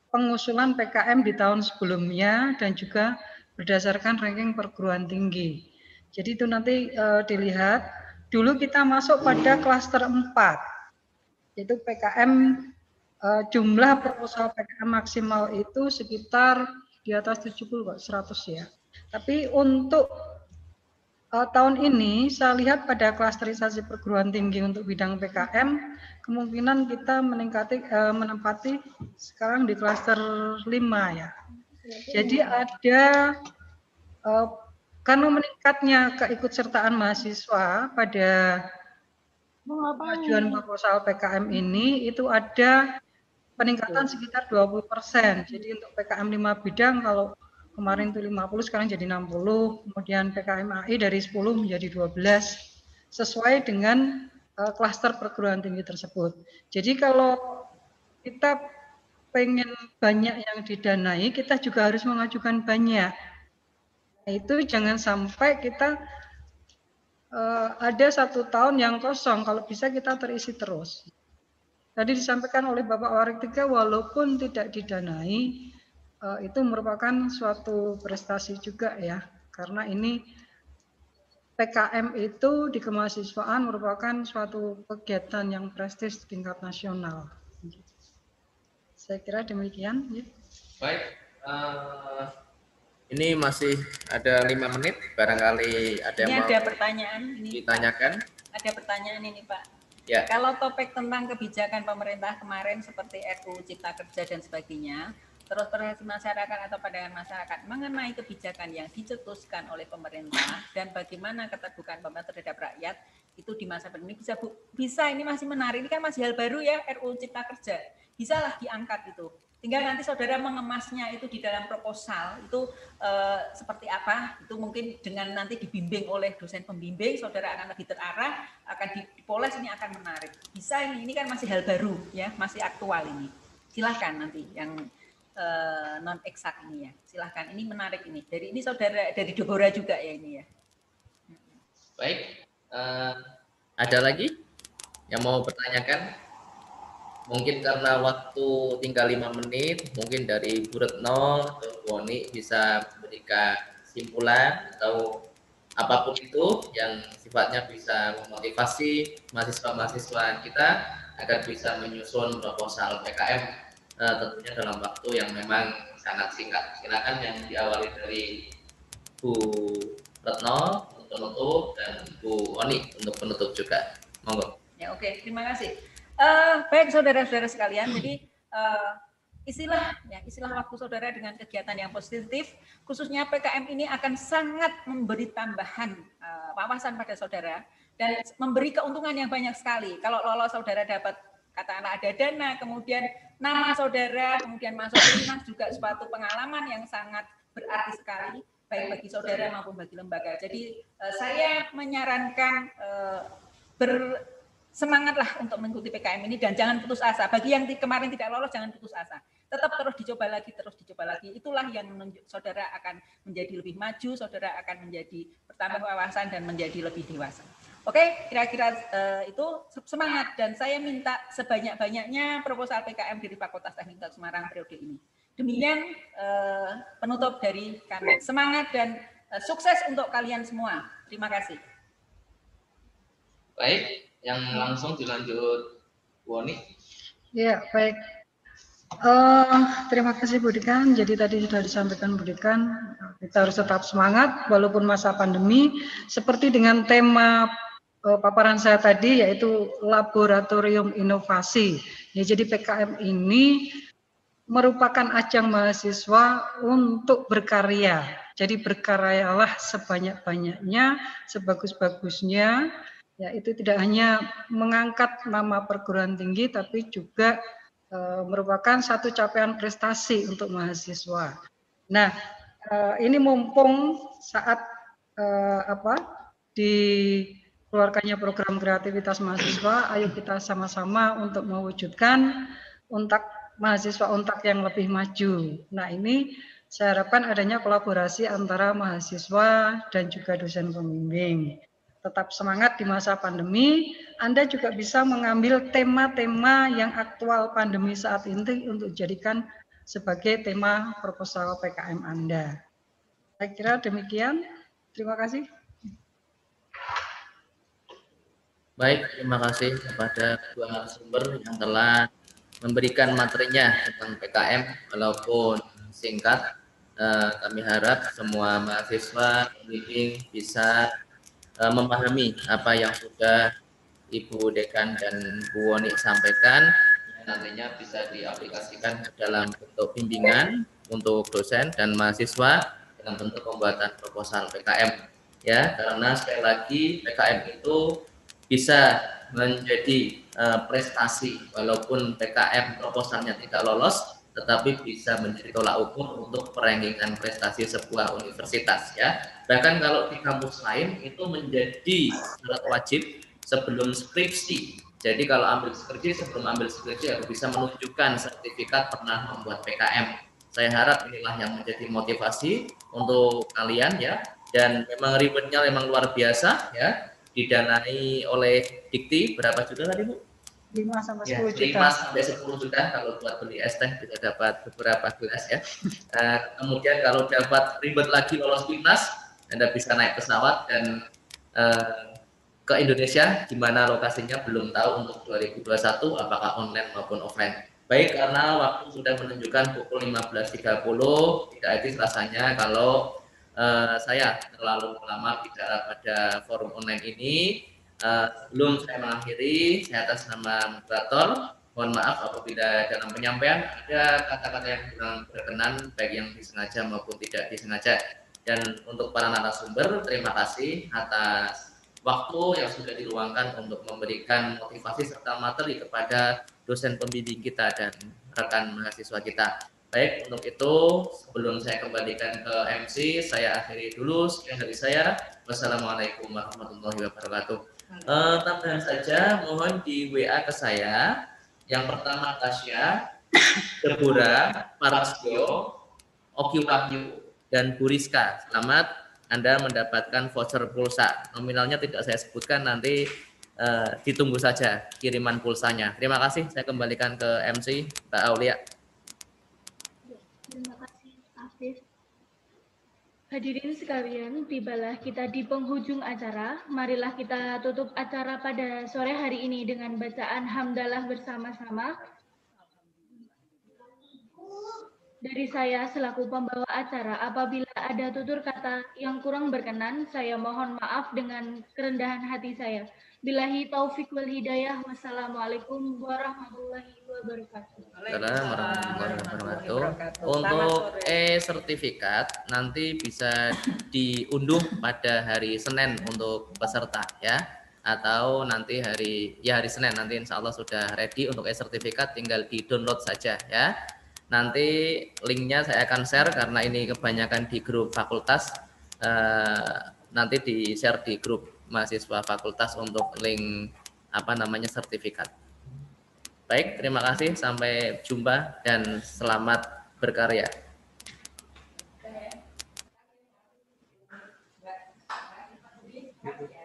pengusulan PKM di tahun sebelumnya dan juga berdasarkan ranking perguruan tinggi. Jadi itu nanti dilihat. Dulu kita masuk pada klaster 4, yaitu PKM jumlah proposal PKM maksimal itu sekitar di atas 70 kok, 100 ya. Tapi untuk tahun ini saya lihat pada klasterisasi perguruan tinggi untuk bidang PKM kemungkinan kita menempati sekarang di klaster 5 ya. Jadi ada karena meningkatnya keikutsertaan mahasiswa pada pengajuan proposal PKM ini itu ada peningkatan sekitar 20%. Jadi untuk PKM 5 bidang kalau kemarin itu 50 sekarang jadi 60, kemudian PKM AI dari 10 menjadi 12 sesuai dengan klaster perguruan tinggi tersebut. Jadi kalau kita pengen banyak yang didanai, kita juga harus mengajukan banyak. Itu jangan sampai kita ada 1 tahun yang kosong, kalau bisa kita terisi terus. Tadi disampaikan oleh Bapak Warik 3 walaupun tidak didanai itu merupakan suatu prestasi juga ya, karena ini PKM itu di kemahasiswaan merupakan suatu kegiatan yang prestis tingkat nasional. Saya kira demikian. Ya. Baik, ini masih ada 5 menit, barangkali ada yang Ini mau ada pertanyaan ini. ditanyakan. Ada pertanyaan ini Pak. Ya. Kalau topik tentang kebijakan pemerintah kemarin seperti RUU Cipta Kerja dan sebagainya, terus persepsi masyarakat atau pandangan masyarakat mengenai kebijakan yang dicetuskan oleh pemerintah dan bagaimana keterbukaan pemerintah terhadap rakyat itu di masa pandemi bisa ini masih menarik, ini kan masih hal baru ya RUU Cipta Kerja, bisalah diangkat itu. Tinggal nanti saudara mengemasnya itu di dalam proposal itu seperti apa, itu mungkin dengan nanti dibimbing oleh dosen pembimbing, saudara akan lebih terarah, akan dipoles, ini akan menarik. Bisa ini kan masih hal baru ya, masih aktual ini. Silahkan nanti yang non eksak ini ya, silahkan, ini menarik ini. Dari ini saudara dari Deborah juga ya ini ya. Baik, ada lagi yang mau bertanyakan? Mungkin karena waktu tinggal 5 menit, mungkin dari Bu Retno atau Bu Oni bisa memberikan kesimpulan atau apapun itu yang sifatnya bisa memotivasi mahasiswa-mahasiswa kita agar bisa menyusun proposal PKM tentunya dalam waktu yang memang sangat singkat. Silakan yang diawali dari Bu Retno untuk penutup dan Bu Oni untuk penutup juga. Monggo. Ya oke, terima kasih. Baik saudara-saudara sekalian, jadi istilah waktu saudara dengan kegiatan yang positif, khususnya PKM ini akan sangat memberi tambahan wawasan pada saudara dan memberi keuntungan yang banyak sekali. Kalau lolos saudara dapat katakanlah ada dana, kemudian nama saudara, kemudian masuk dinas juga suatu pengalaman yang sangat berarti sekali, baik bagi saudara maupun bagi lembaga. Jadi saya menyarankan semangatlah untuk mengikuti PKM ini dan jangan putus asa. Bagi yang kemarin tidak lolos jangan putus asa. Tetap terus dicoba lagi. Itulah yang menunjuk saudara akan menjadi lebih maju, saudara akan menjadi bertambah wawasan dan menjadi lebih dewasa. Oke, kira-kira itu semangat dan saya minta sebanyak-banyaknya proposal PKM dari Fakultas Teknik Semarang periode ini. Demikian penutup dari kami. Semangat dan sukses untuk kalian semua. Terima kasih. Baik. Yang langsung dilanjut Bu Oni. Ya, baik. Terima kasih Bu Dekan. Jadi tadi sudah disampaikan Bu Dekan, kita harus tetap semangat walaupun masa pandemi. Seperti dengan tema paparan saya tadi yaitu laboratorium inovasi. Ya, jadi PKM ini merupakan ajang mahasiswa untuk berkarya. Jadi berkaryalah sebanyak-banyaknya, sebagus-bagusnya. Ya, itu tidak hanya mengangkat nama perguruan tinggi, tapi juga merupakan satu capaian prestasi untuk mahasiswa. Nah, ini mumpung saat dikeluarkannya program kreativitas mahasiswa, ayo kita sama-sama untuk mewujudkan mahasiswa untak yang lebih maju. Nah, ini saya harapkan adanya kolaborasi antara mahasiswa dan juga dosen pembimbing. Tetap semangat di masa pandemi. Anda juga bisa mengambil tema-tema yang aktual pandemi saat ini untuk dijadikan sebagai tema proposal PKM Anda. Saya kira demikian. Terima kasih. Baik, terima kasih kepada kedua narasumber yang telah memberikan materinya tentang PKM walaupun singkat. Kami harap semua mahasiswa pembimbing bisa memahami apa yang sudah Ibu Dekan dan Bu Woni sampaikan, yang nantinya bisa diaplikasikan dalam bentuk bimbingan untuk dosen dan mahasiswa dalam bentuk pembuatan proposal PKM. Ya, karena sekali lagi PKM itu bisa menjadi prestasi walaupun PKM proposalnya tidak lolos, tetapi bisa menjadi tolak ukur untuk perankingan prestasi sebuah universitas ya. Bahkan kalau di kampus lain itu menjadi syarat wajib sebelum skripsi. Jadi kalau ambil skripsi, sebelum ambil skripsi harus bisa menunjukkan sertifikat pernah membuat PKM. Saya harap inilah yang menjadi motivasi untuk kalian ya. Dan memang ribetnya memang luar biasa ya. Didanai oleh Dikti berapa juta tadi Bu? 5 sampai 10 ya, juta. 5 sampai 10 juta kalau buat beli es teh bisa dapat beberapa gelas ya. Kemudian kalau dapat ribet lagi lolos timnas, Anda bisa naik pesawat dan ke Indonesia, di mana lokasinya belum tahu untuk 2021 apakah online maupun offline. Baik, karena waktu sudah menunjukkan pukul 15.30, tidak etis rasanya kalau saya terlalu lama bicara pada forum online ini. Sebelum saya mengakhiri, saya atas nama moderator, mohon maaf apabila dalam penyampaian ada kata-kata yang kurang berkenan, baik yang disengaja maupun tidak disengaja. Dan untuk para narasumber, terima kasih atas waktu yang sudah diluangkan untuk memberikan motivasi serta materi kepada dosen pembimbing kita dan rekan mahasiswa kita. Baik, untuk itu sebelum saya kembalikan ke MC, saya akhiri dulu. Sekian dari saya. Wassalamualaikum warahmatullahi wabarakatuh. Tambahan saja, mohon di WA ke saya. Yang pertama Tasya, Deborah, Parasio, Oki Wahyu, dan Bu Rizka. Selamat, Anda mendapatkan voucher pulsa. Nominalnya tidak saya sebutkan, nanti ditunggu saja kiriman pulsanya. Terima kasih, saya kembalikan ke MC, Mbak Aulia. Terima kasih, Afif. Hadirin sekalian, tibalah kita di penghujung acara. Marilah kita tutup acara pada sore hari ini dengan bacaan hamdalah bersama-sama. Dari saya selaku pembawa acara, apabila ada tutur kata yang kurang berkenan, saya mohon maaf dengan kerendahan hati saya. Billahi taufik wal hidayah. Wassalamualaikum warahmatullahi wabarakatuh. Assalamualaikum warahmatullahi wabarakatuh. Untuk e-sertifikat nanti bisa diunduh pada hari Senin untuk peserta ya, atau nanti hari Senin nanti insya Allah sudah ready untuk e-sertifikat, tinggal di download saja ya. Nanti linknya saya akan share karena ini kebanyakan di grup fakultas, nanti di share di grup mahasiswa fakultas untuk link sertifikat. Baik, terima kasih, sampai jumpa dan selamat berkarya. Thank you.